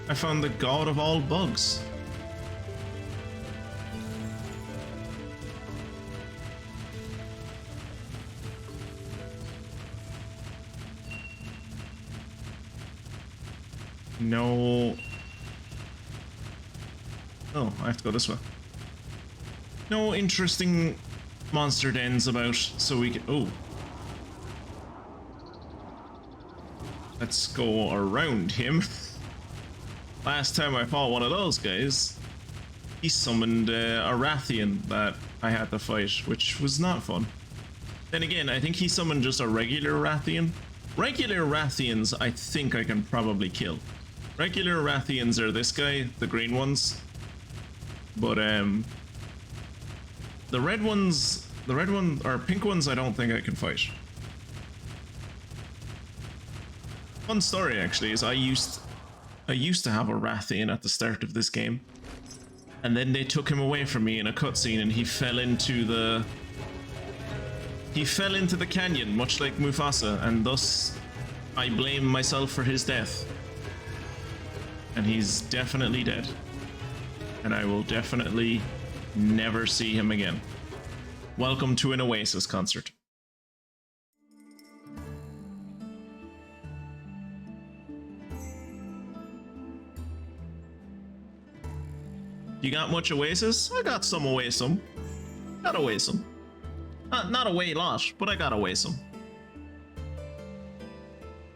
I found the god of all bugs. No. Oh, I have to go this way. No interesting monster dens about, so we can... Oh. Let's go around him. Last time I fought one of those guys, he summoned a Rathian that I had to fight, which was not fun. Then again, I think he summoned just a regular Rathian. Regular Rathians, I think I can probably kill. Regular Rathians are this guy, the green ones. But, the red ones, or pink ones, I don't think I can fight. Fun story, actually, is I used to have a Rathian at the start of this game. And then they took him away from me in a cutscene and he fell into the canyon, much like Mufasa, and thus I blame myself for his death. And he's definitely dead. And I will definitely never see him again. Welcome to an Oasis concert. You got much Oasis? I got some Oasis. Got Oasis. Not a way lot, but I got Oasis.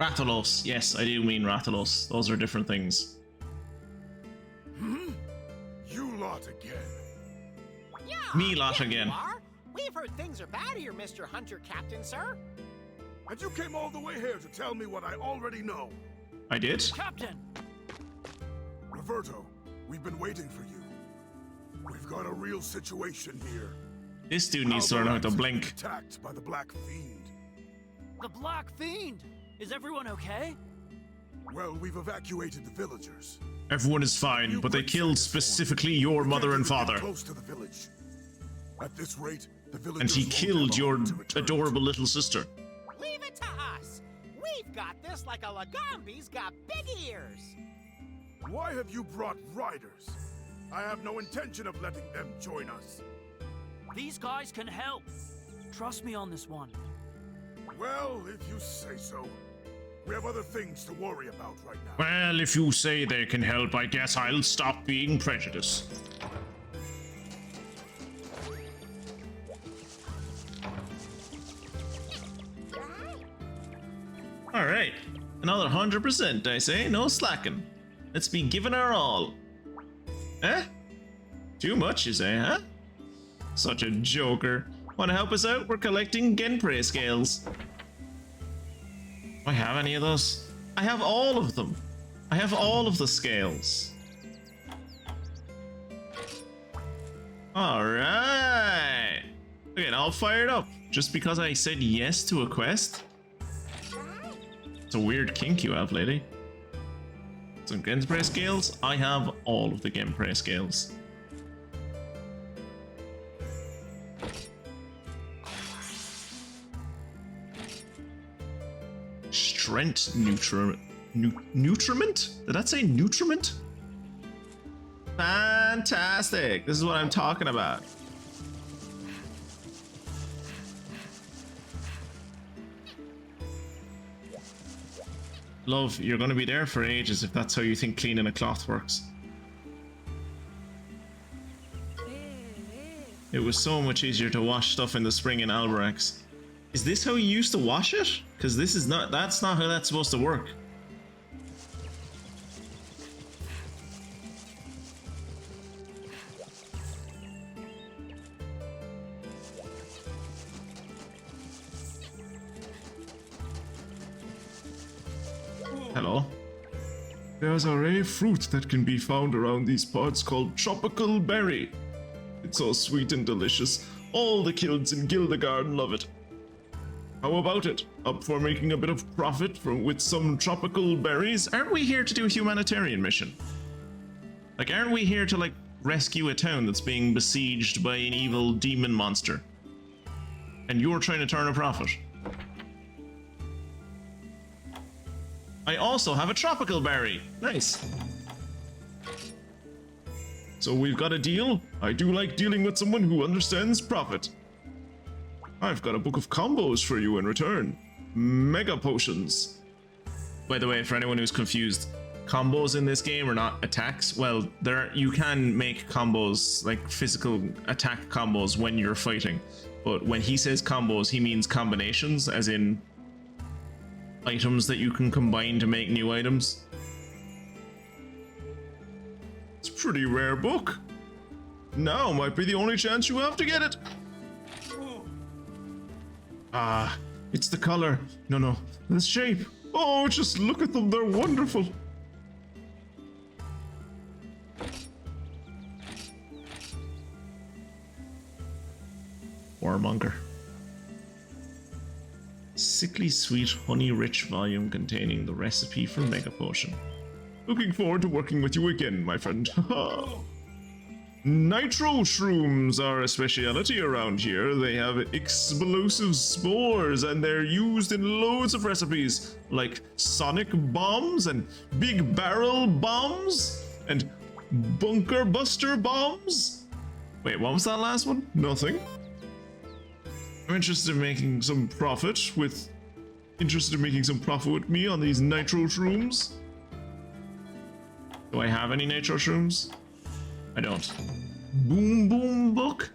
Rathalos. Yes, I do mean Rathalos. Those are different things. You lot again. Yeah, Me lot here again. You are. We've heard things are bad here, Mr. Hunter Captain, sir. And you came all the way here to tell me what I already know. I did? Captain! Roberto, we've been waiting for you. We've got a real situation here. This dude needs to learn how to blink. Attacked by the Black Fiend. The Black Fiend! Is everyone okay? Well, we've evacuated the villagers. Everyone is fine, but they killed specifically your mother and father. Close to the village. At this rate, the villagers And he won't killed have a your home to return adorable to. little sister. Leave it to us. We've got this like a Lagambi's got big ears. Why have you brought riders? I have no intention of letting them join us. These guys can help. Trust me on this one. Well, if you say so. We have other things to worry about right now. Well, if you say they can help, I guess I'll stop being prejudiced. Alright, another 100%, I say, no slacking. Let's be giving our all. Eh? Too much, you say, huh? Such a joker. Want to help us out? We're collecting Genprey scales. Do I have any of those? I have all of them. I have all of the scales. Alright. Okay, now I'll fire it up. Just because I said yes to a quest? It's a weird kink you have, lady. Some Genprey scales? I have all of the Genprey scales. Strength nutriment? Did that say nutriment? Fantastic! This is what I'm talking about. Love, you're gonna be there for ages if that's how you think cleaning a cloth works. It was so much easier to wash stuff in the spring in Albarax. Is this how you used to wash it? Because this is not, that's not how that's supposed to work. Hello. There's a rare fruit that can be found around these parts called tropical berry. It's so sweet and delicious. All the kids in Gildegard love it. How about it? Up for making a bit of profit with some tropical berries? Aren't we here to do a humanitarian mission? Like, aren't we here to, like, rescue a town that's being besieged by an evil demon monster? And you're trying to turn a profit. I also have a tropical berry. Nice. So we've got a deal. I do like dealing with someone who understands profit. I've got a book of combos for you in return. Mega potions. By the way, for anyone who's confused, combos in this game are not attacks. Well, you can make combos, like physical attack combos when you're fighting. But when he says combos, he means combinations, as in items that you can combine to make new items. It's a pretty rare book. Now might be the only chance you have to get it. Ah, it's the color. No, the shape. Oh, just look at them. They're wonderful. Warmonger. Sickly sweet, honey-rich volume containing the recipe for Mega Potion. Looking forward to working with you again, my friend. Nitro shrooms are a speciality around here. They have explosive spores and they're used in loads of recipes, like sonic bombs and big barrel bombs and bunker buster bombs. Wait, what was that last one? Nothing. I'm interested in making some profit with me on these nitro shrooms. Do I have any nitro shrooms? I don't. Boom boom book?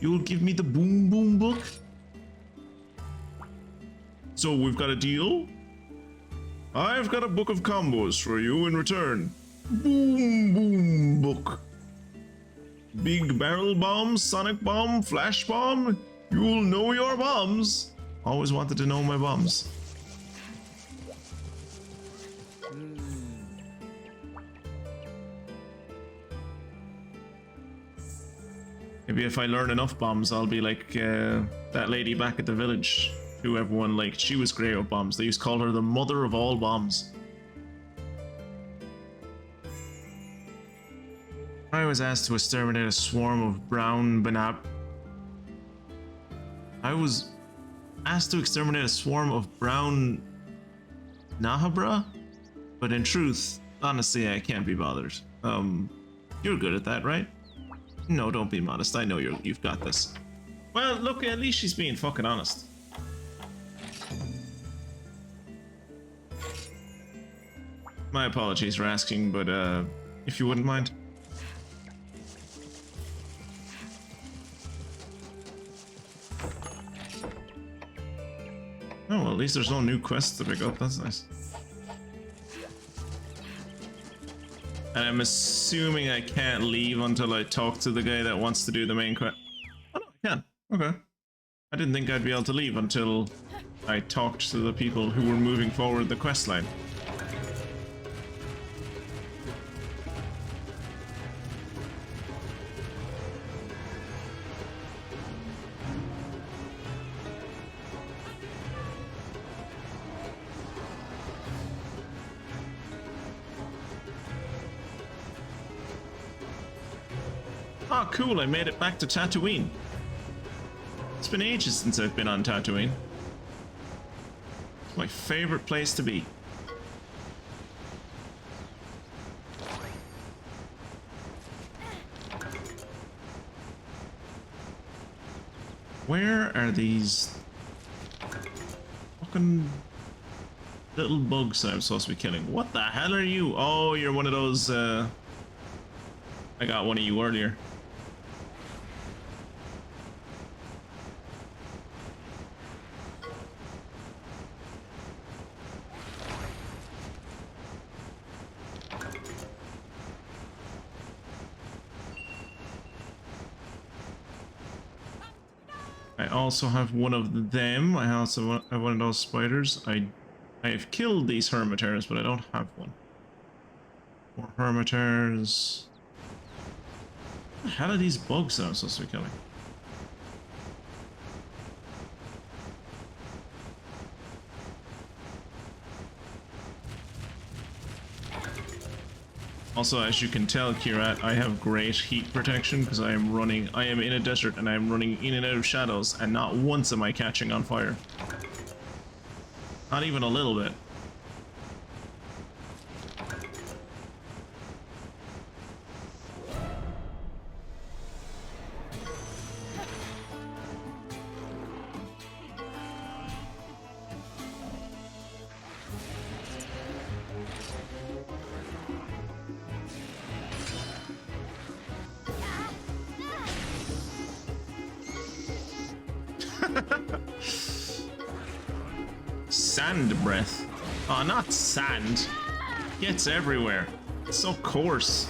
You'll give me the boom boom book? So we've got a deal? I've got a book of combos for you in return. Boom boom book. Big barrel bomb, sonic bomb, flash bomb. You'll know your bombs. Always wanted to know my bombs. Maybe if I learn enough bombs, I'll be like that lady back at the village who everyone liked. She was great with bombs. They used to call her the mother of all bombs. I was asked to exterminate a swarm of brown banab. I was asked to exterminate a swarm of brown Nahabra? But in truth, honestly, I can't be bothered. You're good at that, right? No, don't be modest. I know you've got this. Well, look, at least she's being fucking honest. My apologies for asking, but if you wouldn't mind. Oh, well, at least there's no new quests to pick up. That's nice. And I'm assuming I can't leave until I talk to the guy that wants to do the main quest. Oh, no, I can. Okay. I didn't think I'd be able to leave until I talked to the people who were moving forward the quest line. Oh, cool, I made it back to Tatooine. It's been ages since I've been on Tatooine. It's my favorite place to be. Where are these fucking little bugs I'm supposed to be killing? What the hell are you? Oh, you're one of those, I got one of you earlier. I also have one of them. I also have one of those spiders. I have killed these hermiters, but I don't have one. More hermiters. What the hell are these bugs that I'm supposed to be killing? Also, as you can tell, Kirat, I have great heat protection because I am in a desert and I am running in and out of shadows, and not once am I catching on fire. Not even a little bit. Sand breath. Oh, not sand. Gets everywhere. It's so coarse.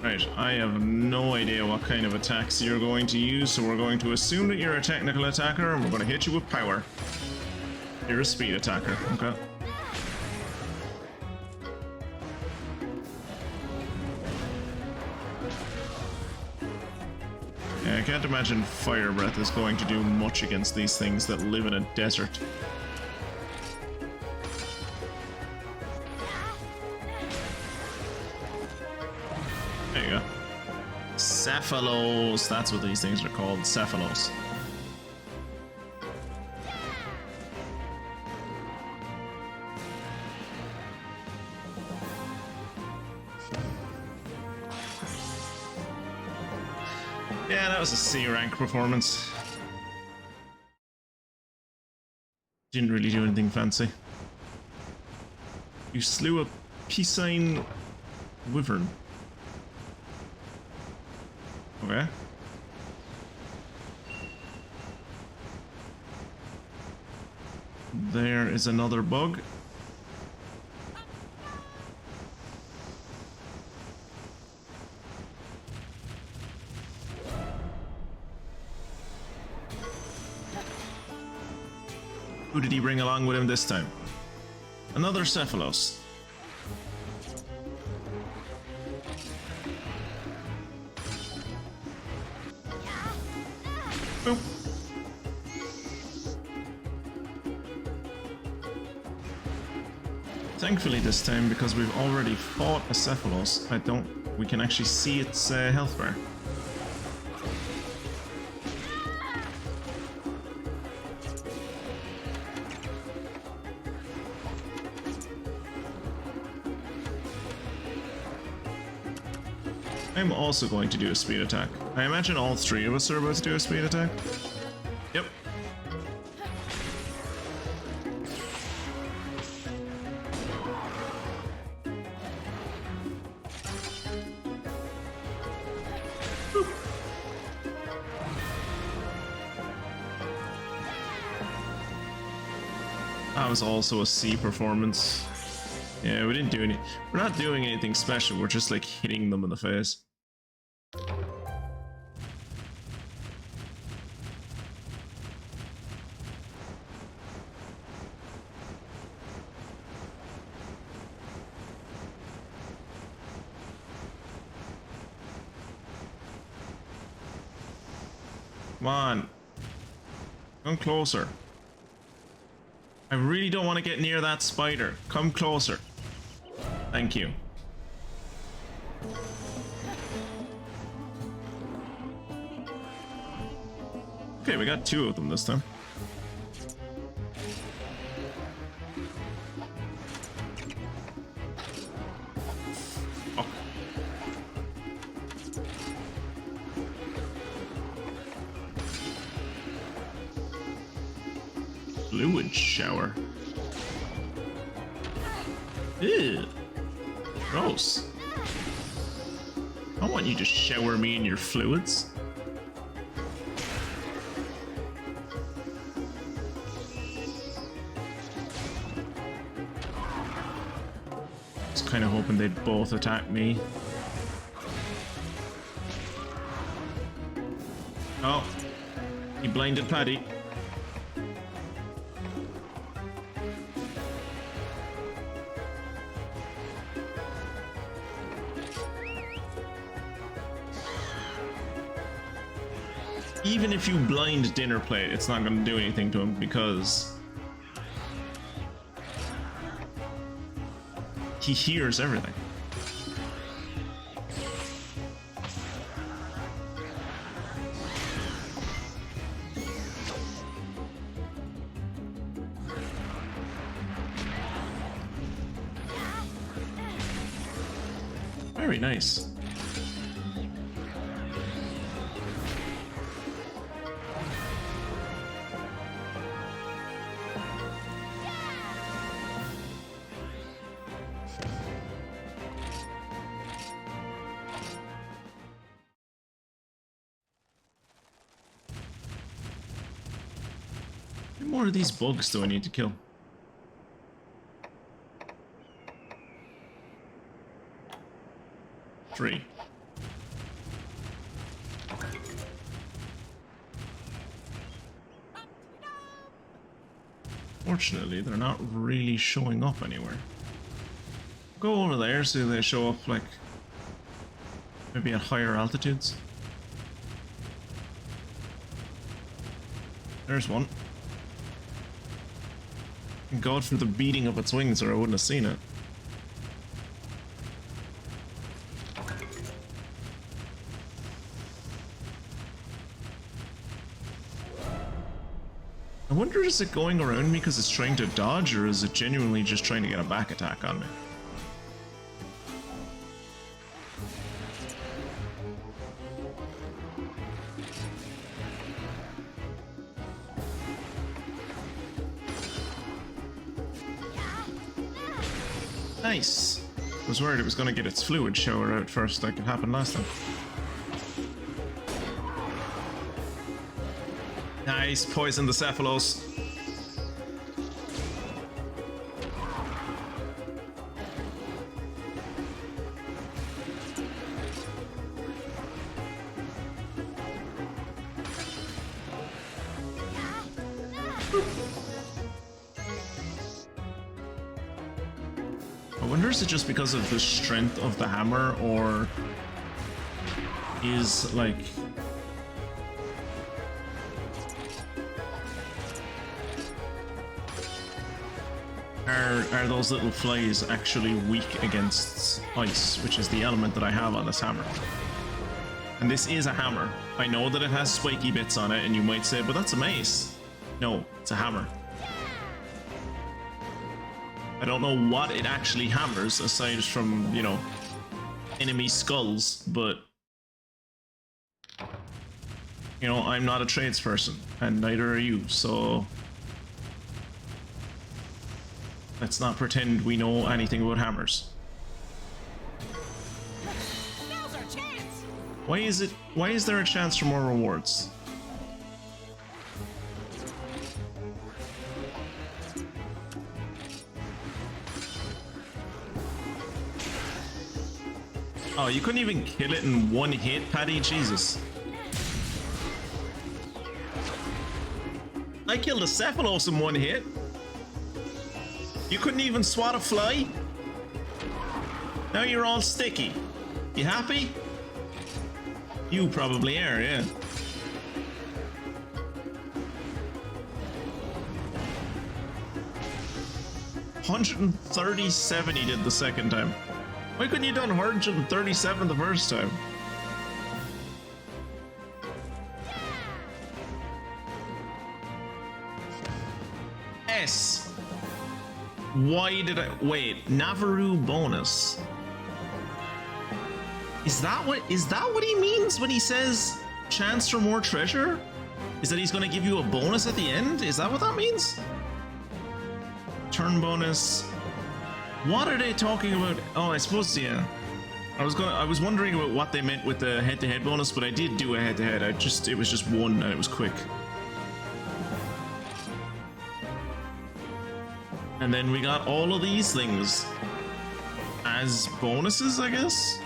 Right, I have no idea what kind of attacks you're going to use, so we're going to assume that you're a technical attacker and we're going to hit you with power. You're a speed attacker, okay. I can't imagine fire breath is going to do much against these things that live in a desert. There you go. Cephalos, that's what these things are called, cephalos. Yeah, that was a C rank performance. Didn't really do anything fancy. You slew a piscine wyvern. Okay. There is another bug. Who did he bring along with him this time? Another Cephalos. Boop. Thankfully this time, because we've already fought a Cephalos, we can actually see its health bar. I'm also going to do a speed attack. I imagine all three of us are about to do a speed attack. Yep. That was also a C performance. Yeah, we didn't do any. We're not doing anything special. We're just like hitting them in the face. Come on. Come closer. I really don't want to get near that spider. Come closer. Thank you. Okay, we got two of them this time. Oh. Fluid shower. Ew. Gross. I want you to shower me in your fluids. Was kind of hoping they'd both attack me. Oh, he blinded Paddy. Even if you blind dinner plate, it's not going to do anything to him because he hears everything. Very nice. How many more of these bugs do I need to kill? Three. Fortunately, they're not really showing up anywhere. Go over there, see if they show up, like, maybe at higher altitudes. There's one. Thank God for the beating of its wings, or I wouldn't have seen it. I wonder, is it going around me because it's trying to dodge, or is it genuinely just trying to get a back attack on me? Nice! I was worried it was going to get its fluid shower out first, like it happened last time. Nice, poison the Cephalos. I wonder, is it just because of the strength of the hammer, or is like are those little flies actually weak against ice, which is the element that I have on this hammer? And this is a hammer. I know that it has spiky bits on it, and you might say, but that's a mace. No, it's a hammer. I don't know what it actually hammers, aside from, you know, enemy skulls, but You know, I'm not a tradesperson, and neither are you, so let's not pretend we know anything about hammers. Now's our chance. Why is there a chance for more rewards? Oh, you couldn't even kill it in one hit, Paddy? Jesus. I killed a Cephalos in one hit. You couldn't even swat a fly? Now you're all sticky. You happy? You probably are, yeah. $137 he did the second time. Why couldn't you done 137 the first time? S. Why did I wait? Navarro bonus. Is that what he means when he says chance for more treasure? Is that he's gonna give you a bonus at the end? Is that what that means? Turn bonus. What are they talking about? Oh, I suppose, yeah. I was wondering about what they meant with the head-to-head bonus, but I did do a head-to-head. It was just one and it was quick. And then we got all of these things as bonuses, I guess?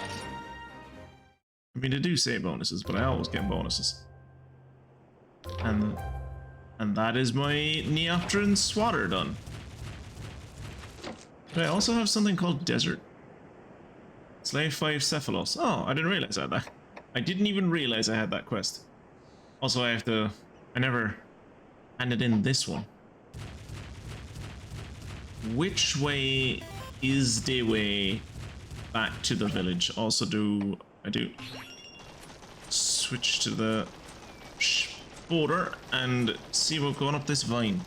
I mean, they do say bonuses, but I always get bonuses. And that is my Neopteran Swatter done. But I also have something called Desert. Slay 5 Cephalos. Oh, I didn't realize I had that. I didn't even realize I had that quest. Also, I never handed in this one. Which way is the way back to the village? Also, I do switch to the border and see about going up this vine.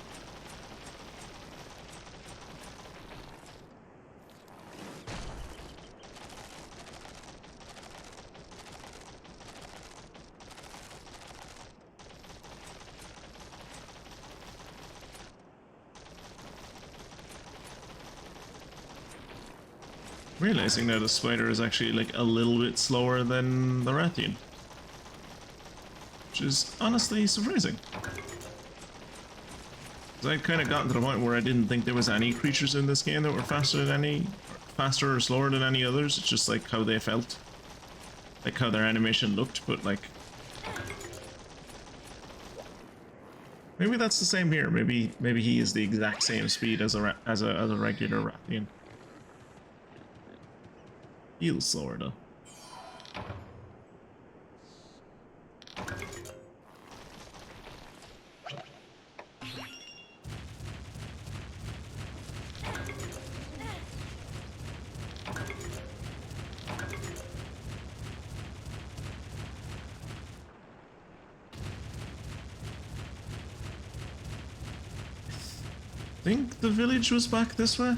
Realizing that the spider is actually like a little bit slower than the Rathian, which is honestly surprising. Because I'd kind of gotten to the point where I didn't think there was any creatures in this game that were faster or slower than any others. It's just like how they felt, like how their animation looked. But like, maybe that's the same here. Maybe he is the exact same speed as a regular Rathian. Feels slower though. I think the village was back this way.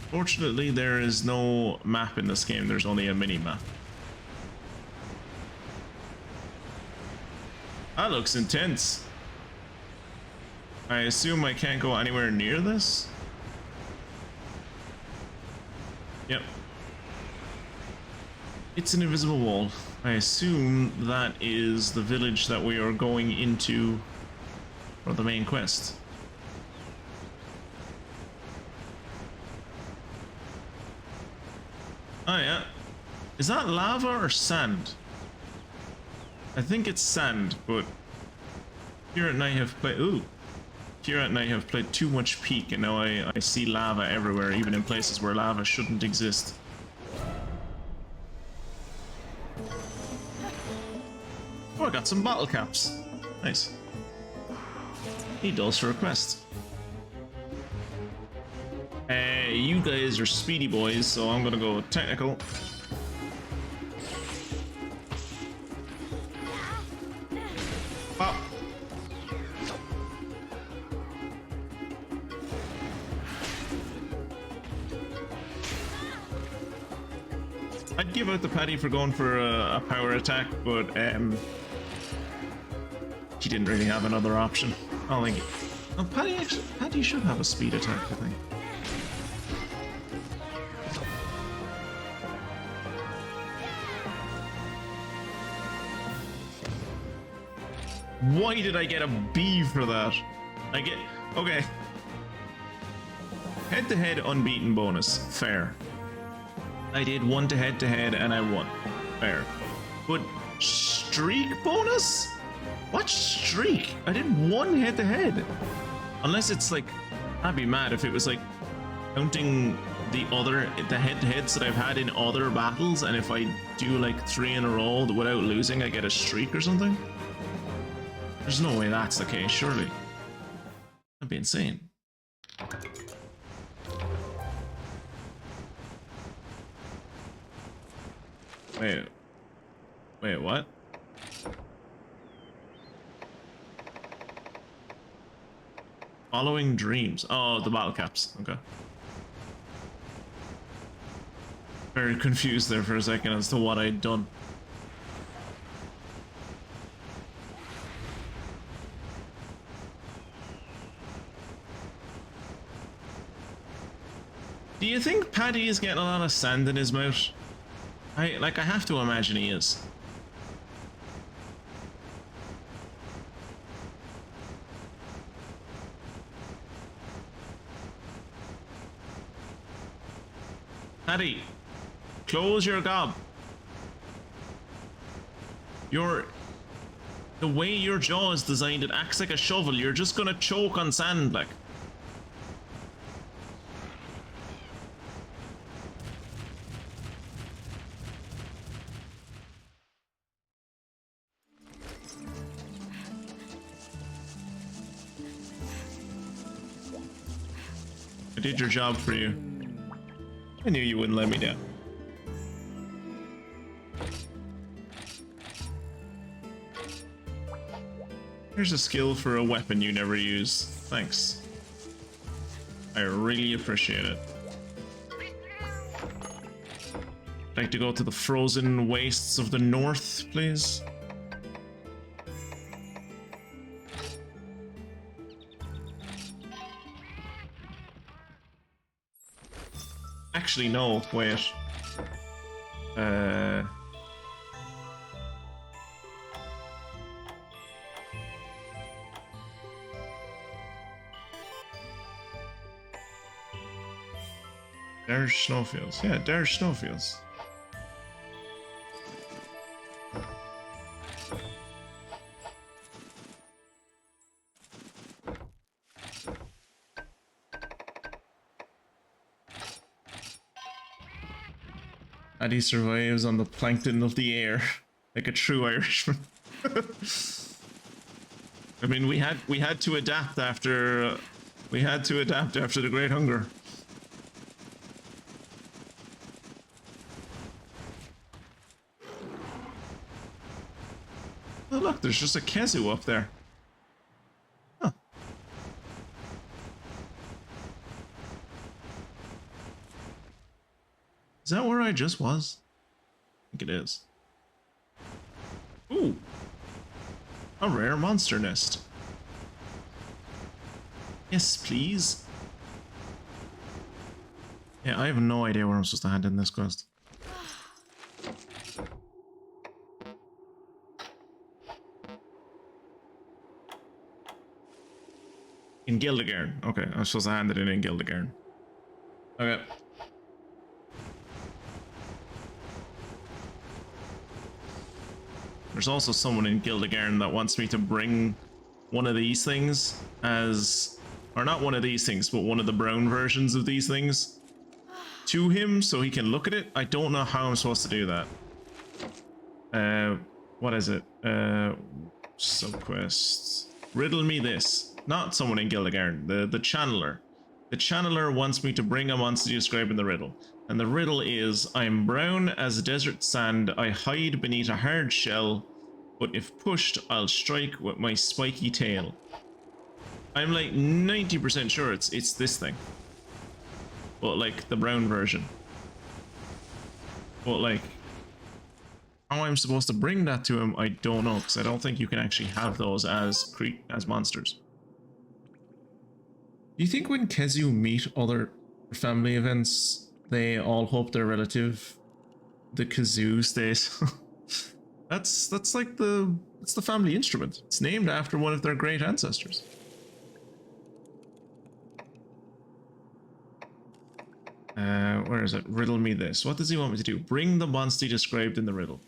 Fortunately, there is no map in this game. There's only a mini-map. That looks intense. I assume I can't go anywhere near this? Yep. It's an invisible wall. I assume that is the village that we are going into for the main quest. Oh yeah. Is that lava or sand? I think it's sand, but Here and I have played. Ooh. Here and I have played too much Peak, and now I see lava everywhere, even in places where lava shouldn't exist. Oh, I got some bottle caps. Nice. He does for a quest. You guys are speedy boys, so I'm gonna go technical. Pop. I'd give out the Paddy for going for a power attack, but he didn't really have another option. I don't think. Oh, Paddy should have a speed attack, I think. Why did I get a B for that? Okay. Head-to-head unbeaten bonus, fair. I did one to head and I won, fair. But streak bonus? What streak? I did one head-to-head. Unless it's like, I'd be mad if it was like counting the head-to-heads that I've had in other battles, and if I do like 3 in a row without losing, I get a streak or something. There's no way that's the case, surely. That'd be insane. Wait, what? Following dreams. Oh, the battle caps. Okay. Very confused there for a second as to what I'd done. Do you think Paddy is getting a lot of sand in his mouth? I have to imagine he is. Paddy, close your gob. The way your jaw is designed, it acts like a shovel. You're just gonna choke on sand, like. I did your job for you. I knew you wouldn't let me down. Here's a skill for a weapon you never use. Thanks. I really appreciate it. I'd like to go to the frozen wastes of the north, please. Actually, no, wait. There's snowfields. Yeah, there's snowfields. Paddy survives on the plankton of the air, like a true Irishman. I mean, we had to adapt after the Great Hunger. Oh look, there's just a Kezu up there. Huh. Is that where I just was? I think it is. Ooh. A rare monster nest. Yes, please. Yeah, I have no idea where I'm supposed to hand in this quest. In Gildegarn. Okay, I'm supposed to hand it in Gildegarn. Okay. There's also someone in Gildegarn that wants me to bring one of these things as... Or not one of these things, but one of the brown versions of these things to him so he can look at it. I don't know how I'm supposed to do that. What is it? Subquest. Riddle me this. Not someone in Gildegarn, the channeler. The channeler wants me to bring a monster describing the riddle. And the riddle is, I'm brown as desert sand, I hide beneath a hard shell, but if pushed, I'll strike with my spiky tail. I'm like 90% sure it's this thing. But like the brown version. But like, how I'm supposed to bring that to him, I don't know, because I don't think you can actually have those as monsters. Do you think when Kezu meet other family events, they all hope their relative, the kazoo, stays? That's like it's the family instrument. It's named after one of their great ancestors. Where is it? Riddle me this. What does he want me to do? Bring the monster described in the riddle.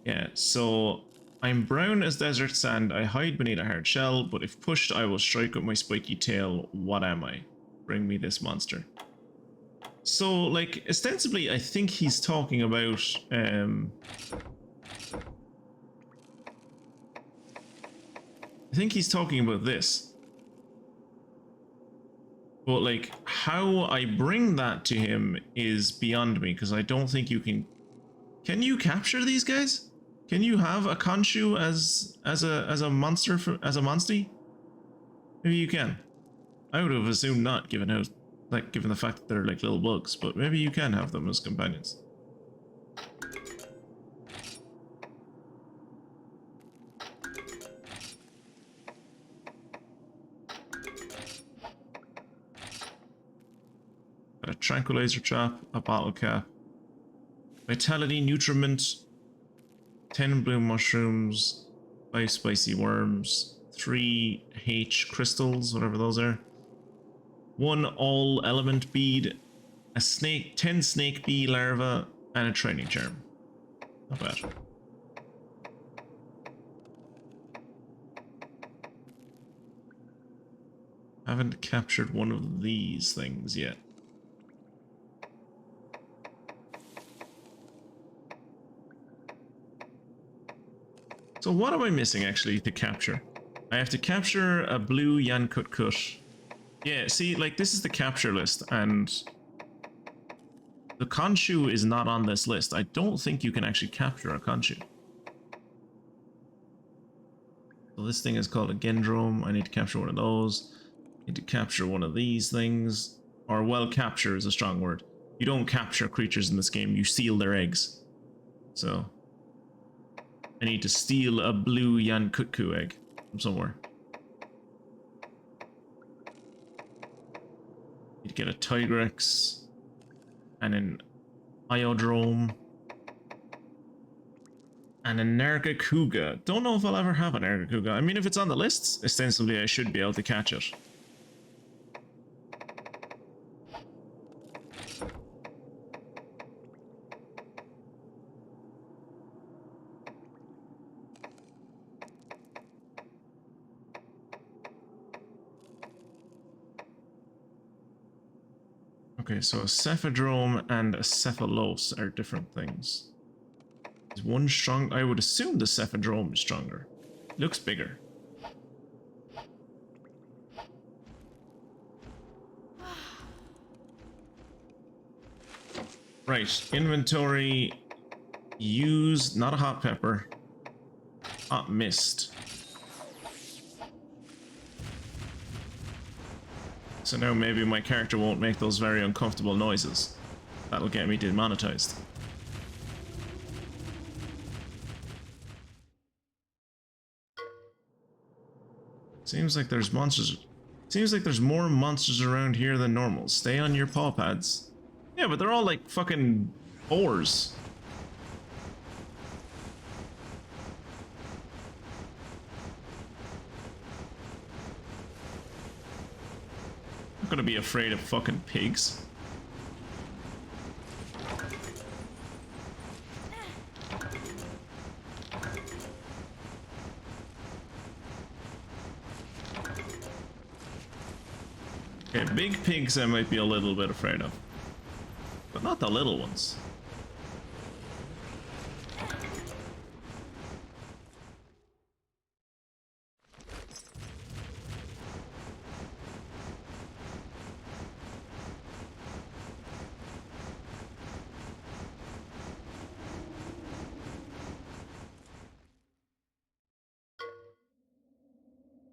Yeah, so I'm brown as desert sand. I hide beneath a hard shell, but if pushed, I will strike with my spiky tail. What am I? Bring me this monster. So, like, ostensibly, I think he's talking about, I think he's talking about this. But, like, how I bring that to him is beyond me, because I don't think you can... Can you capture these guys? Can you have a Khonshu as a monster, as a monstie? Maybe you can. I would have assumed not, given how... Like, given the fact that they're like little bugs, but maybe you can have them as companions. Got a tranquilizer trap, a bottle cap, vitality nutriment, 10 blue mushrooms, 5 spicy worms, 3 H crystals, whatever those are. 1 all element bead, a snake, 10 snake bee larvae, and a training charm. Not bad. Haven't captured one of these things yet. So what am I missing actually to capture? I have to capture a blue Yankut. Yeah, see, like, this is the capture list, and the Khonshu is not on this list. I don't think you can actually capture a Khonshu. So this thing is called a Gendrome. I need to capture one of those. I need to capture one of these things. Or, well, capture is a strong word. You don't capture creatures in this game, you steal their eggs. So, I need to steal a blue Yankutku egg from somewhere. Need to get a Tigrex and an Iodrome and a Nargacuga. Don't know if I'll ever have a Nargacuga. I mean, if it's on the list, ostensibly I should be able to catch it. Okay, so a Cephadrome and a Cephalos are different things. Is one strong? I would assume the Cephadrome is stronger. It looks bigger. Right, inventory. Use, not a hot pepper. Hot mist. So now maybe my character won't make those very uncomfortable noises. That'll get me demonetized. Seems like there's monsters. Seems like there's more monsters around here than normal. Stay on your paw pads. Yeah, but they're all like fucking boars. I'm not gonna be afraid of fucking pigs. Okay, big pigs I might be a little bit afraid of. But not the little ones.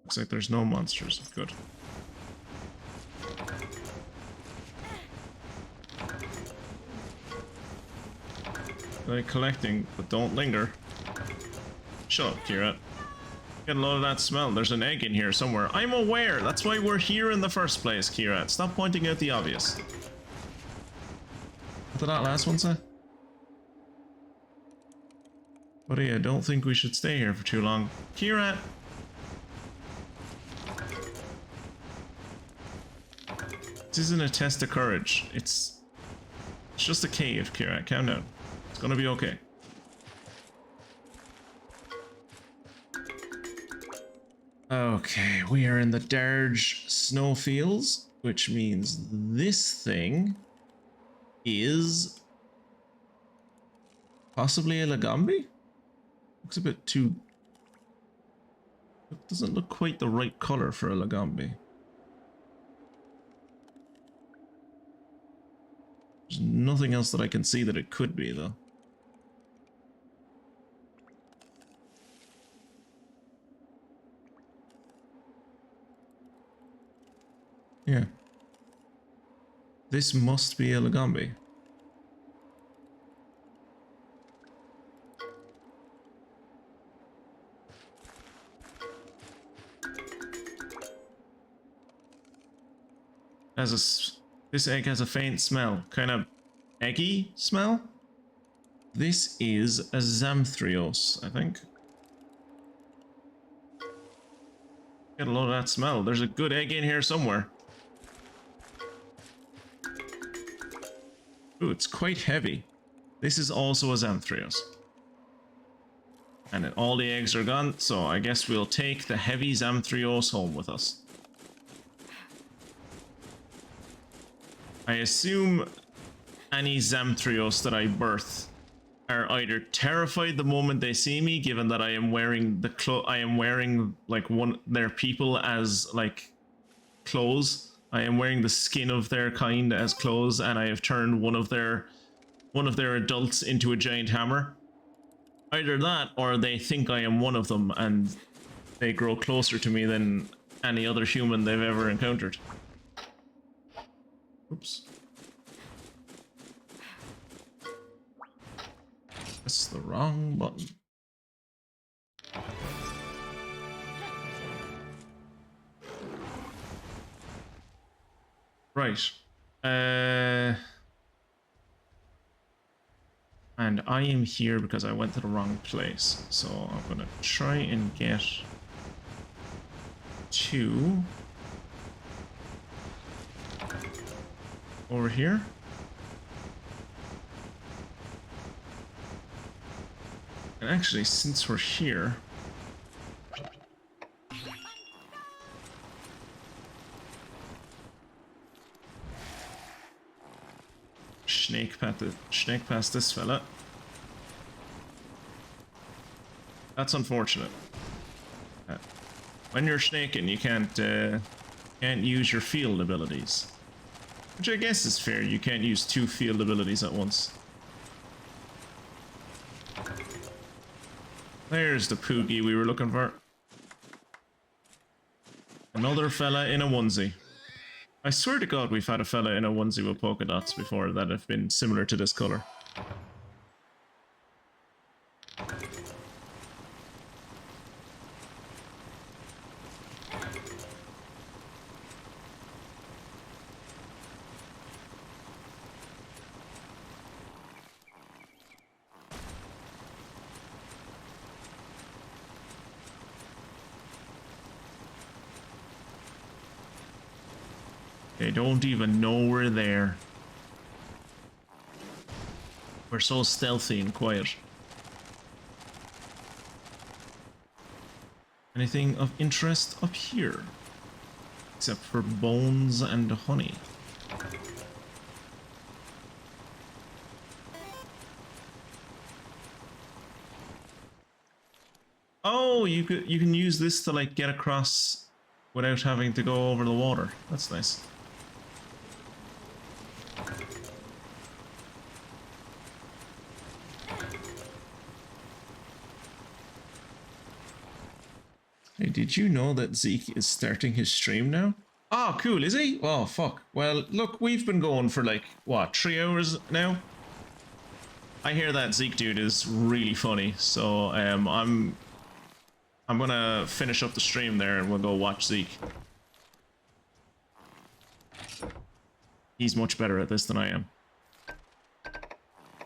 Looks like there's no monsters. Good. Like collecting, but don't linger. Shut up, Kira. Get a load of that smell. There's an egg in here somewhere. I'm aware. That's why we're here in the first place, Kira. Stop pointing out the obvious. What did that last one say? Buddy, I don't think we should stay here for too long. Kira! This isn't a test of courage. It's just a cave, Kira. Calm down. It's gonna be okay. Okay, we are in the Darge snowfields, which means this thing is possibly a Lagombi? Looks a bit too... It doesn't look quite the right color for a Lagombi. There's nothing else that I can see that it could be, though. Yeah. This must be a Lagombi. This egg has a faint smell, kind of eggy smell. This is a Zamthrios, I think. Get a load of that smell. There's a good egg in here somewhere. Ooh, it's quite heavy. This is also a Zamthrios. And all the eggs are gone, so I guess we'll take the heavy Zamthrios home with us. I assume any Zamthrios that I birth are either terrified the moment they see me, given that I am wearing like their people as like clothes. I am wearing the skin of their kind as clothes, and I have turned one of their adults into a giant hammer. Either that, or they think I am one of them, and they grow closer to me than any other human they've ever encountered. Oops. That's the wrong button. Right. And I am here because I went to the wrong place. So I'm gonna try and get to over here. And actually, since we're here, snake past this fella. That's unfortunate. When you're snaking, you can't use your field abilities. Which I guess is fair, you can't use two field abilities at once. There's the Poogie we were looking for. Another fella in a onesie. I swear to God we've had a fella in a onesie with polka dots before that have been similar to this color. They don't even know we're there. We're so stealthy and quiet. Anything of interest up here? Except for bones and honey. Oh, you can use this to like get across without having to go over the water. That's nice. Hey, did you know that Zeke is starting his stream now? Oh, cool, is he? Oh, fuck. Well, look, we've been going for like, what, 3 hours now? I hear that Zeke dude is really funny, so I'm gonna finish up the stream there and we'll go watch Zeke. He's much better at this than I am.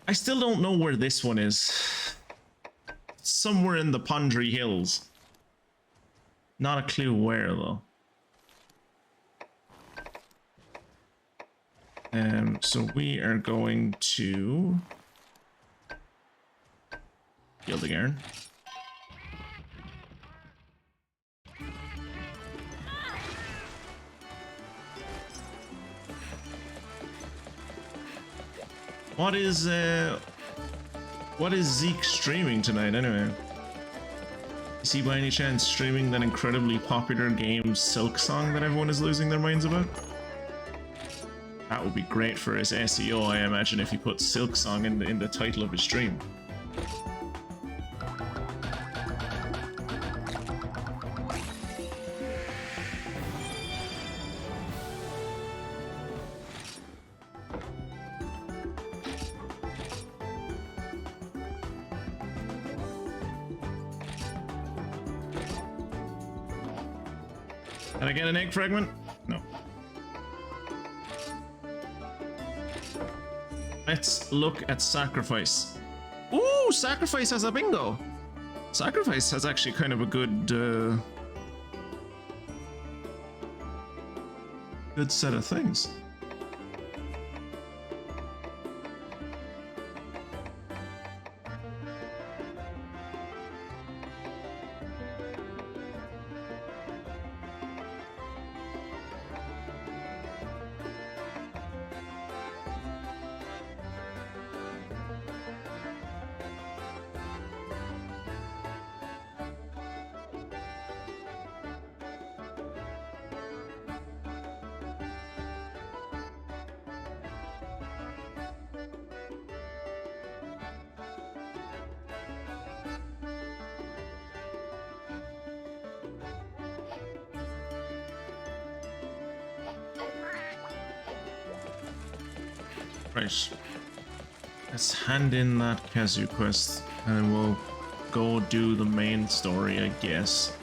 I still don't know where this one is. Somewhere in the Pondry Hills. Not a clue where though. So we are going to Gildigarn. What is Zeke streaming tonight anyway? Is he by any chance streaming that incredibly popular game Silk Song that everyone is losing their minds about? That would be great for his SEO, I imagine, if he put Silk Song in the title of his stream. Can I get an egg fragment? No. Let's look at Sacrifice. Ooh, Sacrifice has a bingo! Sacrifice has actually kind of a good set of things. Right. Let's hand in that Kazu quest and then we'll go do the main story, I guess.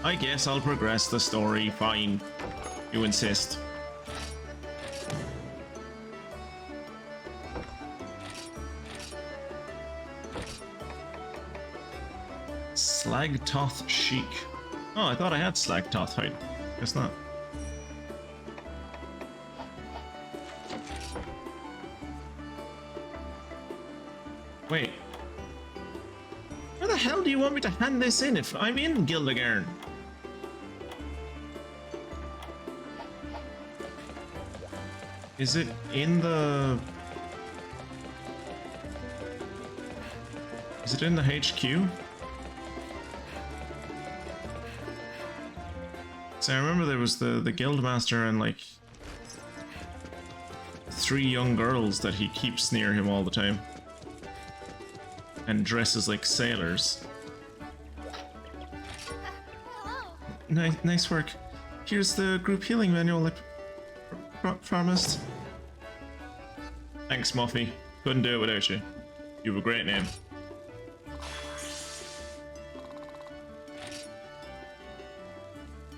I guess I'll progress the story, fine. You insist. Slagtoth Chic. Oh, I thought I had Slagtoth hide. Guess not. Wait. Where the hell do you want me to hand this in if I'm in Gildigarn? Is it in the... Is it in the HQ? So I remember there was the Guildmaster and like 3 young girls that he keeps near him all the time. And dresses like sailors. Nice work. Here's the group healing manual like promised. Thanks, Muffy. Couldn't do it without you. You have a great name.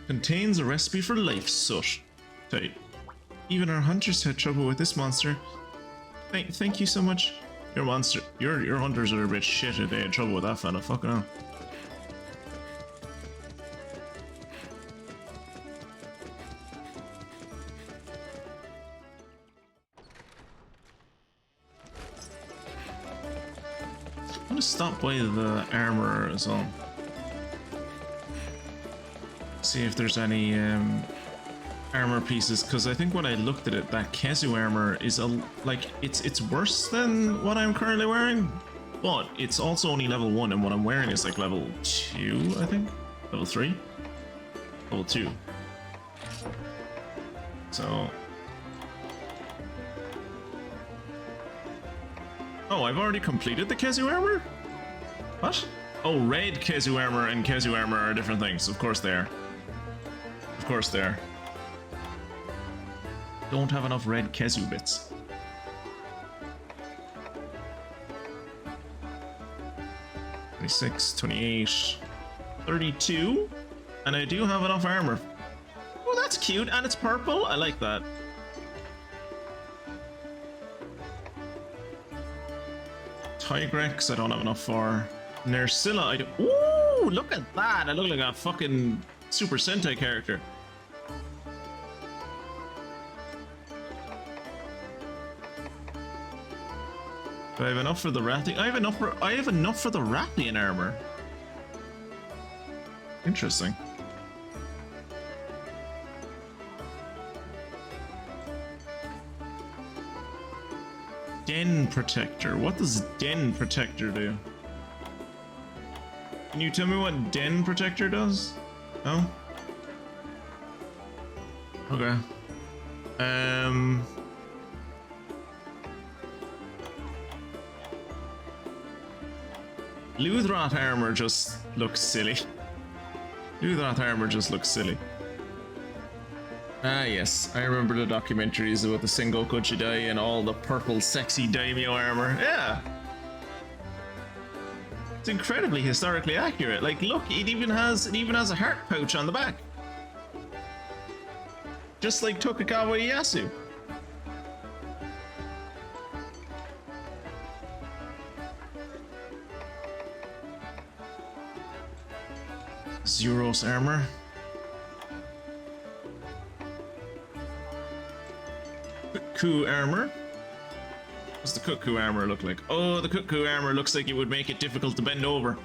Contains a recipe for life, soot. Tight. Even our hunters had trouble with this monster. Thank you so much. Your monster, your hunters are a bit shit if they had trouble with that fella. Fucking hell. I'm gonna stop by the armorer as well. See if there's any armor pieces, because I think when I looked at it, that Kezu armor is it's worse than what I'm currently wearing, but it's also only level 1, and what I'm wearing is like level 2, I think, level 3, level 2. So, oh, I've already completed the Kezu armor. What? Oh, red Kezu armor and Kezu armor are different things. Of course they are. Of course they are. Don't have enough red Kezu bits. 26, 28, 32. And I do have enough armor. Oh, that's cute. And it's purple. I like that. Tigrex, I don't have enough for. Nersilla, I do. Ooh, look at that. I look like a fucking Super Sentai character. Do I have enough for the Rathian? I have enough for the Rathian armor. Interesting. Den Protector. What does Den Protector do? Can you tell me what Den Protector does? No? Okay. Luthroth armor just looks silly. Luthroth armor just looks silly. Ah yes, I remember the documentaries about the Sengoku Jidai and all the purple sexy daimyo armor. Yeah! It's incredibly historically accurate. Like look, it even has a heart pouch on the back. Just like Tokugawa Ieyasu. Zeros armor. Cuckoo armor. What's the cuckoo armor look like? Oh, the cuckoo armor looks like it would make it difficult to bend over.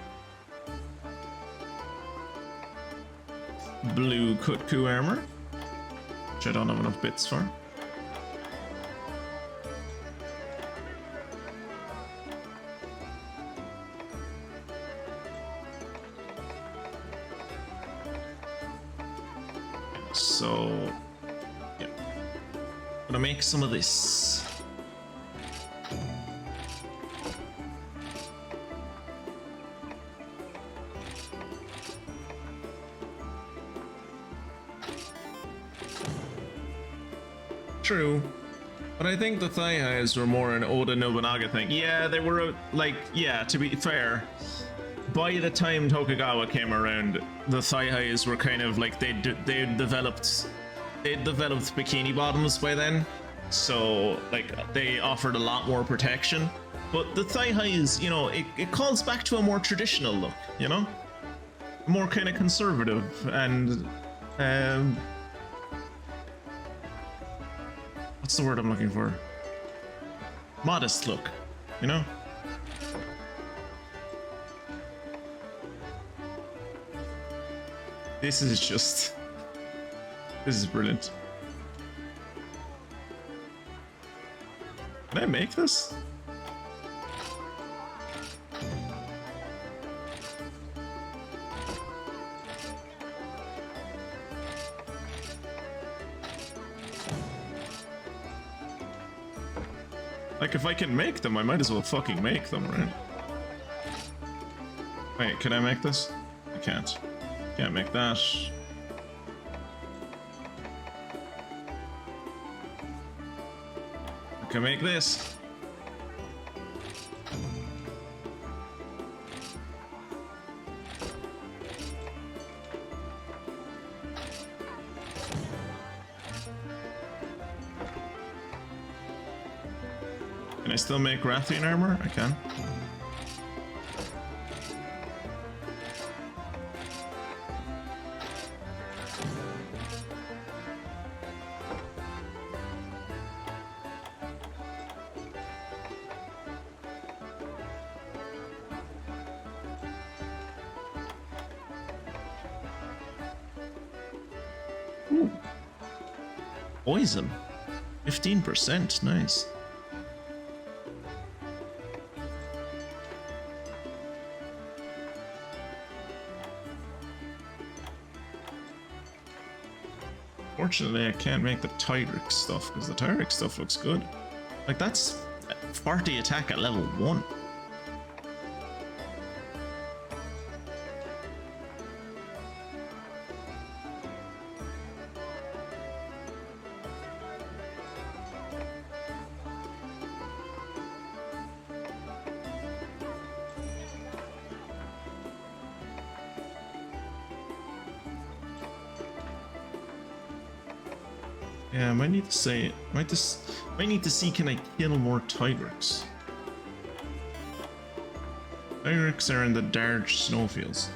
Blue cuckoo armor, which I don't have enough bits for. So, yeah. Gonna make some of this. True. But I think the thigh highs were more an Oda Nobunaga thing. Yeah, they were like, yeah, to be fair, by the time Tokugawa came around, the thigh highs were kind of like they developed bikini bottoms by then, so like they offered a lot more protection. But the thigh highs, you know, it calls back to a more traditional look, you know, more kind of conservative and what's the word I'm looking for? Modest look, you know? This is brilliant. Can I make this? Like, if I can make them, I might as well fucking make them, right? Wait, can I make this? I can't. Can't make that. I can make this. Can I still make Rathian armor? I can. Ooh. Poison. 15%, nice. Fortunately, I can't make the Tyrix stuff because the Tyrix stuff looks good. Like, that's 40 attack at level 1. Yeah, I might need to say, might need to see, can I kill more Tigrex? Tigrex are in the Darge snowfields.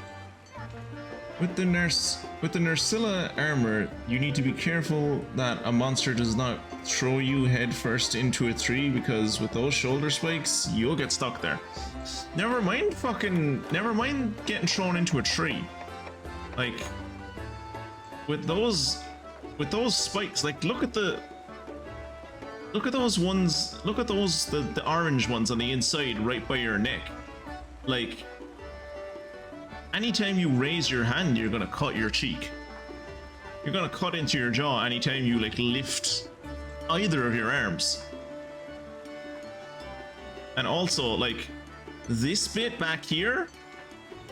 With the Nursilla armor, you need to be careful that a monster does not throw you headfirst into a tree, because with those shoulder spikes, you'll get stuck there. Never mind getting thrown into a tree. Like, with those spikes, like look at those ones, look at those, the orange ones on the inside right by your neck. Like, anytime you raise your hand, you're gonna cut your cheek. You're gonna cut into your jaw anytime you like lift either of your arms. And also, like, this bit back here,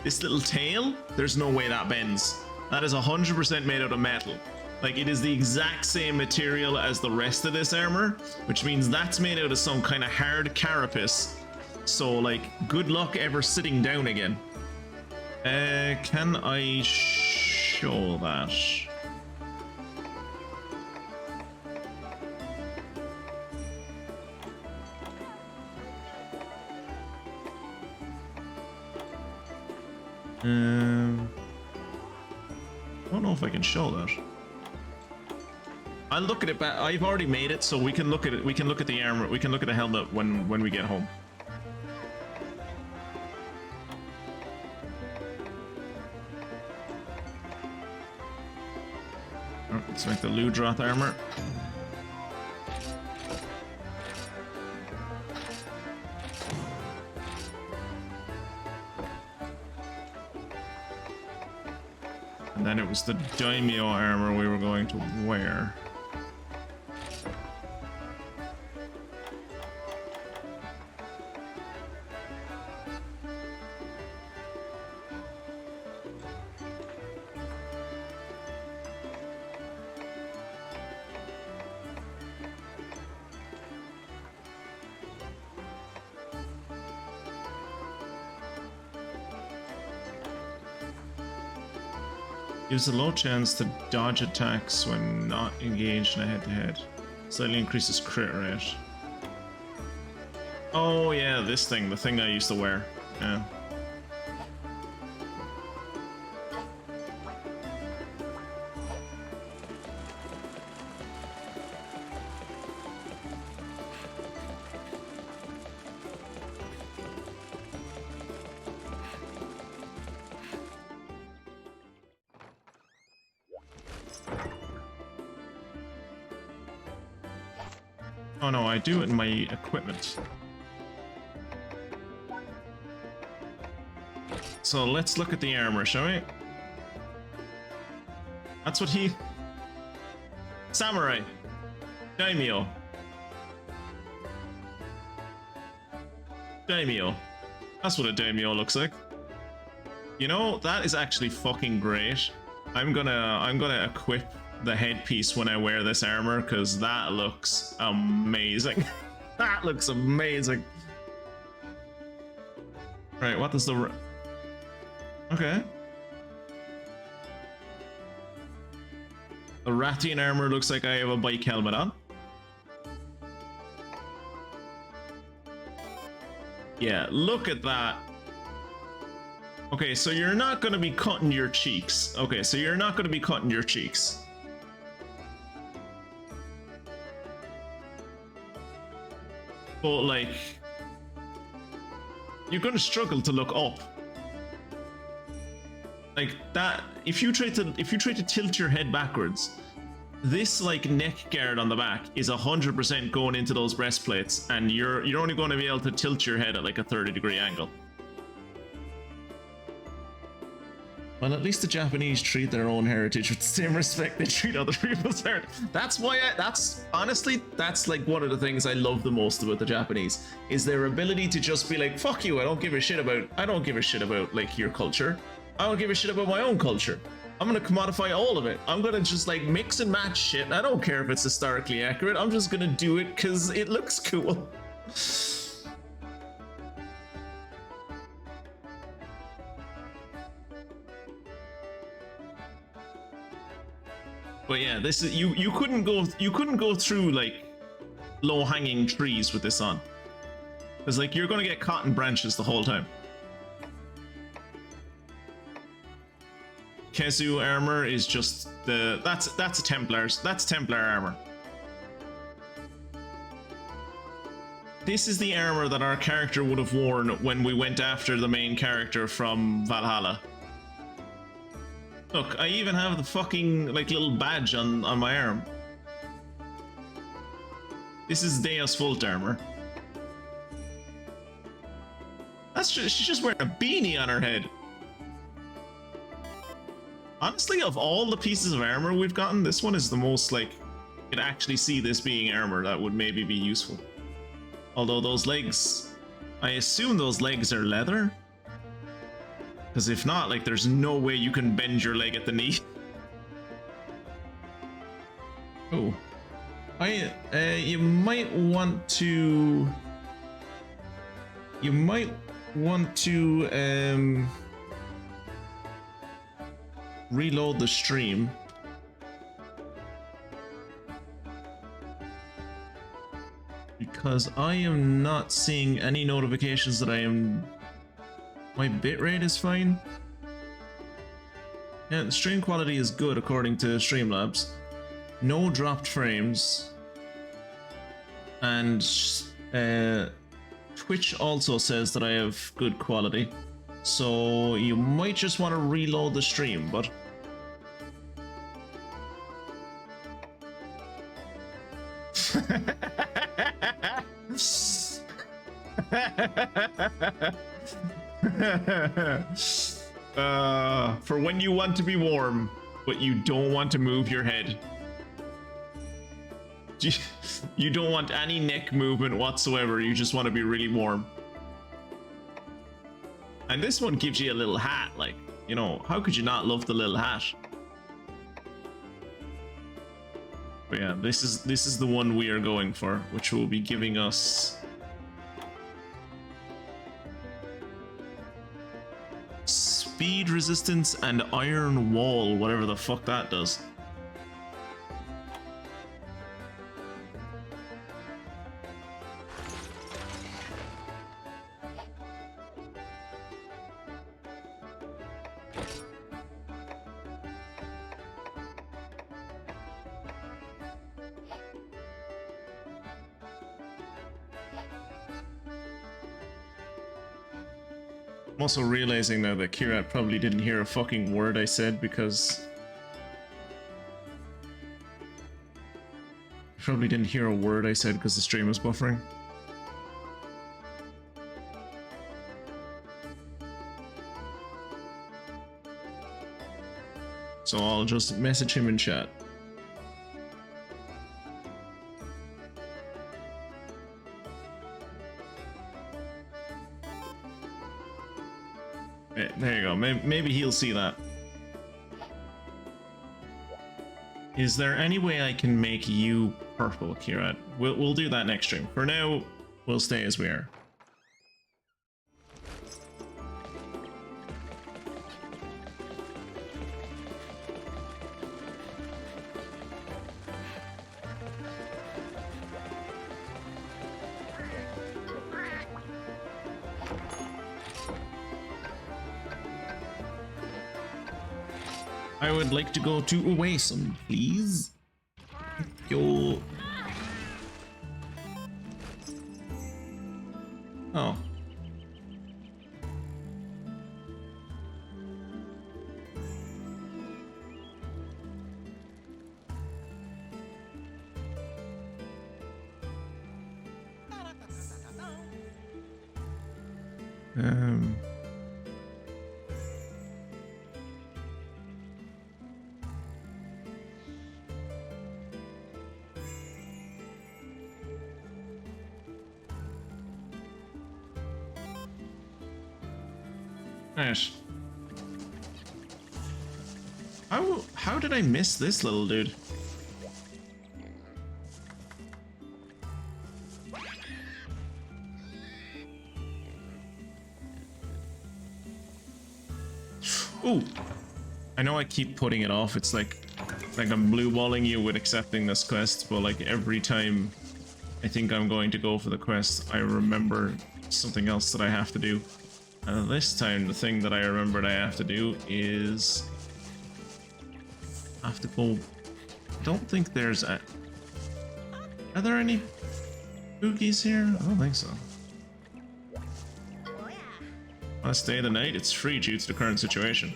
this little tail, there's no way that bends. That is 100% made out of metal. Like, it is the exact same material as the rest of this armor, which means that's made out of some kind of hard carapace. So, like, good luck ever sitting down again. Can I show that? I don't know if I can show that. I'll look at it back. I've already made it, so we can look at it. We can look at the armor. We can look at the helmet when we get home. Let's make the Ludroth armor. And then it was the Daimyo armor we were going to wear. Gives a low chance to dodge attacks when not engaged in a head-to-head. Slightly increases crit rate. Oh yeah, this thing, the thing I used to wear. Yeah. Oh no, I do it in my equipment. So let's look at the armor, shall we? That's what he... Samurai. Daimyo. Daimyo. That's what a daimyo looks like. You know, that is actually fucking great. I'm gonna equip the headpiece when I wear this armor, because that looks amazing. That looks amazing. Right, what does the... Okay. The Rathian armor looks like I have a bike helmet on. Yeah, look at that. Okay, so you're not gonna be cutting your cheeks. Okay, so you're not gonna be cutting your cheeks. But like, you're gonna struggle to look up. Like that, if you try to tilt your head backwards, this like neck guard on the back is 100% going into those breastplates, and you're only going to be able to tilt your head at like a 30-degree angle. Well, at least the Japanese treat their own heritage with the same respect they treat other people's heritage. That's why honestly, that's like one of the things I love the most about the Japanese, is their ability to just be like, fuck you, I don't give a shit about like your culture. I don't give a shit about my own culture. I'm gonna commodify all of it. I'm gonna just like mix and match shit. I don't care if it's historically accurate. I'm just gonna do it because it looks cool. But yeah, this is you couldn't go through like low-hanging trees with this on. Because like you're gonna get caught in branches the whole time. Kezu armor is just the that's a Templar armor. This is the armor that our character would have worn when we went after the main character from Valhalla. Look, I even have the fucking like little badge on my arm. This is Deus Vult armor. She's just wearing a beanie on her head. Honestly, of all the pieces of armor we've gotten, this one is the most like you could actually see this being armor that would maybe be useful. Although those legs, I assume those legs are leather. Because if not, like there's no way you can bend your leg at the knee. Oh. You might want to reload the stream. Because I am not seeing any notifications that my bitrate is fine. Yeah, the stream quality is good according to Streamlabs. No dropped frames. And Twitch also says that I have good quality. So you might just want to reload the stream, but for when you want to be warm, but you don't want to move your head. You don't want any neck movement whatsoever, you just want to be really warm. And this one gives you a little hat, like, you know, how could you not love the little hat? But yeah, this is the one we are going for, which will be giving us speed resistance and iron wall, whatever the fuck that does. I'm also realizing now that Kirat probably didn't hear a fucking word I said because probably didn't hear a word I said because the stream was buffering. So I'll just message him in chat. There you go. Maybe he'll see that. Is there any way I can make you purple, Kirat? We'll do that next stream. For now, we'll stay as we are. I would like to go to Oasim, please. Yo. Oh. Right. How did I miss this little dude? Ooh. I know I keep putting it off. It's like Like, I'm blue balling you with accepting this quest, but like every time I think I'm going to go for the quest, I remember something else that I have to do. And this time, the thing that I remembered I have to do is I have to go. I don't think there's a. Are there any boogies here? I don't think so. Want to stay the night? It's free due to the current situation.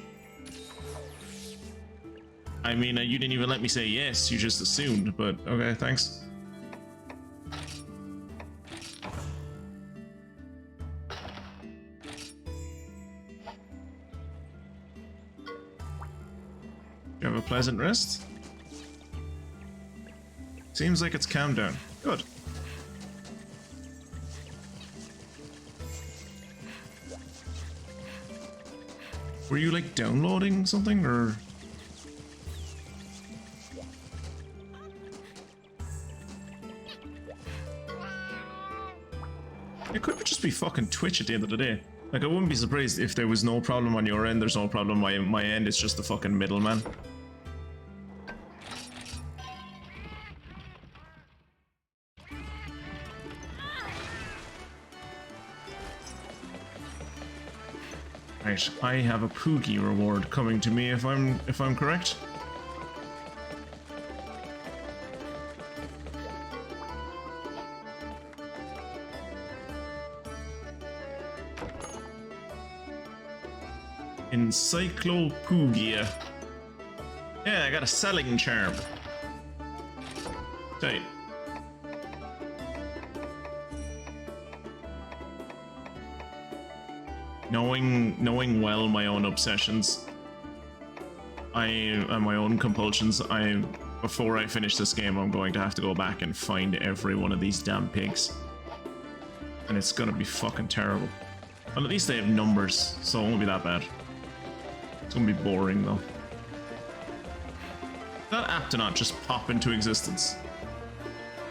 I mean, you didn't even let me say yes, you just assumed, but okay, thanks. You have a pleasant rest? Seems like it's calmed down. Good. Were you like downloading something or? It could just be fucking Twitch at the end of the day. Like, I wouldn't be surprised if there was no problem on your end. There's no problem on my end. It's just the fucking middleman. Right, I have a Poogie reward coming to me if I'm correct. Encyclopedia. Yeah, I got a selling charm. Tight. Knowing well my own obsessions, and my own compulsions, before I finish this game, I'm going to have to go back and find every one of these damn pigs. And it's gonna be fucking terrible. Well, at least they have numbers, so it won't be that bad. It's gonna be boring though. That app did not just pop into existence.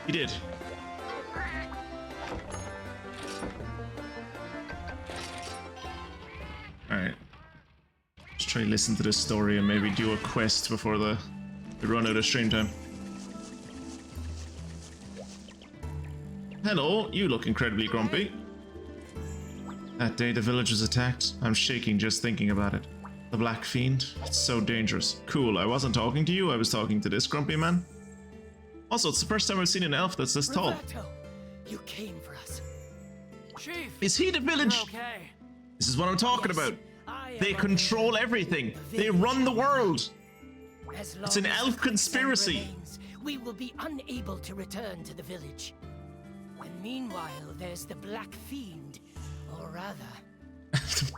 He did. Alright. Let's try to listen to this story and maybe do a quest before we run out of stream time. Hello, you look incredibly grumpy. That day the village was attacked. I'm shaking just thinking about it. The Black Fiend? It's so dangerous. Cool, I wasn't talking to you, I was talking to this grumpy man. Also, it's the first time I've seen an elf that's this tall. Roberto, you came for us. Chief, Is he the village? you're okay. This is what I'm talking Yes, about. I am They under control the everything. village. They run the world. As It's an long as elf the quicksand conspiracy. remains, we will be unable to return to the village. And meanwhile, there's the Black Fiend, or rather,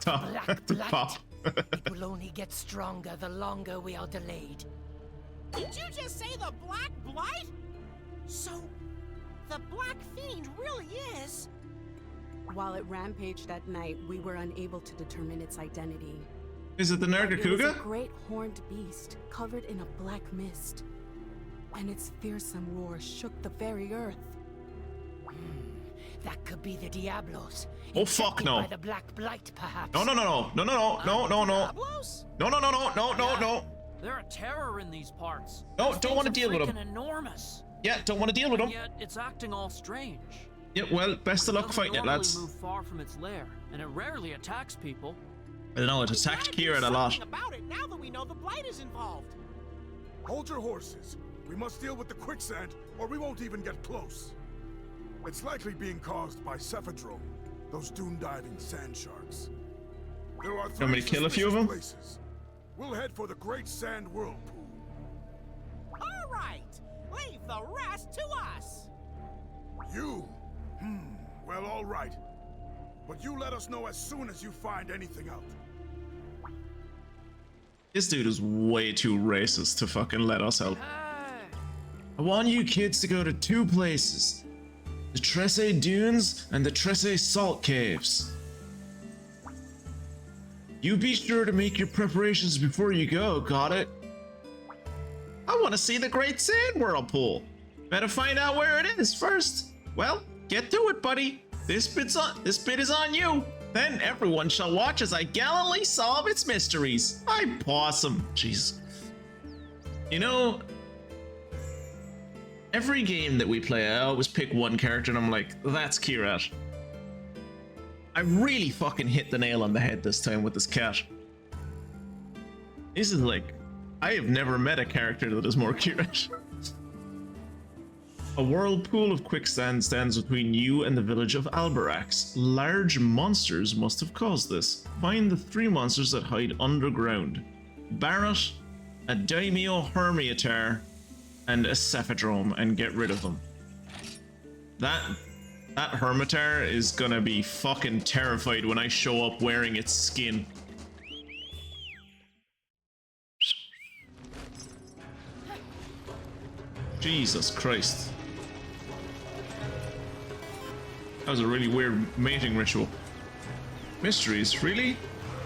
Black The Blight. pop. It will only get stronger the longer we are delayed. Did you just say the Black Blight? So, the Black Fiend really is... While it rampaged that night, we were unable to determine its identity. Is it the It was a Nargacuga? great horned beast, covered in a black mist. And its fearsome roar shook the very earth. That could be the Diablos. Oh, fuck infected no. By the Black Blight, perhaps. No. Diablos? No. They're a terror in these parts. No, These don't want to things deal are with them. freaking enormous. Yeah, don't want to deal with them. And yet it's acting all strange. Yeah, well, best of luck Doesn't fighting it, normally lads. move far from its lair, and it rarely attacks people. I don't know, it attacked Kieran a lot. Something about it now that we know the Blight is involved. Hold your horses. We must deal with the quicksand, or we won't even get close. It's likely being caused by Cephadrome, those dune-diving sand sharks. There are Want me to kill a few of them? places. We'll head for the Great Sand Whirlpool. All right, leave the rest to us. You? Well, all right. But you let us know as soon as you find anything out. This dude is way too racist to fucking let us help. I want you kids to go to two places. The Trese Dunes and the Trese Salt Caves. You be sure to make your preparations before you go, got it? I want to see the Great Sand Whirlpool. Better find out where it is first. Well, get to it, buddy. This bit is on you. Then everyone shall watch as I gallantly solve its mysteries. I'm Possum. Jeez. You know, every game that we play, I always pick one character and I'm like, that's Kirat. I really fucking hit the nail on the head this time with this cat. This is like, I have never met a character that is more Kirat. A whirlpool of quicksand stands between you and the village of Albarax. Large monsters must have caused this. Find the 3 monsters that hide underground. Barret, a daimyo hermiotar, and a cephadrome, and get rid of them. That hermiotar is gonna be fucking terrified when I show up wearing its skin. Jesus Christ. That was a really weird mating ritual. Mysteries, really?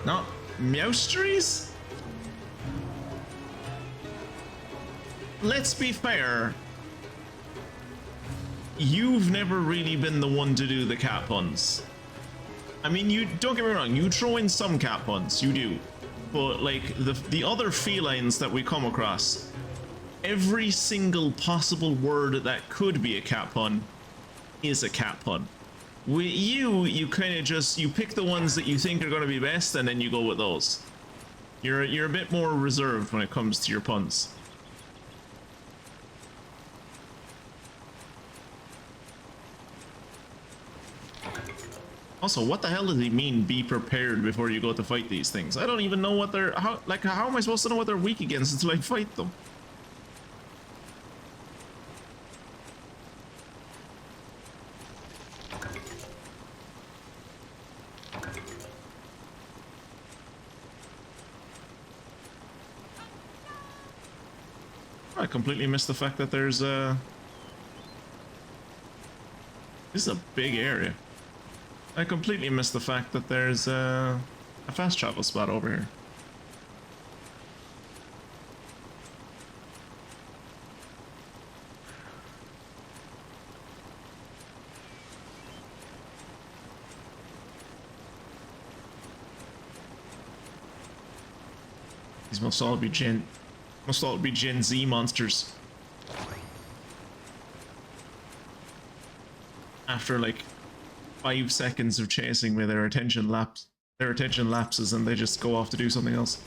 Not meowsteries? Let's be fair. You've never really been the one to do the cat puns. I mean, you don't get me wrong, you throw in some cat puns, you do. But like the other felines that we come across, every single possible word that could be a cat pun is a cat pun. With you kind of just, you pick the ones that you think are going to be best and then you go with those. You're a bit more reserved when it comes to your puns. Also, what the hell does he mean, be prepared before you go to fight these things? I don't even know what they're, how am I supposed to know what they're weak against until I fight them? I completely missed the fact that there's a... This is a big area. I completely missed the fact that there's a fast travel spot over here. These must all be Gen Z monsters. After like 5 seconds of chasing me, their attention lapses and they just go off to do something else.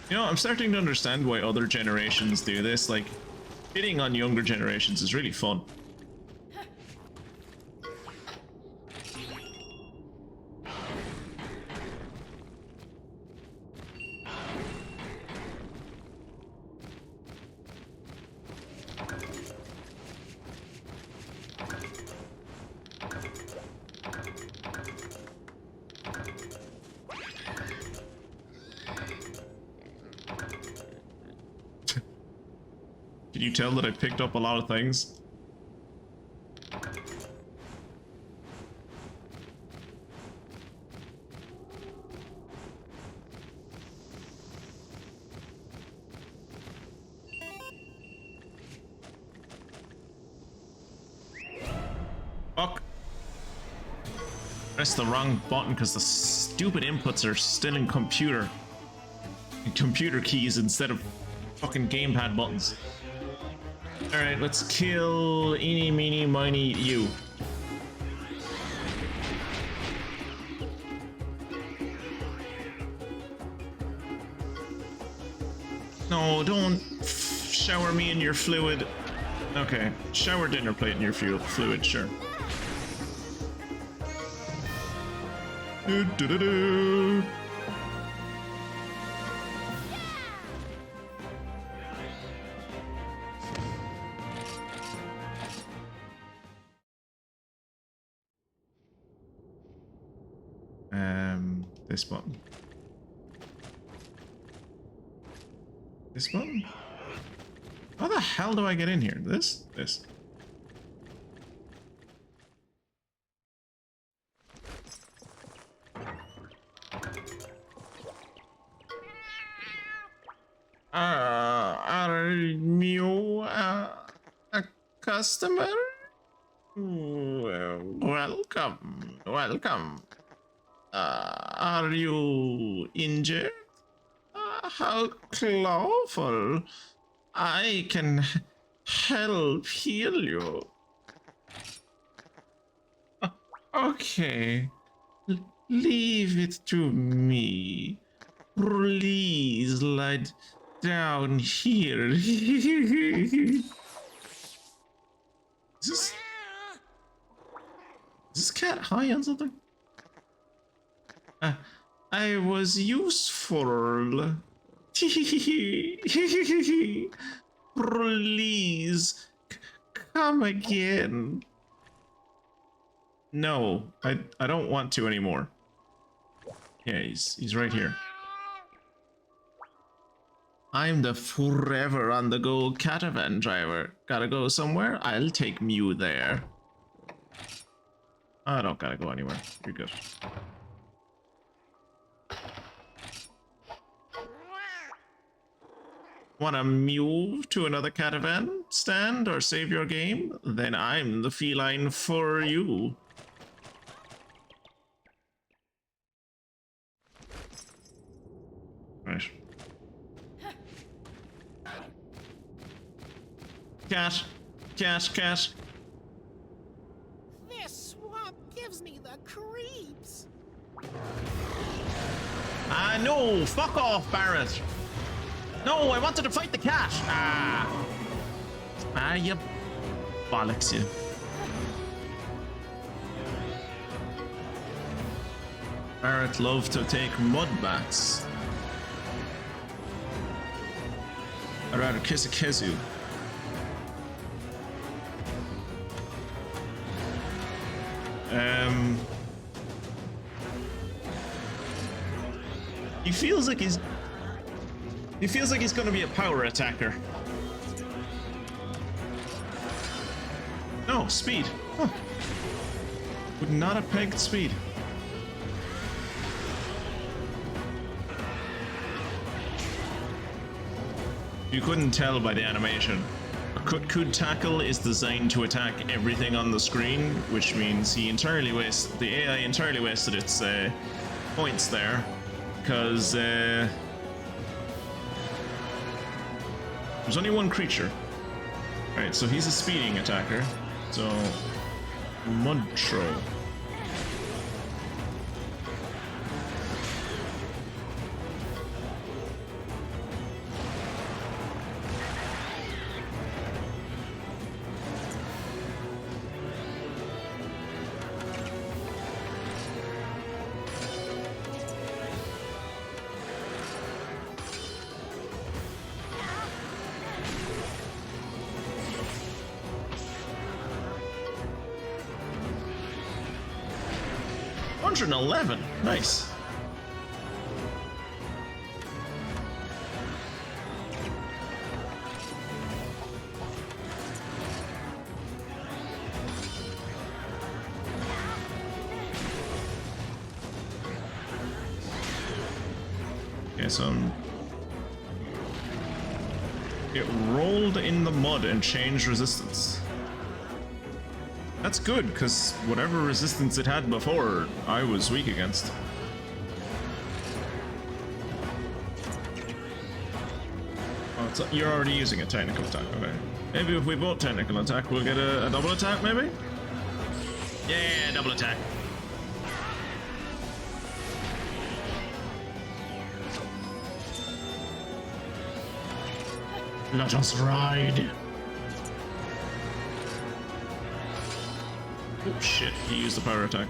You know, I'm starting to understand why other generations do this. Like, hitting on younger generations is really fun. Can you tell that I picked up a lot of things? Fuck. Press the wrong button because the stupid inputs are still in computer keys instead of fucking gamepad buttons. Alright, let's kill eeny, meeny, miny, you. No, don't shower me in your fluid. Okay, shower dinner plate in your fluid, sure. Do-do-do-do. This button. This button? How the hell do I get in here? This? Are you a customer? Welcome. Are you injured? How clawful. I can help heal you. Okay. Leave it to me. Please lie down here. Is this cat high on something? I was useful. Please, come again. No, I don't want to anymore. Yeah, he's right here. I'm the forever on the go caravan driver. Gotta go somewhere? I'll take Mew there. I don't gotta go anywhere. You're good. Wanna move to another caravan stand or save your game? Then I'm the feline for you. Right. Cat. Cat, cat. This swamp gives me the creeps. No! Fuck off, Barrett! No, I wanted to fight the cat! You bollocks, you. Barrett loved to take mud baths. I'd rather kiss a kizoo. He feels like he's gonna be a power attacker. No, speed. Huh. Would not have pegged speed. You couldn't tell by the animation. Could tackle is designed to attack everything on the screen, which means the AI entirely wasted its points there, because there's only one creature. Right, so he's a speeding attacker. So Mudtro. $111. Nice. Okay, so it rolled in the mud and changed resistance. That's good, because whatever resistance it had before, I was weak against. Oh, you're already using a technical attack, okay. Maybe if we both technical attack, we'll get a double attack, maybe? Yeah, double attack. Let us ride. Oh shit, he used the power attack.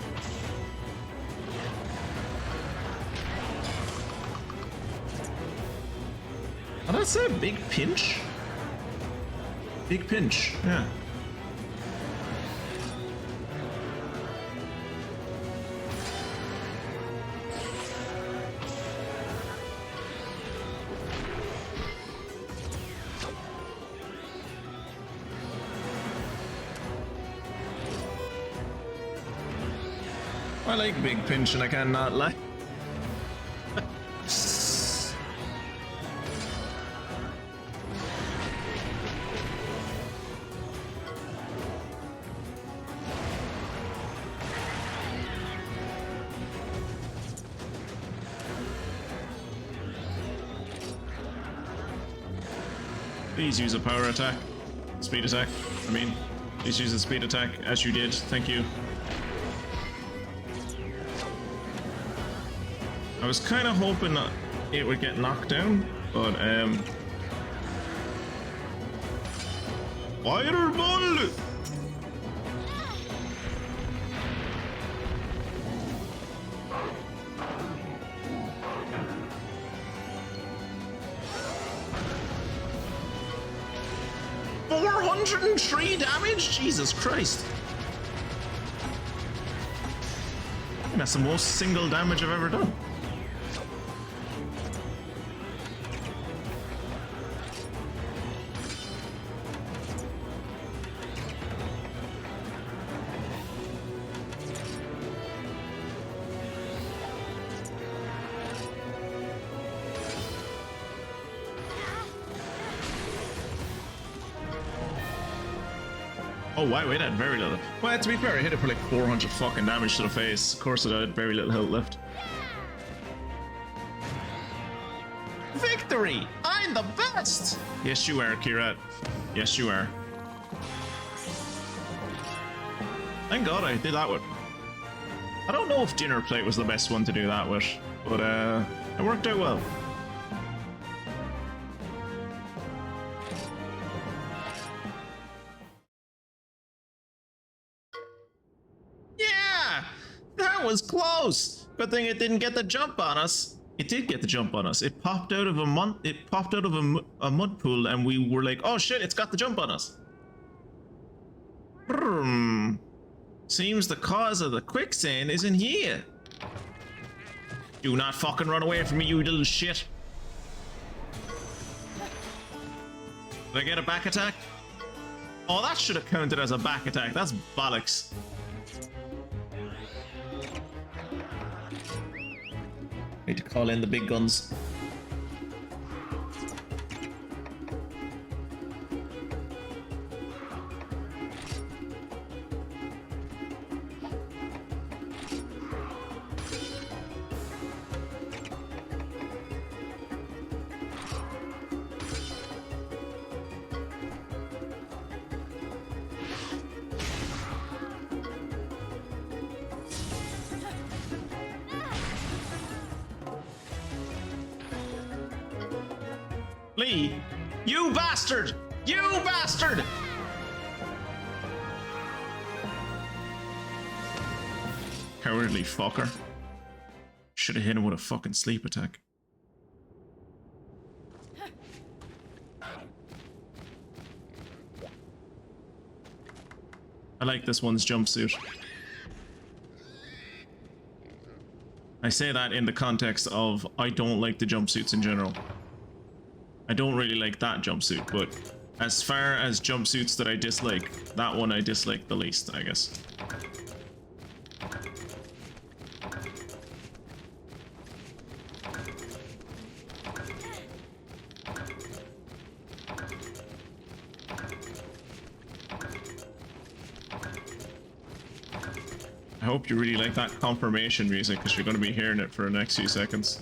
Oh, that's a big pinch? Big pinch, yeah. I like big pinch and I cannot lie. Please use a power attack. Speed attack. I mean, please use a speed attack as you did. Thank you. I was kind of hoping that it would get knocked down, but Fireball! $403 damage? Jesus Christ. I think that's the most single damage I've ever done. Oh wow, it had very little. Well, to be fair, I hit it for like 400 fucking damage to the face. Of course it had very little health left. Victory! I'm the best! Yes you are, Kirat. Yes you are. Thank God I did that with. I don't know if dinner plate was the best one to do that with, but it worked out well. Was close. Good thing it didn't get the jump on us. It did get the jump on us. It popped out of a mud pool, and we were like, "Oh shit! It's got the jump on us." Seems the cause of the quicksand isn't here. Do not fucking run away from me, you little shit. Did I get a back attack? Oh, that should have counted as a back attack. That's bollocks. Need to call in the big guns. Lee, you bastard! You bastard! Cowardly fucker. Should have hit him with a fucking sleep attack. I like this one's jumpsuit. I say that in the context of I don't like the jumpsuits in general. I don't really like that jumpsuit, but as far as jumpsuits that I dislike, that one I dislike the least, I guess. I hope you really like that confirmation music, because you're going to be hearing it for the next few seconds.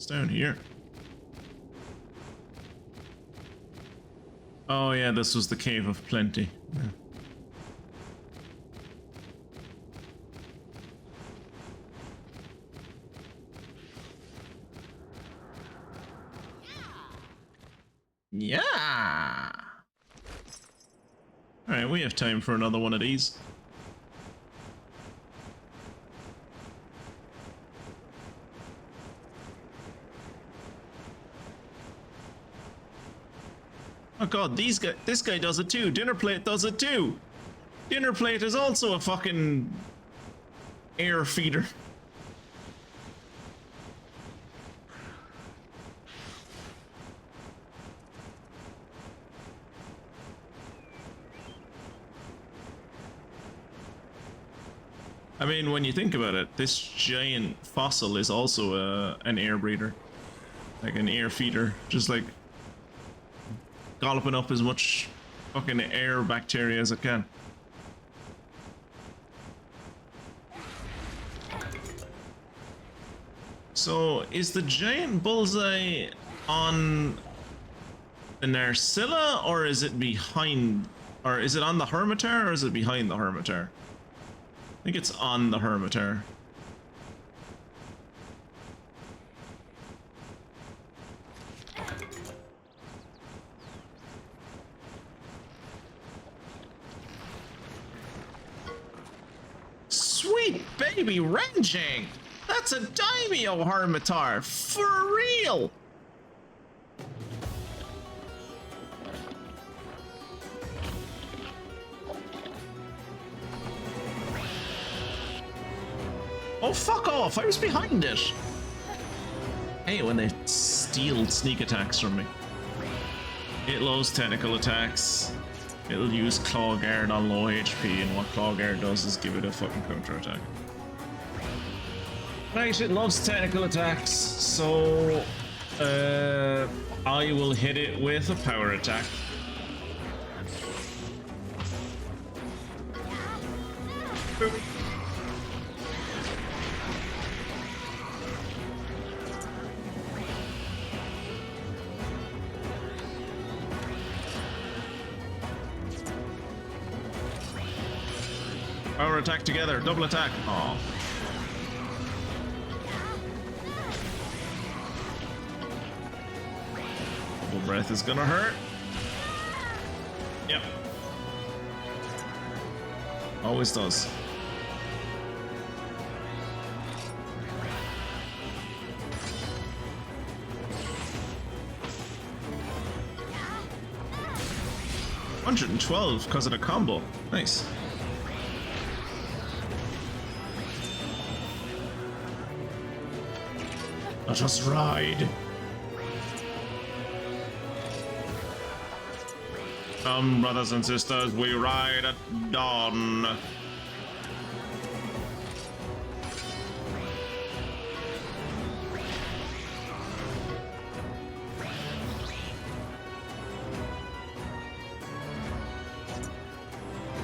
Down here. Oh yeah, this was the Cave of Plenty. Yeah. Yeah. All right, we have time for another one of these. Oh god, this guy does it too. Dinner plate does it too. Dinner plate is also a fucking air feeder. I mean, when you think about it, this giant fossil is also an air breather. Like an air feeder, just like golloping up as much fucking air bacteria as it can. So, is the giant bullseye on the Narcilla, or is it behind, or is it on the Hermitar, or is it behind the Hermitar? I think it's on the Hermitar. Sweet baby ranging! That's a daimyo Hermitar, for real! Oh, fuck off! I was behind it! Hey, when they steal sneak attacks from me. It loves technical attacks. It'll use Claw Guard on low HP, and what Claw Guard does is give it a fucking counter attack. Right, it loves technical attacks, so I will hit it with a power attack. Boop. Power attack together, double attack. Aww. Double breath is gonna hurt. Yep. Always does. $112 because of the combo. Nice. Let us ride. Come, brothers and sisters, we ride at dawn.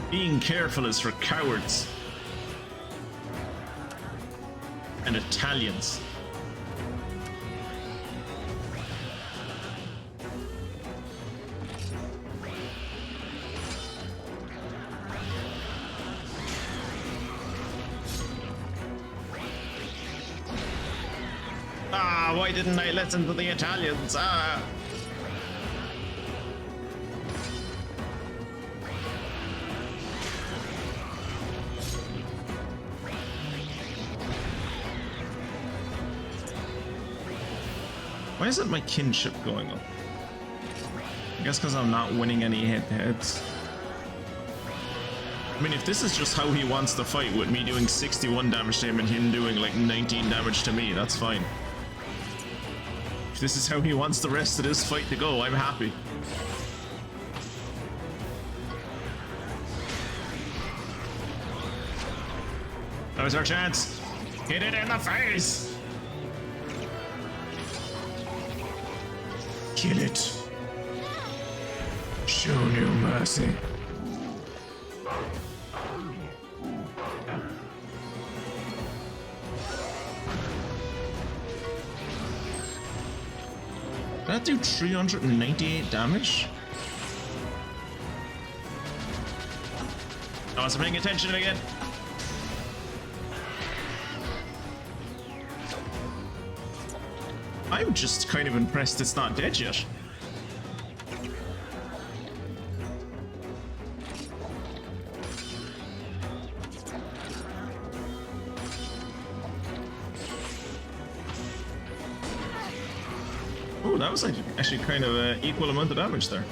Being careful is for cowards and Italians. Why didn't I listen to the Italians? Ah! Why isn't my kinship going up? I guess because I'm not winning any head-to-heads. I mean, if this is just how he wants to fight, with me doing 61 damage to him and him doing like 19 damage to me, that's fine. If this is how he wants the rest of this fight to go, I'm happy. That was our chance. Hit it in the face. Kill it. Show no mercy. That do 398 damage? I wasn't paying attention again. I'm just kind of impressed it's not dead yet. Oh, that was like actually kind of an equal amount of damage there.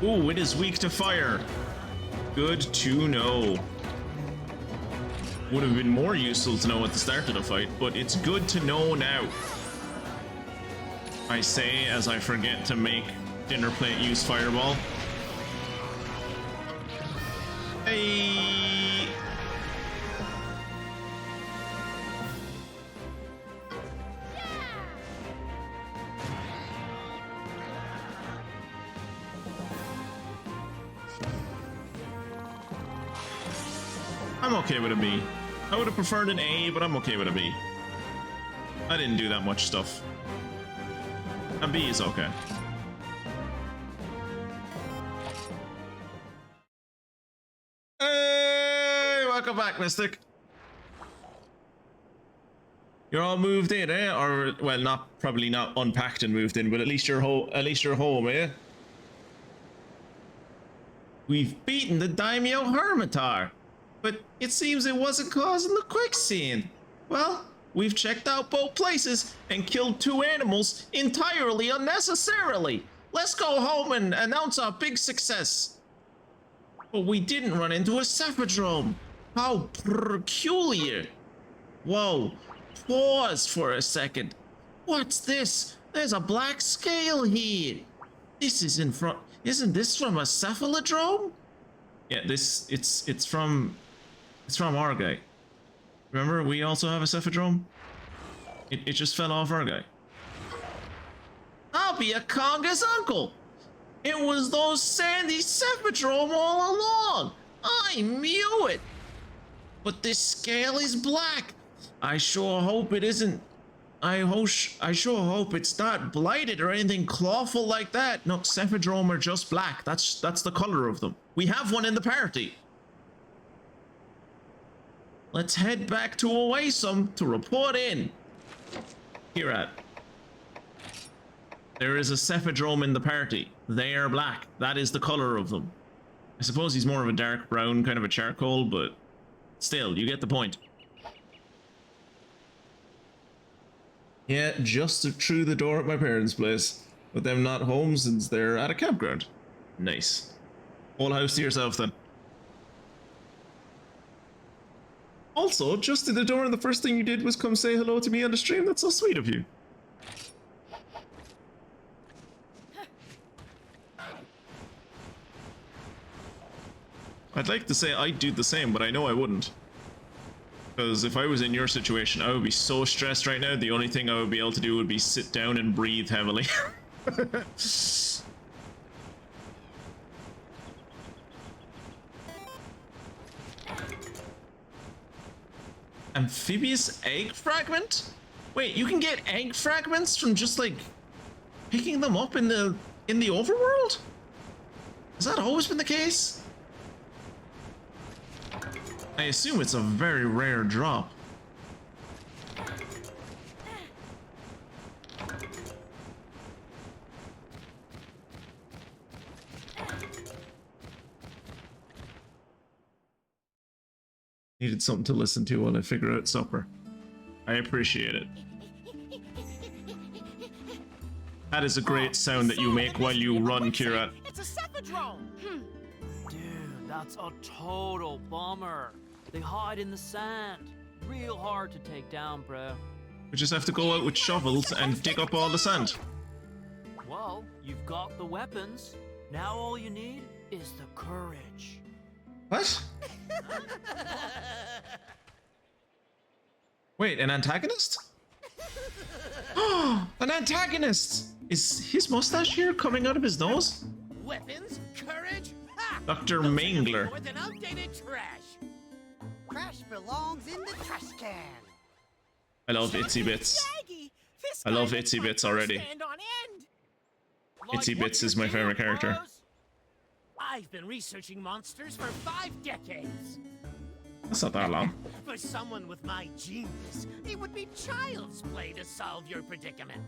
Oh, it is weak to fire. Good to know. Would have been more useful to know at the start of the fight, but it's good to know now. I say as I forget to make dinner plate use fireball. Hey! I'm okay with a B. I would have preferred an A, but I'm okay with a B. I didn't do that much stuff. A B is okay. Hey, welcome back, Mystic. You're all moved in, eh? Or well, probably not unpacked and moved in, but at least you're home, eh? We've beaten the Daimyo Hermitar, but it seems it wasn't causing the quicksand. Well, we've checked out both places and killed 2 animals entirely unnecessarily. Let's go home and announce our big success. But we didn't run into a cephadrome. How peculiar. Whoa, pause for a second. What's this? There's a black scale here. This is isn't this from a cephalodrome? Yeah, it's from Argai. Remember, we also have a cephadrome? It just fell off Argai. I'll be a Conga's uncle. It was those sandy cephadrome all along. I knew it. But this scale is black. I sure hope it isn't. I sure hope it's not blighted or anything clawful like that. No, cephadrome are just black. That's the color of them. We have one in the party. Let's head back to Oasis to report in. Here at. There is a cephadrome in the party. They are black. That is the color of them. I suppose he's more of a dark brown, kind of a charcoal, but still, you get the point. Yeah, just through the door at my parents' place. With them not home since they're at a campground. Nice. Whole house to yourself then. Also, just in the door and the first thing you did was come say hello to me on the stream. That's so sweet of you. I'd like to say I'd do the same, but I know I wouldn't. Because if I was in your situation, I would be so stressed right now, the only thing I would be able to do would be sit down and breathe heavily. Amphibious egg fragment? Wait, you can get egg fragments from just like picking them up in the overworld? Has that always been the case? I assume it's a very rare drop. Needed something to listen to while I figure out supper. I appreciate it. That is a great sound that you make while you run, Kira. It's a cephadrome. Dude, that's a total bummer. They hide in the sand. Real hard to take down, bro. We just have to go out with shovels and dig up all the sand. Well, you've got the weapons. Now all you need is the courage. What? Wait, an antagonist? An antagonist! Is his mustache here coming out of his nose? Weapons, courage. Ha! Dr. Those Mangler. More than outdated trash. Trash belongs in the trash can. I love Itsy Bits. I love Itsy Bits already. Itsy Bits is my favorite character. I've been researching monsters for 5 decades. That's not that long. For someone with my genius, it would be child's play to solve your predicament.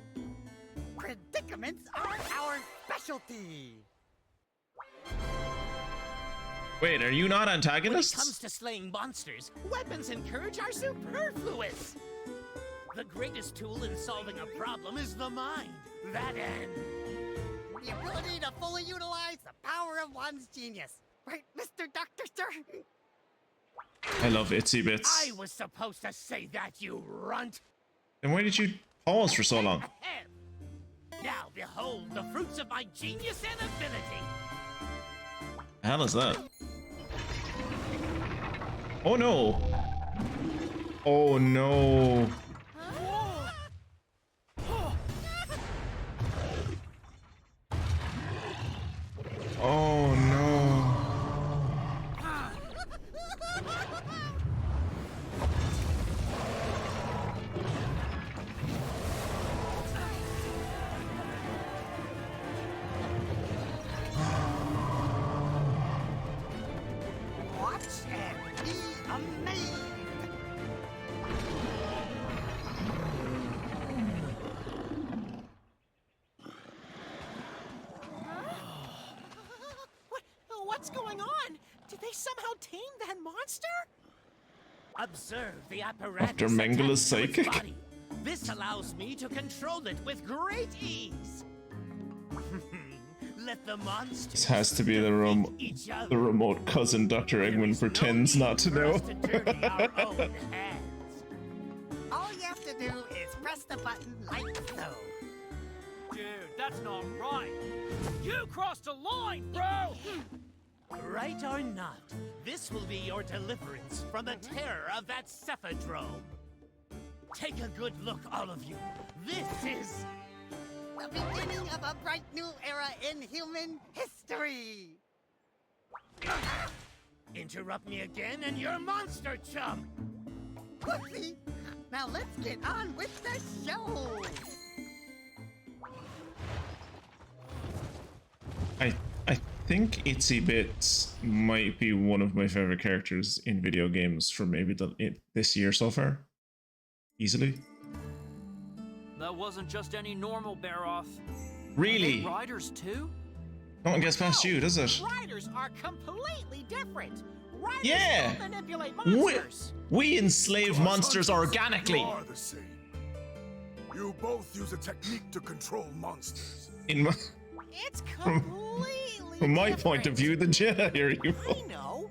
Predicaments are our specialty. Wait, are you not When it antagonists? comes to slaying monsters, weapons and courage are superfluous. The greatest tool in solving a problem is the mind. That and the ability to fully utilize the power of one's genius. Right, Mr. Dr. Sir? I love Itsy Bits. I was supposed to say that, you runt. Then why did you pause for so long? Now behold the fruits of my genius and ability. The hell is that? Oh no! Oh no! Oh no! Watch and be amazed! What's going on? Did they somehow tame that monster? Observe the apparatus After Mengele is attached to its psychic? body. This allows me to control it with great ease. Let the monsters This has to be the defeat each other. the remote cousin Dr. There Eggman is no pretends need not to for know. us to dirty our own hands. All you have to do is press the button like so. Dude, that's not right. You crossed a line, bro! Right or not, this will be your deliverance from the terror of that Cephadrome. Take a good look, all of you. This is the beginning of a bright new era in human history. Interrupt me again and you're monster chum. Pussy, now let's get on with the show. I think Itsy Bits might be one of my favorite characters in video games for maybe this year so far. Easily. That wasn't just any normal Baroth. Really? Riders too? No one gets past you, does it? Riders are completely different. Riders Yeah. don't manipulate We, monsters. we enslave monsters You organically. are the same. You both use a technique to control monsters. In my, It's completely from my point of view, the Jedi are I evil. know.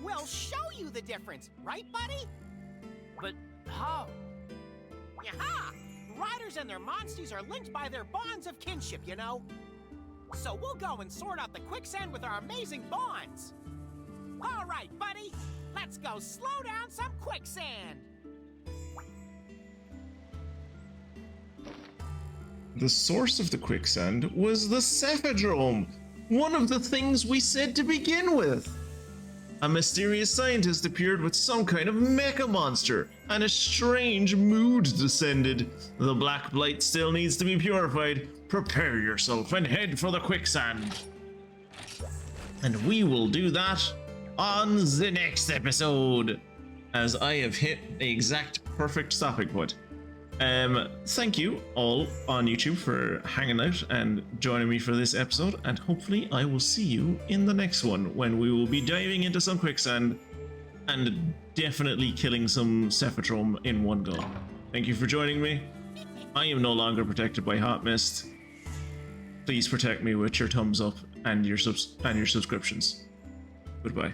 We'll show you the difference, right, buddy? But how? Yaha! Riders and their monsties are linked by their bonds of kinship, you know? So we'll go and sort out the quicksand with our amazing bonds. All right, buddy. Let's go slow down some quicksand. The source of the quicksand was the Cephadrome, one of the things we said to begin with. A mysterious scientist appeared with some kind of mecha monster, and a strange mood descended. The Black Blight still needs to be purified. Prepare yourself and head for the quicksand. And we will do that on the next episode, as I have hit the exact perfect stopping point. Thank you all on YouTube for hanging out and joining me for this episode, and hopefully I will see you in the next one when we will be diving into some quicksand and definitely killing some Cephadrome in one go. Thank you for joining me. I am no longer protected by hot mist. Please protect me with your thumbs up and your subscriptions. Goodbye.